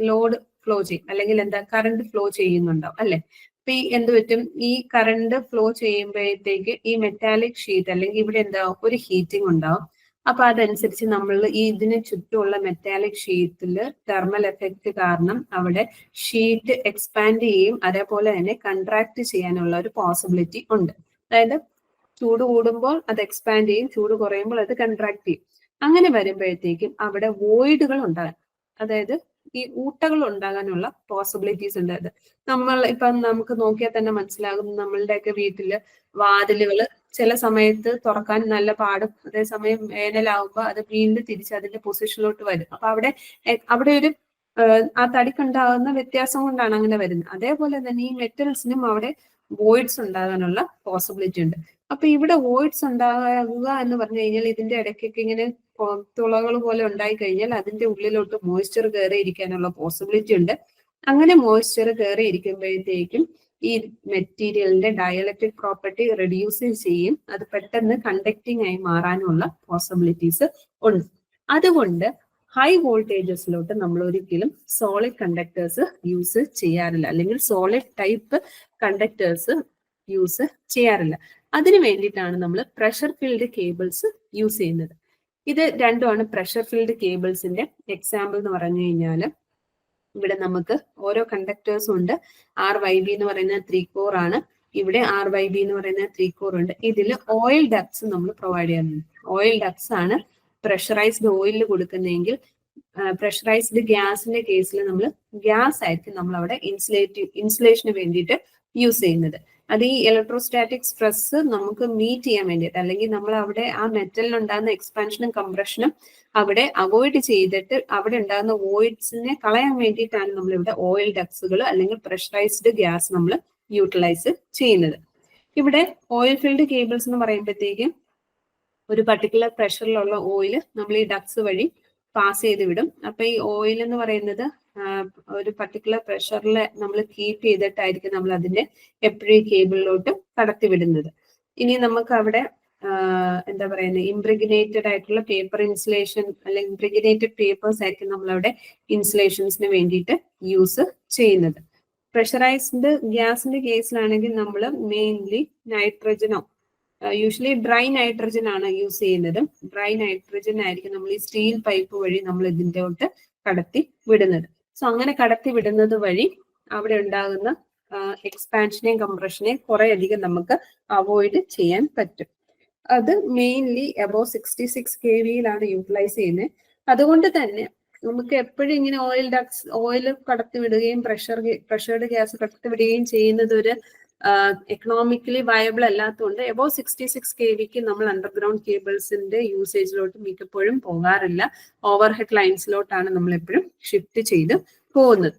ലോഡ് ഫ്ലോ ചെയ്യും, അല്ലെങ്കിൽ എന്താ കറണ്ട് ഫ്ലോ ചെയ്യുന്നുണ്ടാവും അല്ലെ. അപ്പൊ ഈ എന്ത് പറ്റും, ഈ കറണ്ട് ഫ്ലോ ചെയ്യുമ്പോഴത്തേക്ക് ഈ മെറ്റാലിക് ഷീറ്റ് അല്ലെങ്കിൽ ഇവിടെ എന്താവും, ഒരു ഹീറ്റിംഗ് ഉണ്ടാവും. അപ്പൊ അതനുസരിച്ച് നമ്മൾ ഈ ഇതിന് ചുറ്റുമുള്ള മെറ്റാലിക് ഷീറ്റിൽ തെർമൽ എഫക്റ്റ് കാരണം അവിടെ ഷീറ്റ് എക്സ്പാൻഡ് ചെയ്യും, അതേപോലെ തന്നെ കൺട്രാക്ട് ചെയ്യാനുള്ള ഒരു പോസിബിലിറ്റി ഉണ്ട്. അതായത് ചൂട് കൂടുമ്പോൾ അത് എക്സ്പാൻഡ് ചെയ്യും, ചൂട് കുറയുമ്പോൾ അത് കൺട്രാക്ട് ചെയ്യും. അങ്ങനെ വരുമ്പോഴത്തേക്കും അവിടെ വോയിഡുകൾ ഉണ്ടാകാൻ, അതായത് ഈ ഊട്ടകൾ ഉണ്ടാകാനുള്ള പോസിബിലിറ്റീസ് ഉണ്ട്. അത് നമ്മൾ ഇപ്പം നമുക്ക് നോക്കിയാൽ തന്നെ മനസ്സിലാകും, നമ്മളുടെയൊക്കെ വീട്ടില് വാതിലുകൾ ചില സമയത്ത് തുറക്കാൻ നല്ല പാടും, അതേസമയം വേനലാവുമ്പോൾ അത് വീണ്ടും തിരിച്ച് അതിന്റെ പൊസിഷനിലോട്ട് വരും. അപ്പൊ അവിടെ ഒരു ആ തടിക്കുണ്ടാകുന്ന വ്യത്യാസം കൊണ്ടാണ് അങ്ങനെ വരുന്നത്. അതേപോലെ തന്നെ ഈ മെറ്റൽസിനും അവിടെ വോയിഡ്സ് ഉണ്ടാകാനുള്ള പോസിബിലിറ്റി ഉണ്ട്. അപ്പൊ ഇവിടെ വോയിഡ്സ് ഉണ്ടാകുക എന്ന് പറഞ്ഞു കഴിഞ്ഞാൽ ഇതിന്റെ ഇടയ്ക്കൊക്കെ ഇങ്ങനെ തുളകൾ പോലെ ഉണ്ടായി കഴിഞ്ഞാൽ അതിന്റെ ഉള്ളിലോട്ട് മോയ്സ്ചർ കയറി ഇരിക്കാനുള്ള പോസിബിലിറ്റി ഉണ്ട്. അങ്ങനെ മോയ്സ്ചർ കയറി ഇരിക്കുമ്പോഴത്തേക്കും ഈ മെറ്റീരിയലിന്റെ ഡയലക്ട്രിക് പ്രോപ്പർട്ടി റെഡ്യൂസ് ചെയ്യും, അത് പെട്ടെന്ന് കണ്ടക്ടിങ് ആയി മാറാനുള്ള പോസിബിലിറ്റീസ് ഉണ്ട്. അതുകൊണ്ട് ഹൈ വോൾട്ടേജസിലോട്ട് നമ്മൾ ഒരിക്കലും സോളിഡ് കണ്ടക്ടേഴ്സ് യൂസ് ചെയ്യാറില്ല, അല്ലെങ്കിൽ സോളിഡ് ടൈപ്പ് കണ്ടക്ടേഴ്സ് യൂസ് ചെയ്യാറില്ല. അതിനു വേണ്ടിയിട്ടാണ് നമ്മൾ പ്രഷർ ഫീൽഡ് കേബിൾസ് യൂസ് ചെയ്യുന്നത്. ഇത് രണ്ടുമാണ് പ്രഷർ ഫീൽഡ് കേബിൾസിന്റെ എക്സാമ്പിൾ എന്ന് പറഞ്ഞു കഴിഞ്ഞാൽ. ഇവിടെ നമുക്ക് ഓരോ കണ്ടക്ടേഴ്സും ഉണ്ട്. RYB എന്ന് പറയുന്നത് 3 കോർ ആണ്, ഇവിടെ RYB എന്ന് പറയുന്നത് 3 കോർ ഉണ്ട്. ഇതിൽ ഓയിൽ ഡക്ട്സ് നമ്മൾ പ്രൊവൈഡ് ചെയ്യുന്നുണ്ട്. ഓയിൽ ഡക്ട്സ് ആണ് പ്രഷറൈസ്ഡ് ഓയിലിൽ കൊടുക്കുന്നതെങ്കിൽ, പ്രഷറൈസ്ഡ് ഗ്യാസിന്റെ കേസിൽ നമ്മൾ ഗ്യാസ് ആയിരിക്കും നമ്മൾ അവിടെ ഇൻസുലേഷന് വേണ്ടിയിട്ട് യൂസ് ചെയ്യുന്നത്. അത് ഈ ഇലക്ട്രോസ്റ്റാറ്റിക് സ്ട്രെസ് നമുക്ക് മീറ്റ് ചെയ്യാൻ വേണ്ടിയിട്ട്, അല്ലെങ്കിൽ നമ്മൾ അവിടെ ആ മെറ്റലിനുണ്ടാകുന്ന എക്സ്പാൻഷനും കംപ്രഷനും അവിടെ അവോയ്ഡ് ചെയ്തിട്ട് അവിടെ ഉണ്ടാകുന്ന വോയിഡ്സിനെ കളയാൻ വേണ്ടിയിട്ടാണ് നമ്മൾ ഇവിടെ ഓയിൽ ഡക്സുകൾ അല്ലെങ്കിൽ പ്രഷറൈസ്ഡ് ഗ്യാസ് നമ്മൾ യൂട്ടിലൈസ് ചെയ്യുന്നത്. ഇവിടെ ഓയിൽ ഫീൽഡ് കേബിൾസ് എന്ന് പറയുമ്പോഴത്തേക്കും ഒരു പർട്ടിക്കുലർ പ്രഷറിലുള്ള ഓയിൽ നമ്മൾ ഈ ഡക്സ് വഴി പാസ് ചെയ്ത് വിടും. അപ്പൊ ഈ ഓയിൽ എന്ന് പറയുന്നത് ഒരു പർട്ടിക്കുലർ പ്രഷറിൽ നമ്മൾ കീപ്പ് ചെയ്തിട്ടായിരിക്കും നമ്മൾ അതിന്റെ എപ്പോഴും കേബിളിലോട്ട് കടത്തി വിടുന്നത്. ഇനി നമുക്ക് അവിടെ എന്താ പറയുന്നത്, ഇംപ്രിഗിനേറ്റഡ് ആയിട്ടുള്ള പേപ്പർ ഇൻസുലേഷൻ അല്ലെങ്കിൽ ഇംപ്രിഗിനേറ്റഡ് പേപ്പേഴ്സ് ആയിരിക്കും നമ്മളവിടെ ഇൻസുലേഷൻസിന് വേണ്ടിയിട്ട് യൂസ് ചെയ്യുന്നത്. പ്രഷറൈസ്ഡ് ഗ്യാസിന്റെ കേസിലാണെങ്കിൽ നമ്മൾ മെയിൻലി നൈട്രജനോ യൂഷ്വലി ഡ്രൈ നൈട്രജൻ ആണ് യൂസ് ചെയ്യുന്നത്. ഡ്രൈ നൈട്രജൻ ആയിരിക്കും നമ്മൾ ഈ സ്റ്റീൽ പൈപ്പ് വഴി നമ്മൾ ഇതിൻ്റെോട്ട് കടത്തി വിടുന്നത്. സോ അങ്ങനെ കടത്തി വിടുന്നത് വഴി അവിടെ ഉണ്ടാകുന്ന എക്സ്പാൻഷനെയും കംപ്രഷനെയും കുറെ അധികം നമുക്ക് അവോയ്ഡ് ചെയ്യാൻ പറ്റും. അത് മെയിൻലി അബോവ് 66 kVയിലാണ് യൂട്ടിലൈസ് ചെയ്യുന്നത്. അതുകൊണ്ട് തന്നെ നമുക്ക് എപ്പോഴും ഇങ്ങനെ ഓയിൽ കടത്തിവിടുകയും പ്രഷേർഡ് ഗ്യാസ് കടത്തിവിടുകയും ചെയ്യുന്നത് ഒരു എക്കണോമിക്കലി വയബിൾ അല്ലാത്തതുകൊണ്ട് അബോവ് 66 kVക്ക് നമ്മൾ അണ്ടർഗ്രൗണ്ട് കേബിൾസിന്റെ യൂസേജിലോട്ട് മിക്കപ്പോഴും പോകാറില്ല. ഓവർ ഹെഡ് ലൈൻസിലോട്ടാണ് നമ്മൾ എപ്പോഴും ഷിഫ്റ്റ് ചെയ്ത് പോകുന്നത്.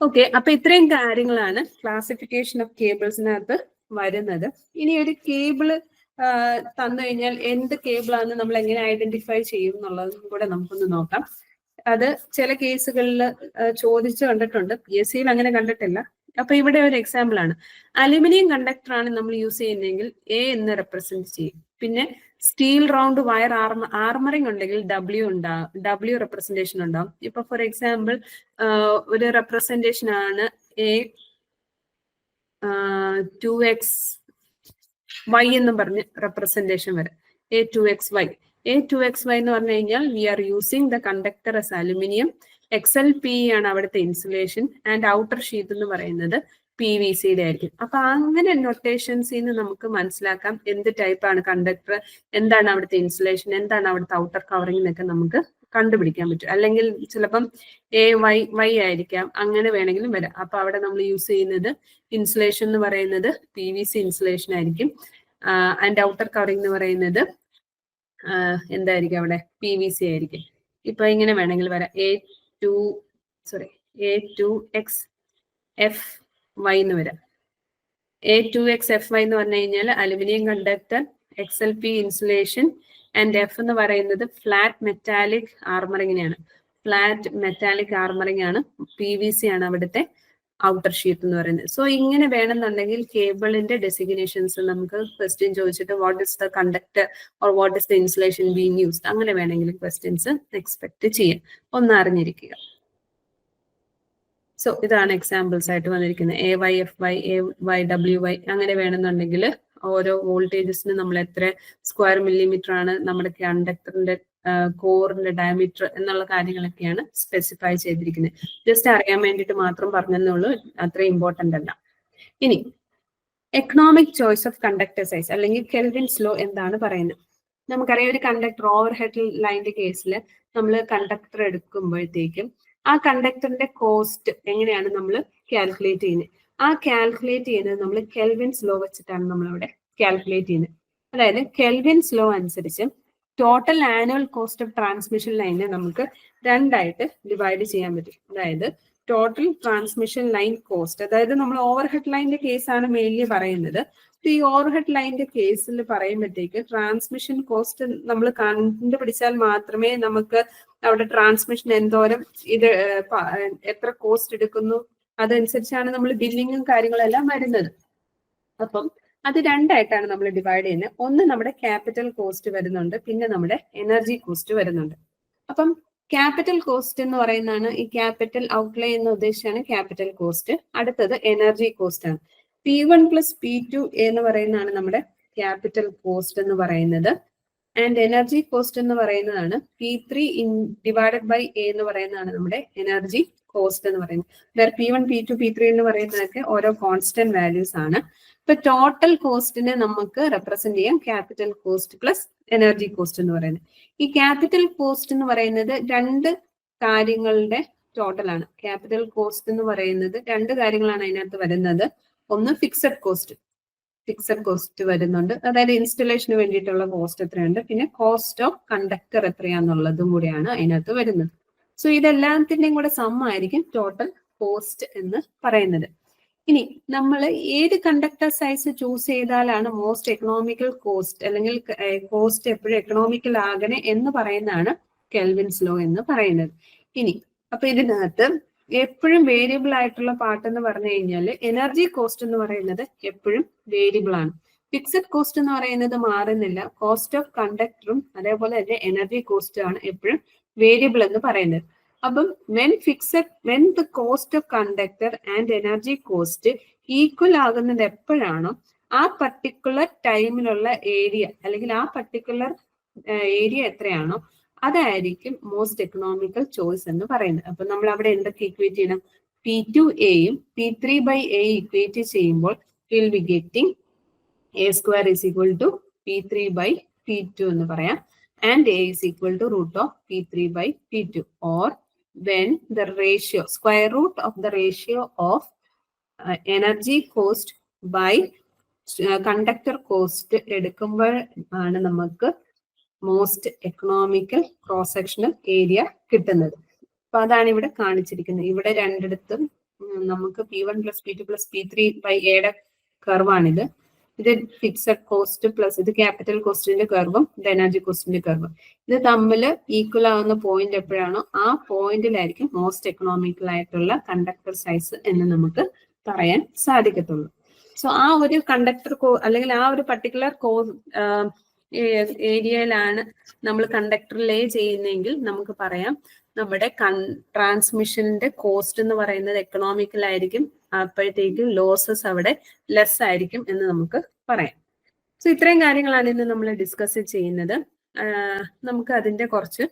ഓക്കെ, അപ്പൊ ഇത്രയും കാര്യങ്ങളാണ് ക്ലാസിഫിക്കേഷൻ ഓഫ് കേബിൾസിനകത്ത് വരുന്നത്. ഇനി ഒരു കേബിള് തന്നു കഴിഞ്ഞാൽ എന്ത് കേബിളാണ് നമ്മൾ എങ്ങനെ ഐഡന്റിഫൈ ചെയ്യും എന്നുള്ളതും കൂടെ നമുക്കൊന്ന് നോക്കാം. അത് ചില കേസുകളിൽ ചോദിച്ചു കണ്ടിട്ടുണ്ട്, PSC അങ്ങനെ കണ്ടിട്ടില്ല. അപ്പൊ ഇവിടെ ഒരു എക്സാമ്പിൾ ആണ്. അലുമിനിയം കണ്ടക്ടർ ആണ് നമ്മൾ യൂസ് ചെയ്യുന്നതെങ്കിൽ A എന്ന് റെപ്രസെന്റ് ചെയ്യും. പിന്നെ സ്റ്റീൽ റൗണ്ട് വയർ ആർമറിംഗ് ഉണ്ടെങ്കിൽ W റെപ്രസെന്റേഷൻ ഉണ്ടാവും. ഇപ്പൊ ഫോർ എക്സാമ്പിൾ ഒരു റെപ്രസെന്റേഷൻ ആണ് A2XY എന്നും പറഞ്ഞ് റെപ്രസെന്റേഷൻ വരും. A2XY എന്ന് പറഞ്ഞു കഴിഞ്ഞാൽ we are using the conductor as aluminium. XLP ആണ് അവിടുത്തെ ഇൻസുലേഷൻ ആൻഡ് ഔട്ടർ ഷീറ്റ് എന്ന് പറയുന്നത് PVCയുടെ ആയിരിക്കും. അപ്പൊ അങ്ങനെ നൊട്ടേഷൻസിൽ നിന്ന് നമുക്ക് മനസ്സിലാക്കാം എന്ത് ടൈപ്പാണ് കണ്ടക്ടർ, എന്താണ് അവിടുത്തെ ഇൻസുലേഷൻ, എന്താണ് അവിടുത്തെ ഔട്ടർ കവറിംഗ് എന്നൊക്കെ നമുക്ക് കണ്ടുപിടിക്കാൻ പറ്റും. അല്ലെങ്കിൽ ചിലപ്പം AY ആയിരിക്കാം, അങ്ങനെ വേണമെങ്കിലും വരാം. അപ്പൊ അവിടെ നമ്മൾ യൂസ് ചെയ്യുന്നത് ഇൻസുലേഷൻ എന്ന് പറയുന്നത് PVC ഇൻസുലേഷൻ ആയിരിക്കും. ആൻഡ് ഔട്ടർ കവറിംഗ് എന്ന് പറയുന്നത് എന്തായിരിക്കും അവിടെ PVC ആയിരിക്കും. ഇപ്പൊ ഇങ്ങനെ വേണമെങ്കിൽ വരാം, A2XFY എന്ന് വരാം. A2XFY എന്ന് പറഞ്ഞു കഴിഞ്ഞാൽ aluminium conductor, XLP insulation and F എന്ന് പറയുന്നത് ഫ്ലാറ്റ് മെറ്റാലിക് ആർമറിങ്ങിനെയാണ്. ഫ്ലാറ്റ് മെറ്റാലിക് ആർമറിംഗ് ആണ്, PVC ആണ് അവിടുത്തെ ഔട്ടർ ഷീറ്റ് എന്ന് പറയുന്നത്. സോ ഇങ്ങനെ വേണമെന്നുണ്ടെങ്കിൽ കേബിളിന്റെ ഡെസിഗ്നേഷൻസ് നമുക്ക് ക്വസ്റ്റ്യൻ ചോദിച്ചിട്ട് what is the conductor or what is the insulation being used, അങ്ങനെ വേണമെങ്കിൽ ക്വസ്റ്റ്യൻസ് എക്സ്പെക്ട് ചെയ്യാം. ഒന്ന് അറിഞ്ഞിരിക്കുക. സോ ഇതാണ് എക്സാമ്പിൾസ് ആയിട്ട് വന്നിരിക്കുന്നത്. AYFY, AYWY അങ്ങനെ വേണമെന്നുണ്ടെങ്കിൽ ഓരോ വോൾട്ടേജസിന് നമ്മൾ എത്ര സ്ക്വയർ മില്ലിമീറ്റർ ആണ് നമ്മുടെ കണ്ടക്ടറിന്റെ കോറിന്റെ ഡയമീറ്റർ എന്നുള്ള കാര്യങ്ങളൊക്കെയാണ് സ്പെസിഫൈ ചെയ്തിരിക്കുന്നത്. ജസ്റ്റ് അറിയാൻ വേണ്ടിയിട്ട് മാത്രം പറഞ്ഞെന്നുള്ളൂ, അത്ര ഇമ്പോർട്ടന്റ് അല്ല. ഇനി economic choice of conductor size അല്ലെങ്കിൽ കെൽവിൻസ് ലോ എന്താണ് പറയുന്നത്? നമുക്കറിയാം ഒരു കണ്ടക്ടർ ഓവർ ഹെഡ് ലൈനിന്റെ കേസിൽ നമ്മൾ കണ്ടക്ടർ എടുക്കുമ്പോഴത്തേക്കും ആ കണ്ടക്ടറിന്റെ കോസ്റ്റ് എങ്ങനെയാണ് നമ്മൾ കാൽക്കുലേറ്റ് ചെയ്യുന്നത്? ആ കാൽക്കുലേറ്റ് ചെയ്യുന്നത് നമ്മൾ കെൽവിൻസ് ലോ വെച്ചിട്ടാണ് നമ്മളിവിടെ കാൽക്കുലേറ്റ് ചെയ്യുന്നത്. അതായത് കെൽവിൻസ് ലോ അനുസരിച്ച് total annual cost of transmission ലൈനെ നമുക്ക് രണ്ടായിട്ട് ഡിവൈഡ് ചെയ്യാൻ പറ്റും. അതായത് ടോട്ടൽ ട്രാൻസ്മിഷൻ ലൈൻ കോസ്റ്റ്, അതായത് നമ്മൾ ഓവർ ഹെഡ് ലൈനിന്റെ കേസാണ് മെയിൻലി പറയുന്നത്. ഈ ഓവർ ഹെഡ് ലൈനിന്റെ കേസിൽ പറയുമ്പോഴത്തേക്ക് ട്രാൻസ്മിഷൻ കോസ്റ്റ് നമ്മൾ കണ്ടുപിടിച്ചാൽ മാത്രമേ നമുക്ക് അവിടെ ട്രാൻസ്മിഷൻ എന്തോരം എത്ര കോസ്റ്റ് എടുക്കുന്നു അതനുസരിച്ചാണ് നമ്മൾ ബില്ലിങ്ങും കാര്യങ്ങളെല്ലാം വരുന്നത്. അപ്പം അത് രണ്ടായിട്ടാണ് നമ്മൾ ഡിവൈഡ് ചെയ്യുന്നത്. ഒന്ന് നമ്മുടെ ക്യാപിറ്റൽ കോസ്റ്റ് വരുന്നുണ്ട്, പിന്നെ നമ്മുടെ എനർജി കോസ്റ്റ് വരുന്നുണ്ട്. അപ്പം ക്യാപിറ്റൽ കോസ്റ്റ് എന്ന് പറയുന്നതാണ് ഈ ക്യാപിറ്റൽ ഔട്ട്ലേ എന്ന് ഉദ്ദേശിച്ചാണ് ക്യാപിറ്റൽ കോസ്റ്റ്. അടുത്തത് എനർജി കോസ്റ്റ് ആണ്. P1 + P2 എന്ന് പറയുന്നതാണ് നമ്മുടെ ക്യാപിറ്റൽ കോസ്റ്റ് എന്ന് പറയുന്നത്. ആൻഡ് എനർജി കോസ്റ്റ് എന്ന് പറയുന്നതാണ് P3 / A എന്ന് പറയുന്നതാണ് നമ്മുടെ എനർജി കോസ്റ്റ് എന്ന് പറയുന്നത്. P1, P2, P3 എന്ന് പറയുന്നതൊക്കെ ഓരോ കോൺസ്റ്റന്റ് വാല്യൂസ് ആണ്. ഇപ്പൊ ടോട്ടൽ കോസ്റ്റിനെ നമുക്ക് റെപ്രസെന്റ് ചെയ്യാം capital cost plus energy cost എന്ന് പറയുന്നത്. ഈ ക്യാപിറ്റൽ കോസ്റ്റ് എന്ന് പറയുന്നത് രണ്ട് കാര്യങ്ങളുടെ ടോട്ടൽ ആണ്. ക്യാപിറ്റൽ കോസ്റ്റ് എന്ന് പറയുന്നത് രണ്ട് കാര്യങ്ങളാണ് അതിനകത്ത് വരുന്നത്. ഒന്ന് ഫിക്സഡ് കോസ്റ്റ് വരുന്നുണ്ട്, അതായത് ഇൻസ്റ്റലേഷന് വേണ്ടിയിട്ടുള്ള കോസ്റ്റ് എത്രയുണ്ട്, പിന്നെ കോസ്റ്റ് ഓഫ് കണ്ടക്ടർ എത്രയാന്നുള്ളതും കൂടിയാണ് അതിനകത്ത് വരുന്നത്. സോ ഇതെല്ലാത്തിന്റെയും കൂടെ സം ആയിരിക്കും ടോട്ടൽ കോസ്റ്റ് എന്ന് പറയുന്നത്. ഇനി നമ്മൾ ഏത് കണ്ടക്ടർ സൈസ് ചൂസ് ചെയ്താലാണ് മോസ്റ്റ് എക്കണോമിക്കൽ കോസ്റ്റ് അല്ലെങ്കിൽ കോസ്റ്റ് എപ്പോഴും എക്കണോമിക്കൽ ആകണേ എന്ന് പറയുന്നതാണ് കെൽവിൻസ് ലോ എന്ന് പറയുന്നത്. ഇനി അപ്പൊ ഇതിനകത്ത് എപ്പോഴും വേരിയബിൾ ആയിട്ടുള്ള പാർട്ട് എന്ന് പറഞ്ഞു കഴിഞ്ഞാൽ എനർജി കോസ്റ്റ് എന്ന് പറയുന്നത് എപ്പോഴും വേരിയബിൾ ആണ്. ഫിക്സഡ് കോസ്റ്റ് എന്ന് പറയുന്നത് മാറുന്നില്ല. കോസ്റ്റ് ഓഫ് കണ്ടക്ടറും അതേപോലെ തന്നെ എനർജി കോസ്റ്റ് ആണ് എപ്പോഴും വേരിയബിൾ എന്ന് പറയുന്നത്. അപ്പം when the cost of conductor and energy cost equal ആകുന്നത് എപ്പോഴാണോ ആ പർട്ടിക്കുലർ ടൈമിലുള്ള ഏരിയ അല്ലെങ്കിൽ ആ പർട്ടിക്കുലർ ഏരിയ എത്രയാണോ അതായിരിക്കും മോസ്റ്റ് എക്കണോമിക്കൽ ചോയ്സ് എന്ന് പറയുന്നത്. അപ്പൊ നമ്മൾ അവിടെ എന്തൊക്കെ ഇക്വേറ്റ് ചെയ്യണം? P2Aയും P3/A ഇക്വേറ്റ് ചെയ്യുമ്പോൾ will be getting A² is equal to P3/P2 എന്ന് പറയാം. And A is equal to root of P3/P2. Or when the ratio, square root of the ratio of energy cost by conductor cost എടുക്കുമ്പോൾ ആണ് നമുക്ക് most economical cross sectional area കിട്ടുന്നത്. അപ്പൊ അതാണ് ഇവിടെ കാണിച്ചിരിക്കുന്നത്. ഇവിടെ രണ്ടിടത്തും നമുക്ക് P1 + P2 + P3/Aയുടെ കർവാണിത്. ഇത് ഫിക്സഡ് കോസ്റ്റ് പ്ലസ് ഇത് ക്യാപിറ്റൽ കോസ്റ്റിന്റെ കർവും ഇത് എനർജി കോസ്റ്റിന്റെ കർവും. ഇത് തമ്മിൽ ഈക്വൽ ആവുന്ന പോയിന്റ് എപ്പോഴാണോ ആ പോയിന്റിലായിരിക്കും മോസ്റ്റ് എക്കണോമിക്കൽ ആയിട്ടുള്ള കണ്ടക്ടർ സൈസ് എന്ന് നമുക്ക് പറയാൻ സാധിക്കത്തുള്ളൂ. സോ ആ ഒരു കണ്ടക്ടർ അല്ലെങ്കിൽ ആ ഒരു പർട്ടിക്കുലർ ഏരിയയിലാണ് നമ്മൾ കണ്ടക്ടർ ലേ ചെയ്യുന്നതെങ്കിൽ നമുക്ക് പറയാം നമ്മുടെ ട്രാൻസ്മിഷന്റെ കോസ്റ്റ് എന്ന് പറയുന്നത് എക്കണോമിക്കൽ ആയിരിക്കും. അപ്പോഴത്തേക്കും ലോസസ് അവിടെ ലെസ് ആയിരിക്കും എന്ന് നമുക്ക് പറയാം. സോ ഇത്രയും കാര്യങ്ങളാണ് ഇന്ന് നമ്മൾ ഡിസ്കസ് ചെയ്യുന്നത്. നമുക്ക് അതിന്റെ കുറച്ച്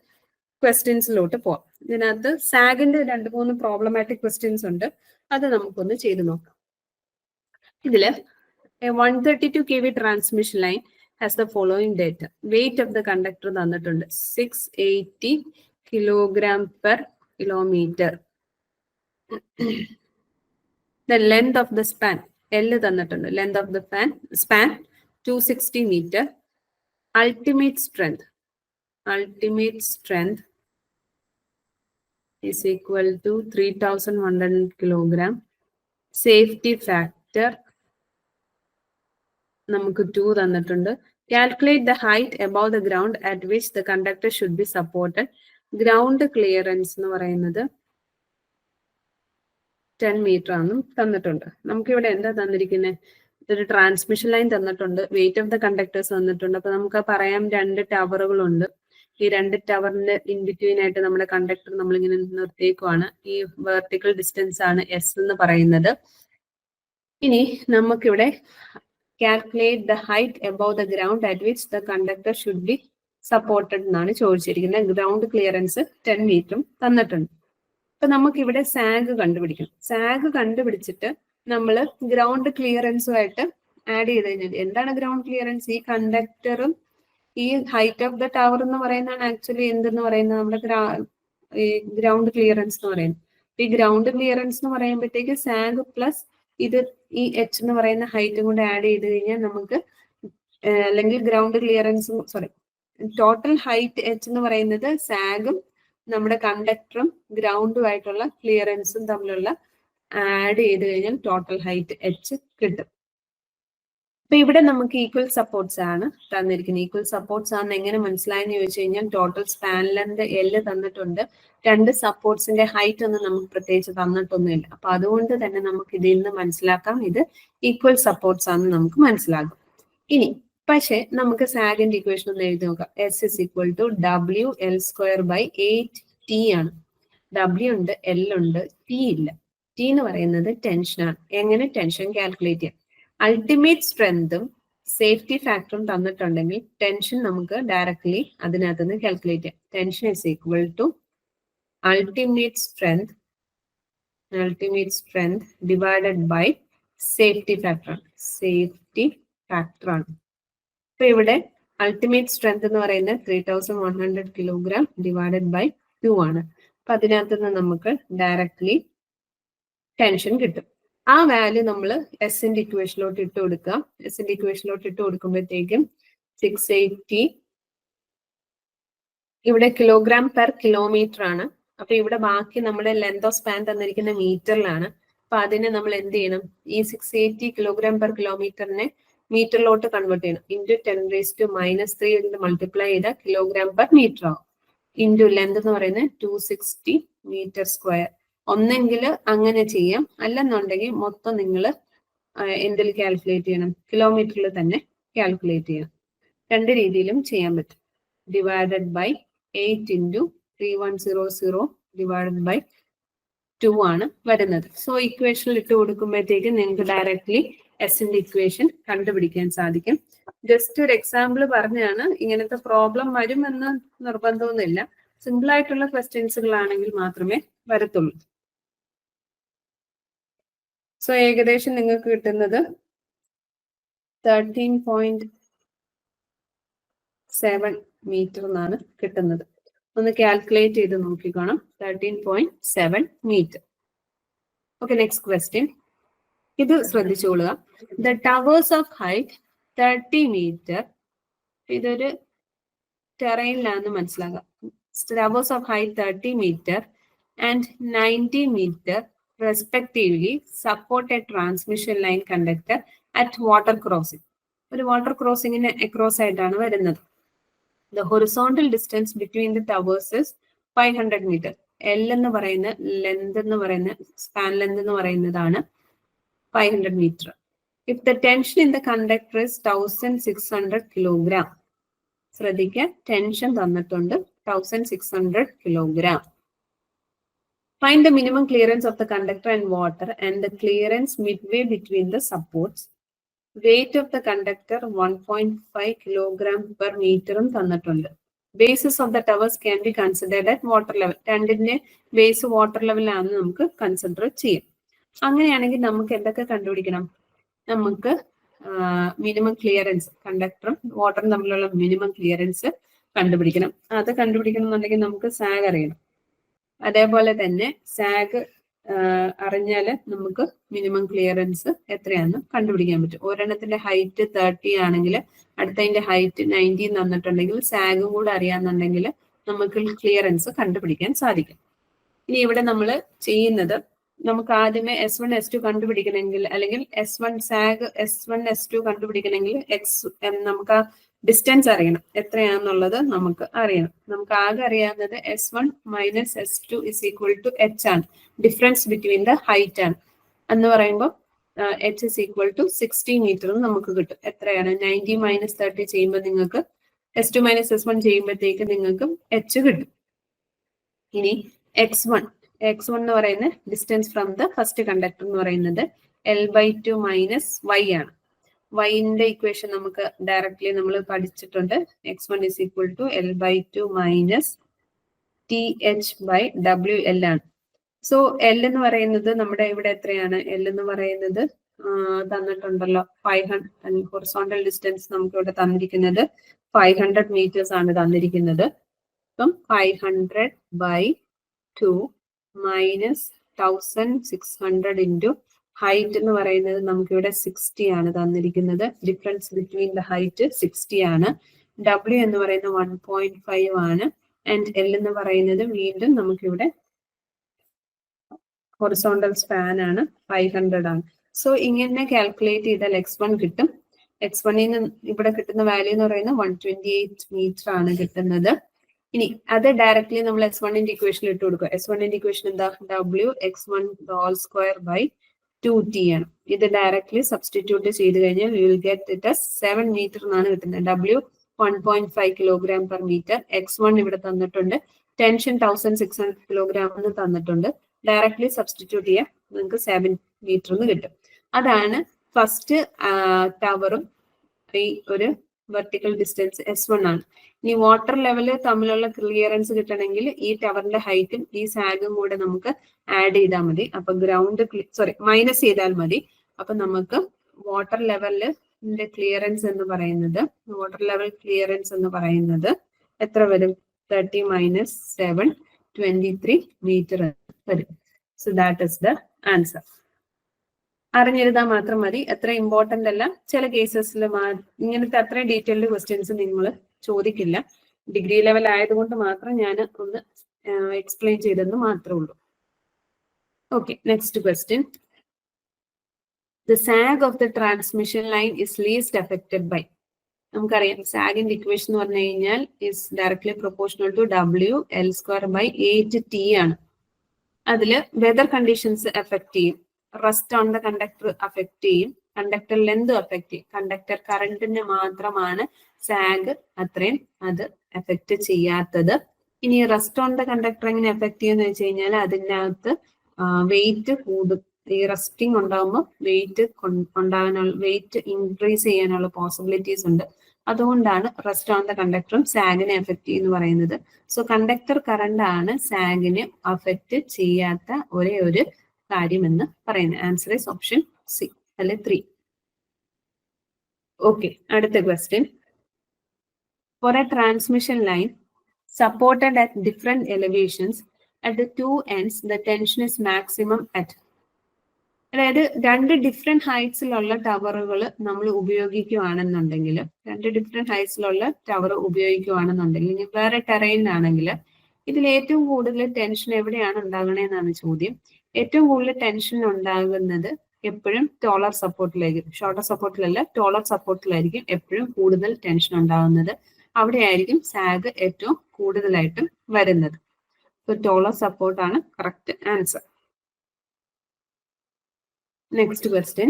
ക്വസ്റ്റ്യൻസിലോട്ട് പോവാം. ഇതിനകത്ത് സാഗിന്റെ 2-3 പ്രോബ്ലമാറ്റിക് ക്വസ്റ്റ്യൻസ് ഉണ്ട്. അത് നമുക്കൊന്ന് ചെയ്തു നോക്കാം. ഇതില് 132 kV transmission line has the following data. Weight of the conductor തന്നിട്ടുണ്ട് 680 kg/km. The length of the span L തന്നിട്ടുണ്ട്. Length of the span 260 meter. Ultimate strength is equal to 3100 kg. Safety factor നമുക്ക് 2 തന്നിട്ടുണ്ട്. Calculate the height above the ground at which the conductor should be supported. Ground clearance എന്ന് പറയുന്നത് 10 meter ആണെന്നും തന്നിട്ടുണ്ട്. നമുക്ക് ഇവിടെ എന്താ തന്നിരിക്കുന്നത്? ഒരു ട്രാൻസ്മിഷൻ ലൈൻ തന്നിട്ടുണ്ട്, വെയിറ്റ് ഓഫ് ദ കണ്ടക്ടേഴ്സ് തന്നിട്ടുണ്ട്. അപ്പൊ നമുക്ക് പറയാം 2 ടവറുകളുണ്ട്. ഈ 2 ടവറിന്റെ ഇൻ ബിറ്റ്വീൻ ആയിട്ട് നമ്മുടെ കണ്ടക്ടർ നമ്മളിങ്ങനെ നിർത്തിയേക്കുവാണ്. ഈ വെർട്ടിക്കൽ ഡിസ്റ്റൻസ് ആണ് S എന്ന് പറയുന്നത്. ഇനി നമുക്കിവിടെ calculate the height above the ground at which the conductor should be supported എന്നാണ് ചോദിച്ചിരിക്കുന്നത്. ഗ്രൗണ്ട് ക്ലിയറൻസ് 10 മീറ്ററും തന്നിട്ടുണ്ട്. അപ്പൊ നമുക്ക് ഇവിടെ സാഗ് കണ്ടുപിടിക്കണം. സാഗ് കണ്ടുപിടിച്ചിട്ട് നമ്മൾ ഗ്രൗണ്ട് ക്ലിയറൻസുമായിട്ട് ആഡ് ചെയ്ത് കഴിഞ്ഞാൽ എന്താണ് ഗ്രൗണ്ട് ക്ലിയറൻസ്? ഈ കണ്ടക്ടറും ഈ ഹൈറ്റ് ഓഫ് ദ ടവർ എന്ന് പറയുന്നതാണ് ആക്ച്വലി എന്തെന്ന് പറയുന്നത് നമ്മുടെ ഈ ഗ്രൗണ്ട് ക്ലിയറൻസ് എന്ന് പറയുന്നത്. ഈ ഗ്രൗണ്ട് ക്ലിയറൻസ് എന്ന് പറയുമ്പോഴത്തേക്ക് സാഗ് പ്ലസ് ഇത് ഈ H എന്ന് പറയുന്ന ഹൈറ്റും കൂടെ ആഡ് ചെയ്ത് കഴിഞ്ഞാൽ നമുക്ക് അല്ലെങ്കിൽ ഗ്രൗണ്ട് ക്ലിയറൻസും ടോട്ടൽ ഹൈറ്റ് H എന്ന് പറയുന്നത് സാഗും നമ്മുടെ കണ്ടക്ടറും ഗ്രൗണ്ടുമായിട്ടുള്ള ക്ലിയറൻസും തമ്മിലുള്ള ആഡ് ചെയ്ത് കഴിഞ്ഞാൽ ടോട്ടൽ ഹൈറ്റ് H കിട്ടും. അപ്പൊ ഇവിടെ നമുക്ക് ഈക്വൽ സപ്പോർട്ട്സ് ആണ് തന്നിരിക്കുന്നത്. ഈക്വൽ സപ്പോർട്ട്സ് ആണെന്ന് എങ്ങനെ മനസ്സിലായെന്ന് ചോദിച്ചു കഴിഞ്ഞാൽ ടോട്ടൽ സ്പാൻ ലെന്ത് L തന്നിട്ടുണ്ട്. 2 സപ്പോർട്ട്സിന്റെ ഹൈറ്റ് ഒന്നും നമുക്ക് പ്രത്യേകിച്ച് തന്നിട്ടൊന്നുമില്ല. അപ്പൊ അതുകൊണ്ട് തന്നെ നമുക്ക് ഇതിൽ നിന്ന് മനസ്സിലാക്കാം ഇത് ഈക്വൽ സപ്പോർട്ട്സ് ആണെന്ന് നമുക്ക് മനസ്സിലാകും. ഇനി പക്ഷെ നമുക്ക് സാഗിന്റെ ഇക്വേഷൻ ഒന്ന് എഴുതി നോക്കാം. S is equal to WL²/8T ആണ്. W ഉണ്ട്, L ഉണ്ട്, T ഇല്ല. T എന്ന് പറയുന്നത് ടെൻഷനാണ്. എങ്ങനെ ടെൻഷൻ കാൽക്കുലേറ്റ് ചെയ്യാം? അൾട്ടിമേറ്റ് സ്ട്രെങ്തും സേഫ്റ്റി ഫാക്ടറും തന്നിട്ടുണ്ടെങ്കിൽ ടെൻഷൻ നമുക്ക് ഡയറക്ട്ലി അതിനകത്ത് നിന്ന് കാൽക്കുലേറ്റ് ചെയ്യാം. Tension is equal to ultimate strength divided by safety factor. അപ്പൊ ഇവിടെ അൾട്ടിമേറ്റ് സ്ട്രെങ്ത് എന്ന് പറയുന്നത് 3100 kg ഡിവൈഡഡ് ബൈ 2 ആണ്. അപ്പൊ അതിനകത്ത് നിന്ന് നമുക്ക് ഡയറക്ട്ലി ടെൻഷൻ കിട്ടും. ആ വാല്യൂ നമ്മൾ എസിന്റെ ഇക്വേഷനിലോട്ട് ഇട്ട് കൊടുക്കാം. എസിന്റെ ഇക്വേഷനിലോട്ട് ഇട്ട് കൊടുക്കുമ്പോഴത്തേക്കും 680 ഇവിടെ kg/km ആണ്. അപ്പൊ ഇവിടെ ബാക്കി നമ്മുടെ ലെങ്ത് ഓഫ് സ്പാൻ തന്നിരിക്കുന്ന മീറ്ററിലാണ്. അപ്പൊ അതിനെ നമ്മൾ എന്ത് ചെയ്യണം? ഈ 680 kg/km മീറ്ററിലോട്ട് കൺവേർട്ട് ചെയ്യണം. ഇൻറ്റു 10⁻³ കൊണ്ട് മൾട്ടിപ്ലൈ ചെയ്ത kg/m ആവും. ഇൻറ്റു ലെങ്ത് എന്ന് പറയുന്നത് 260 m². ഒന്നെങ്കിൽ അങ്ങനെ ചെയ്യാം, അല്ലെന്നുണ്ടെങ്കിൽ മൊത്തം നിങ്ങൾ എന്തിൽ കാൽക്കുലേറ്റ് ചെയ്യണം? കിലോമീറ്ററിൽ തന്നെ കാൽക്കുലേറ്റ് ചെയ്യണം. രണ്ട് രീതിയിലും ചെയ്യാൻ പറ്റും. ഡിവൈഡഡ് ബൈ 8 × 3100 ഡിവൈഡഡ് ബൈ 2 ആണ് വരുന്നത്. സോ ഇക്വേഷനിൽ ഇട്ട് കൊടുക്കുമ്പോഴത്തേക്ക് നിങ്ങൾക്ക് ഡയറക്ട്ലി എസിന്റെ ഇക്വേഷൻ കണ്ടുപിടിക്കാൻ സാധിക്കും. ജസ്റ്റ് ഒരു എക്സാമ്പിൾ പറഞ്ഞാണ്. ഇങ്ങനത്തെ പ്രോബ്ലം വരുമെന്ന് നിർബന്ധമൊന്നുമില്ല. സിമ്പിൾ ആയിട്ടുള്ള ക്വസ്റ്റ്യൻസുകളാണെങ്കിൽ മാത്രമേ വരത്തുള്ളൂ. സോ ഏകദേശം നിങ്ങൾക്ക് കിട്ടുന്നത് 13.7 മീറ്റർ എന്നാണ് കിട്ടുന്നത്. ഒന്ന് കാൽക്കുലേറ്റ് ചെയ്ത് നോക്കിക്കോണം. 13.7 മീറ്റർ. Okay, next question. ഇത് ശ്രദ്ധിച്ചോളുക. The towers of height 30 metre. ഇതൊരു ടെറൈനിലാണെന്ന് മനസ്സിലാക്കാം. Towers of height 30 metre and 90 metre respectively support a transmission line conductor at water crossing. ഒരു വാട്ടർ ക്രോസിംഗിന് അക്രോസ് ആയിട്ടാണ് വരുന്നത്. The horizontal distance between the towers is 500 meter. L എന്ന് പറയുന്ന length എന്ന് പറയുന്ന സ്പാൻ ലെന്ത് എന്ന് പറയുന്നതാണ് 500 meter. If the tension in the conductor is 1600 kilogram. ശ്രദ്ധിക്കുക, ടെൻഷൻ തന്നിട്ടുണ്ട് 1600 kilogram. Find the minimum clearance of the conductor and water and the clearance midway between the supports. Weight of the conductor 1.5 kilogram per meter തന്നിട്ടുണ്ട്. Bases of the towers can be considered at water level. രണ്ടിന്റെ base water ലെവലാണ് നമുക്ക് consider ചെയ്യാം. അങ്ങനെയാണെങ്കിൽ നമുക്ക് എന്തൊക്കെ കണ്ടുപിടിക്കണം? നമുക്ക് മിനിമം ക്ലിയറൻസ്, കണ്ടക്ടറും വാട്ടറും തമ്മിലുള്ള മിനിമം ക്ലിയറൻസ് കണ്ടുപിടിക്കണം. അത് കണ്ടുപിടിക്കണം എന്നുണ്ടെങ്കിൽ നമുക്ക് സാഗ് അറിയണം. അതേപോലെ തന്നെ സാഗ് അറിഞ്ഞാൽ നമുക്ക് മിനിമം ക്ലിയറൻസ് എത്രയാണെന്ന് കണ്ടുപിടിക്കാൻ പറ്റും. ഒരെണ്ണത്തിന്റെ ഹൈറ്റ് 30 ആണെങ്കിൽ അടുത്തതിന്റെ ഹൈറ്റ് 90 തന്നിട്ടുണ്ടെങ്കിൽ സാഗും കൂടെ അറിയാന്നുണ്ടെങ്കിൽ നമുക്ക് ക്ലിയറൻസ് കണ്ടുപിടിക്കാൻ സാധിക്കും. ഇനി ഇവിടെ നമ്മൾ ചെയ്യുന്നത്, നമുക്ക് ആദ്യമേ S1 S2 കണ്ടുപിടിക്കണമെങ്കിൽ, അല്ലെങ്കിൽ S1 സാഗ് S1 S2 കണ്ടുപിടിക്കണമെങ്കിൽ നമുക്ക് ആ ഡിസ്റ്റൻസ് അറിയണം. എത്രയാണെന്നുള്ളത് നമുക്ക് അറിയണം. നമുക്ക് ആകെ അറിയാവുന്നത് S1 - S2 = H ആണ്. ഡിഫറൻസ് ബിറ്റ്വീൻ ദ ഹൈറ്റ് ആണ് എന്ന് പറയുമ്പോൾ H = 60 മീറ്റർ നമുക്ക് കിട്ടും. എത്രയാണ്? 90 - 30 ചെയ്യുമ്പോൾ നിങ്ങൾക്ക് S2 - S1 ചെയ്യുമ്പോഴത്തേക്ക് നിങ്ങൾക്ക് H കിട്ടും. ഇനി X1 എന്ന് പറയുന്ന distance from the first conductor എന്ന് പറയുന്നത് L/2 - Y ആണ്. വൈന്റെ ഇക്വേഷൻ നമുക്ക് ഡയറക്ട്ലി നമ്മൾ പഠിച്ചിട്ടുണ്ട്. X1 = L/2 - TH/WL ആണ്. സോ L എന്ന് പറയുന്നത് നമ്മുടെ ഇവിടെ എത്രയാണ്? L എന്ന് പറയുന്നത് തന്നിട്ടുണ്ടല്ലോ 500. ഹൊറിസോണ്ടൽ ഡിസ്റ്റൻസ് നമുക്ക് ഇവിടെ തന്നിരിക്കുന്നത് 500 മീറ്റേഴ്സ് ആണ് തന്നിരിക്കുന്നത്. അപ്പം 500/2 -1600 ഇൻറ്റു ഹൈറ്റ് എന്ന് പറയുന്നത് നമുക്ക് ഇവിടെ 60 ആണ് തന്നിരിക്കുന്നത്. ഡിഫറൻസ് ബിറ്റ്വീൻ ദ ഹൈറ്റ് 60 ആണ്. W എന്ന് പറയുന്നത് 1.5 ആണ്. ആൻഡ് L എന്ന് പറയുന്നത് വീണ്ടും നമുക്കിവിടെ ഹൊറിസോണ്ടൽ സ്പാൻ ആണ്, 500 ആണ്. സോ ഇങ്ങനെ കാൽക്കുലേറ്റ് ചെയ്താൽ X1 കിട്ടും. X1 ഇവിടെ കിട്ടുന്ന വാല്യൂ എന്ന് പറയുന്നത് 128 മീറ്റർ ആണ് കിട്ടുന്നത്. ഇനി അത് ഡയറക്ട്ലി നമ്മൾ S1 ഇക്വേഷനിൽ ഇട്ട് കൊടുക്കുക. S1 ഇക്വേഷൻ എന്താ? W(x1)² ആണ്. ഇത് ഡയറക്ട്ലി സബ്സ്റ്റിറ്റ്യൂട്ട് ചെയ്ത് കഴിഞ്ഞാൽ we will get it as 7 metre എന്നാണ് കിട്ടുന്നത്. W 1.5 kilogram per metre. X1 ഇവിടെ തന്നിട്ടുണ്ട്. ടെൻഷൻ 1600 കിലോഗ്രാം എന്ന് തന്നിട്ടുണ്ട്. ഡയറക്ട്ലി സബ്സ്റ്റിറ്റ്യൂട്ട് ചെയ്യാം, നിങ്ങൾക്ക് 7 മീറ്റർ എന്ന് കിട്ടും. അതാണ് ഫസ്റ്റ് ടവറും ഈ ഒരു വെർട്ടിക്കൽ ഡിസ്റ്റൻസ് S1 ആണ്. ഇനി വാട്ടർ ലെവല് തമ്മിലുള്ള ക്ലിയറൻസ് കിട്ടണമെങ്കിൽ ഈ ടവറിന്റെ ഹൈറ്റും ഈ സാഗും കൂടെ നമുക്ക് ആഡ് ചെയ്താൽ മതി. അപ്പൊ മൈനസ് ചെയ്താൽ മതി. അപ്പൊ നമുക്ക് വാട്ടർ ലെവലിന്റെ ക്ലിയറൻസ് എന്ന് പറയുന്നത്, എത്ര വരും? 30 - 7 23 മീറ്റർ വരും. So that is the answer. അറിഞ്ഞിരുന്നാൽ മാത്രം മതി. അത്ര ഇമ്പോർട്ടന്റ് അല്ല. ചില കേസസിൽ ഇങ്ങനത്തെ അത്രയും ഡീറ്റെയിൽഡ് ക്വസ്റ്റ്യൻസ് നിങ്ങൾ ചോദിക്കില്ല. ഡിഗ്രി ലെവൽ ആയതുകൊണ്ട് മാത്രം ഞാൻ ഒന്ന് എക്സ്പ്ലെയിൻ ചെയ്തെന്ന് മാത്രമേ ഉള്ളൂ. Okay, next question. The sag of the transmission line is least affected by. നമുക്കറിയാം സാഗിന്റെ ഇക്വേഷൻ എന്ന് പറഞ്ഞു കഴിഞ്ഞാൽ is directly proportional to WL²/8T ആണ്. അതിൽ വെതർ കണ്ടീഷൻസ് എഫക്ട് ചെയ്യും, rest on the conductor affect ചെയ്യും, കണ്ടക്ടർ ലെന്ത് എഫക്ട് ചെയ്യും. കണ്ടക്ടർ കറണ്ടിന് മാത്രമാണ് സാഗ് അത്രയും അത് എഫക്ട് ചെയ്യാത്തത്. ഇനി റെസ്റ്റ് ഓൺ ദ കണ്ടക്ടർ എങ്ങനെ എഫക്ട് ചെയ്യുമെന്ന് വെച്ച് കഴിഞ്ഞാൽ അതിനകത്ത് വെയിറ്റ് കൂടും. ഈ റെസ്റ്റിംഗ് ഉണ്ടാകുമ്പോൾ വെയിറ്റ് ഇൻക്രീസ് ചെയ്യാനുള്ള പോസിബിലിറ്റീസ് ഉണ്ട്. അതുകൊണ്ടാണ് റെസ്റ്റ് ഓൺ ദ കണ്ടക്ടറും സാഗിനെ എഫക്ട് ചെയ്യുന്നു പറയുന്നത്. സോ കണ്ടക്ടർ കറണ്ട് ആണ് സാഗിനെ അഫക്റ്റ് ചെയ്യാത്ത ഒരേ ഒരു കാര്യം എന്ന് പറയുന്നത്. ആൻസർ ഈസ് ഓപ്ഷൻ സി അല്ലെ 3. ഓക്കെ, അടുത്ത question. For a transmission line supported at different elevations, at the two ends the tension is maximum at. അതായത് രണ്ട് ഡിഫറെന്റ് ഹൈറ്റ്സിലുള്ള ടവറുകൾ നമ്മൾ ഉപയോഗിക്കുകയാണെന്നുണ്ടെങ്കിൽ, വേറെ ടെറൈനാണെങ്കിൽ ഇതിൽ ഏറ്റവും കൂടുതൽ ടെൻഷൻ എവിടെയാണ് ഉണ്ടാകണേന്നാണ് ചോദ്യം. ഏറ്റവും കൂടുതൽ ടെൻഷൻ ഉണ്ടാകുന്നത് എപ്പോഴും ടോളർ സപ്പോർട്ടിലായിരിക്കും. ഷോർട്ടർ സപ്പോർട്ടിലല്ല, ടോളർ സപ്പോർട്ടിലായിരിക്കും എപ്പോഴും കൂടുതൽ ടെൻഷൻ ഉണ്ടാകുന്നത്. അവിടെയായിരിക്കും സാഗ് ഏറ്റവും കൂടുതലായിട്ടും വരുന്നത്. സോ ടോളർ സപ്പോർട്ടാണ് correct answer. Next question.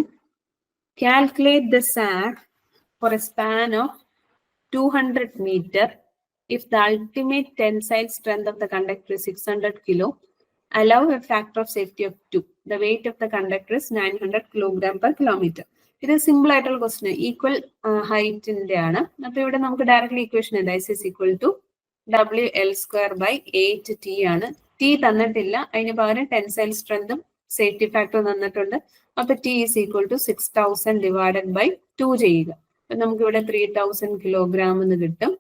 Calculate the sag for a span of 200 meter if the ultimate tensile strength of the conductor is 600 kilo. Allow a factor of safety of 2. The weight of the conductor is 900 kilogram per kilometer. ഇത് simple ആയിട്ടുള്ള question. Equal ഹൈറ്റിന്റെ ആണ്. അപ്പൊ ഇവിടെ നമുക്ക് directly equation എന്താ? S is equal to WL²/8T ആണ്. T തന്നിട്ടില്ല, അതിന് പകരം ടെൻസൈൽ സ്ട്രെങ്തും സേഫ്റ്റി ഫാക്ടറും തന്നിട്ടുണ്ട്. അപ്പൊ T is equal to 6000 divided by 2 ചെയ്യുക. അപ്പൊ നമുക്ക് ഇവിടെ 3000 കിലോഗ്രാം എന്ന് കിട്ടും.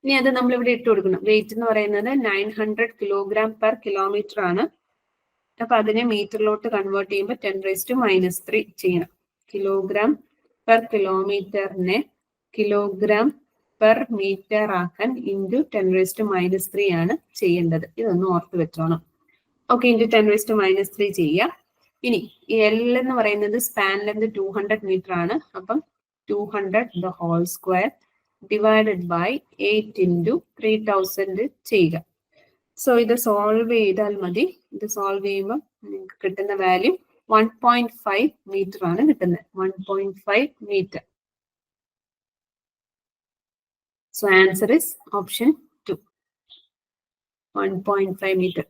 ഇനി അത് നമ്മൾ ഇവിടെ ഇട്ട് കൊടുക്കണം. വെയിറ്റ് എന്ന് പറയുന്നത് 900 കിലോഗ്രാം പെർ കിലോമീറ്റർ ആണ്. അപ്പൊ അതിനെ മീറ്ററിലോട്ട് കൺവേർട്ട് ചെയ്യുമ്പോൾ 10⁻³ ചെയ്യണം. കിലോഗ്രാം പെർ കിലോമീറ്ററിനെ കിലോഗ്രാം പെർ മീറ്റർ ആക്കാൻ ഇൻറ്റു 10⁻³ ആണ് ചെയ്യേണ്ടത്. ഇതൊന്ന് ഓർത്ത് വെച്ചോണം. ഓക്കെ, ഇൻറ്റു 10⁻³ ചെയ്യാം. ഇനി ഈ L എന്ന് പറയുന്നത് സ്പാൻ ലെന്ത് 200 മീറ്റർ ആണ്. അപ്പം 200 the whole square divided by 8 into 3000 ചെയ്യുക. സോ ഇത് സോൾവ് ചെയ്താൽ മതി. ഇത് സോൾവ് ചെയ്യുമ്പോൾ നിങ്ങൾക്ക് കിട്ടുന്ന വാല്യൂ 1.5 മീറ്റർ ആണ് കിട്ടുന്നത്. 1.5 metre. So answer is option 2. 1.5 metre.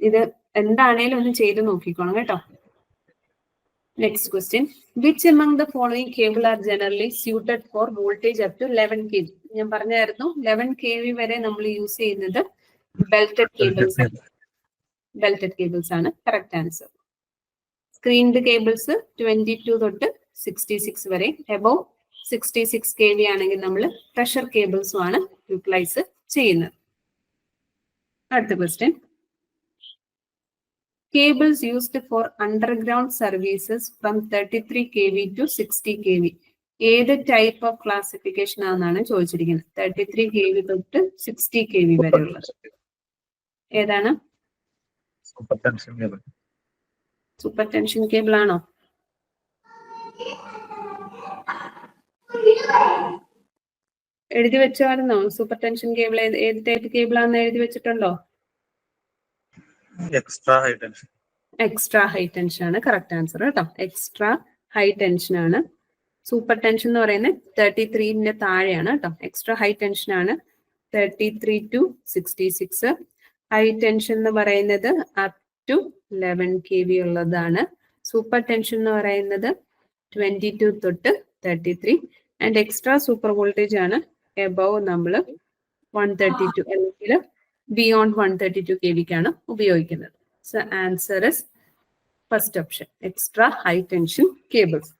ഇത് എന്താണേലും ഒന്ന് ചെയ്ത് നോക്കിക്കോണം കേട്ടോ. Next question. Which among the following cable are generally suited for voltage up to 11 kV? ഞാൻ പറഞ്ഞായിരുന്നു 11 kV വരെ നമ്മൾ യൂസ് ചെയ്യുന്നത് ബെൽറ്റഡ് കേബിൾസ് ആണ്. Correct answer. സ്ക്രീൻഡ് കേബിൾസ് 22 തൊട്ട് 66 വരെ. എബോവ് 66 kV ആണെങ്കിൽ നമ്മൾ പ്രഷർ കേബിൾസും ആണ് യൂട്ടിലൈസ് ചെയ്യുന്നത്. അടുത്ത question. Cables used for underground services from 33 kV to 60 kV. ഏത് ടൈപ്പ് ഓഫ് ക്ലാസിഫിക്കേഷൻ ആണെന്നാണ് ചോദിച്ചിരിക്കുന്നത്. 33 kV തൊട്ട് 60 kV വരെയുള്ളത് ഏതാണ്? സൂപ്പർ ടെൻഷൻ കേബിൾ ആണോ? എഴുതി വെച്ചായിരുന്നോ? സൂപ്പർ ടെൻഷൻ കേബിൾ ഏത് ടൈപ്പ് കേബിൾ ആണെന്ന് എഴുതി വെച്ചിട്ടുണ്ടോ? എക്സ്ട്രാ ഹൈ ടെൻഷൻ ആണ് കറക്റ്റ് ആൻസർ കേട്ടോ. എക്സ്ട്രാ ഹൈ ടെൻഷൻ ആണ്. സൂപ്പർ ടെൻഷൻ എന്ന് പറയുന്നത് 33ന്റെ താഴെയാണ് കേട്ടോ. എക്സ്ട്രാ ഹൈ ടെൻഷൻ ആണ് 33 to 66. ഹൈ ടെൻഷൻ എന്ന് പറയുന്നത് അപ് ടു 11 kV ഉള്ളതാണ്. സൂപ്പർ ടെൻഷൻ എന്ന് പറയുന്നത് 22 തൊട്ട് 33. ആൻഡ് എക്സ്ട്രാ സൂപ്പർ വോൾട്ടേജ് ആണ് എബവ് നമ്മൾ 132 അല്ലെങ്കിൽ ബിയോണ്ട് 132 kVക്കാണ് ഉപയോഗിക്കുന്നത്. So answer is first option, extra high tension cables.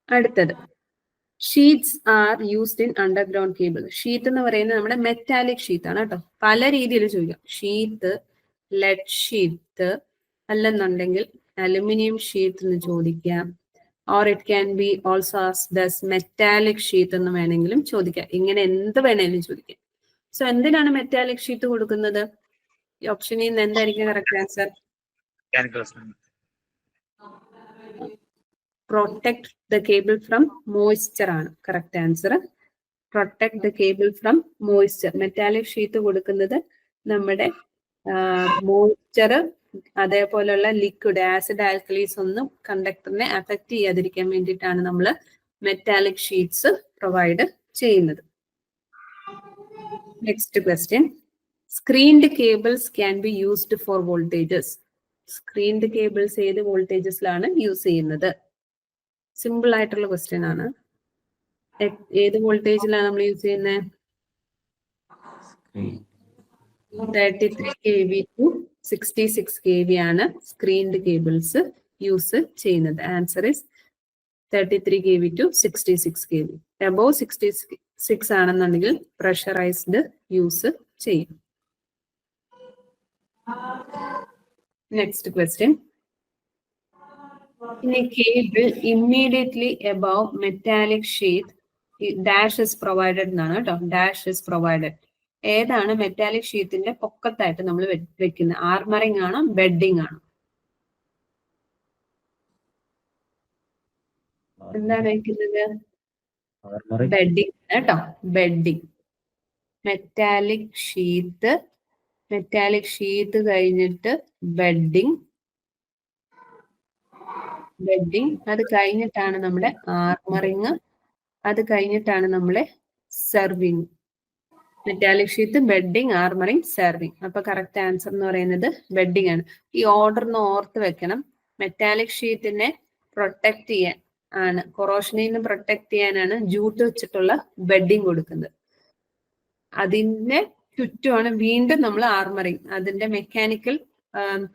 അടുത്തത്, sheaths are used in underground cable. Sheath എന്ന് പറയുന്നത് നമ്മുടെ മെറ്റാലിക് ഷീറ്റ് ആണ് കേട്ടോ. പല രീതിയിൽ ചോദിക്കാം. ഷീറ്റ്, ലെഡ് ഷീറ്റ്, അല്ലെന്നുണ്ടെങ്കിൽ അലുമിനിയം ഷീറ്റ് എന്ന് ചോദിക്കാം. Or it can be also asked as metallic sheet എന്ന് വേണമെങ്കിലും ചോദിക്കാം. ഇങ്ങനെ എന്ത് വേണമെങ്കിലും ചോദിക്കാം. സോ എന്തിനാണ് മെറ്റാലിക് ഷീറ്റ് കൊടുക്കുന്നത്? ഓപ്ഷനിൽ നിന്ന് എന്തായിരിക്കും correct answer? Protect the cable from moisture ആണ് correct answer. Protect the cable from moisture. Metallic sheath കൊടുക്കുന്നത് നമ്മുടെ മോയ്സ്ചർ അതേപോലെയുള്ള ലിക്വിഡ് ആസിഡ് ആൽക്കലീസ് ഒന്നും കണ്ടക്ടറിനെ അഫക്റ്റ് ചെയ്യാതിരിക്കാൻ വേണ്ടിയിട്ടാണ് നമ്മൾ മെറ്റാലിക് ഷീറ്റ്സ് പ്രൊവൈഡ് ചെയ്യുന്നത്. Next question, screened cables can be used for voltages. Screened cables ഏത് വോൾട്ടേജസിലാണ് യൂസ് ചെയ്യുന്നത്? സിമ്പിൾ ആയിട്ടുള്ള ക്വസ്റ്റ്യൻ ആണ്. ഏത് വോൾട്ടേജിലാണ് നമ്മൾ യൂസ് ചെയ്യുന്നത്? 33 kV to 66 kV ആണ് സ്ക്രീൻഡ് കേബിൾസ് യൂസ് ചെയ്യുന്നത്. Answer is 33 kV to 66 kV. Above 66 ആണെന്നുണ്ടെങ്കിൽ പ്രഷറൈസ്ഡ് യൂസ് ചെയ്യും. Next question, in a cable immediately above metallic sheath dash is provided എന്നാണ് കേട്ടോ. Dash is provided. ഏതാണ് മെറ്റാലിക് ഷീറ്റിന്റെ പൊക്കത്തായിട്ട് നമ്മൾ വെക്കുന്നത്? ആർമറിംഗ് ആണോ ബെഡിങ് ആണോ? എന്താണ് വെക്കുന്നത്? ബെഡിങ് കേട്ടോ. ബെഡിങ്. മെറ്റാലിക് ഷീറ്റ് കഴിഞ്ഞിട്ട് ബെഡിങ് അത് കഴിഞ്ഞിട്ടാണ് നമ്മുടെ ആർമറിങ്, അത് കഴിഞ്ഞിട്ടാണ് നമ്മുടെ serving. Metallic sheet, bedding, armouring, serving. അപ്പൊ കറക്റ്റ് ആൻസർ എന്ന് പറയുന്നത് ബെഡിങ് ആണ്. ഈ ഓർഡർ ഒന്ന് ഓർത്ത് വെക്കണം. മെറ്റാലിക് ഷീറ്റിനെ പ്രൊട്ടക്ട് ചെയ്യാൻ ആണ്, കൊറോഷനിൽ നിന്ന് പ്രൊട്ടക്ട് ചെയ്യാനാണ് ജൂട്ട് വെച്ചിട്ടുള്ള ബെഡിങ് കൊടുക്കുന്നത്. അതിന്റെ ചുറ്റുമാണ് വീണ്ടും നമ്മൾ ആർമറിങ്, അതിന്റെ മെക്കാനിക്കൽ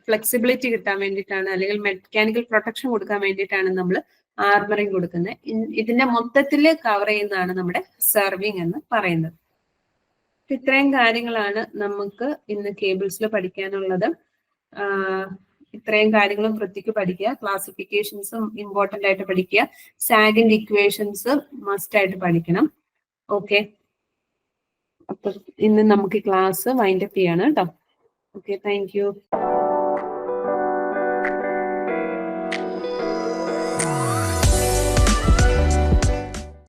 ഫ്ലെക്സിബിലിറ്റി കിട്ടാൻ വേണ്ടിയിട്ടാണ്, അല്ലെങ്കിൽ മെക്കാനിക്കൽ പ്രൊട്ടക്ഷൻ കൊടുക്കാൻ വേണ്ടിയിട്ടാണ് നമ്മൾ ആർമറിങ് കൊടുക്കുന്നത്. ഇതിന്റെ മൊത്തത്തിൽ കവർ ചെയ്യുന്നതാണ് നമ്മുടെ സെർവിങ് എന്ന് പറയുന്നത്. ഇത്രയും കാര്യങ്ങളാണ് നമുക്ക് ഇന്ന് കേബിൾസിൽ പഠിക്കാനുള്ളത്. ഇത്രയും കാര്യങ്ങളും വൃത്തിക്ക് പഠിക്കുക. ക്ലാസിഫിക്കേഷൻസും ഇമ്പോർട്ടൻ്റ് ആയിട്ട് പഠിക്കുക. സാഗിന്റെ ഇക്വേഷൻസ് മസ്റ്റ് ആയിട്ട് പഠിക്കണം. ഓക്കെ, അപ്പൊ ഇന്ന് നമുക്ക് ക്ലാസ് വൈൻഡ് അപ്പ് ചെയ്യാണ് കേട്ടോ. Okay, thank you.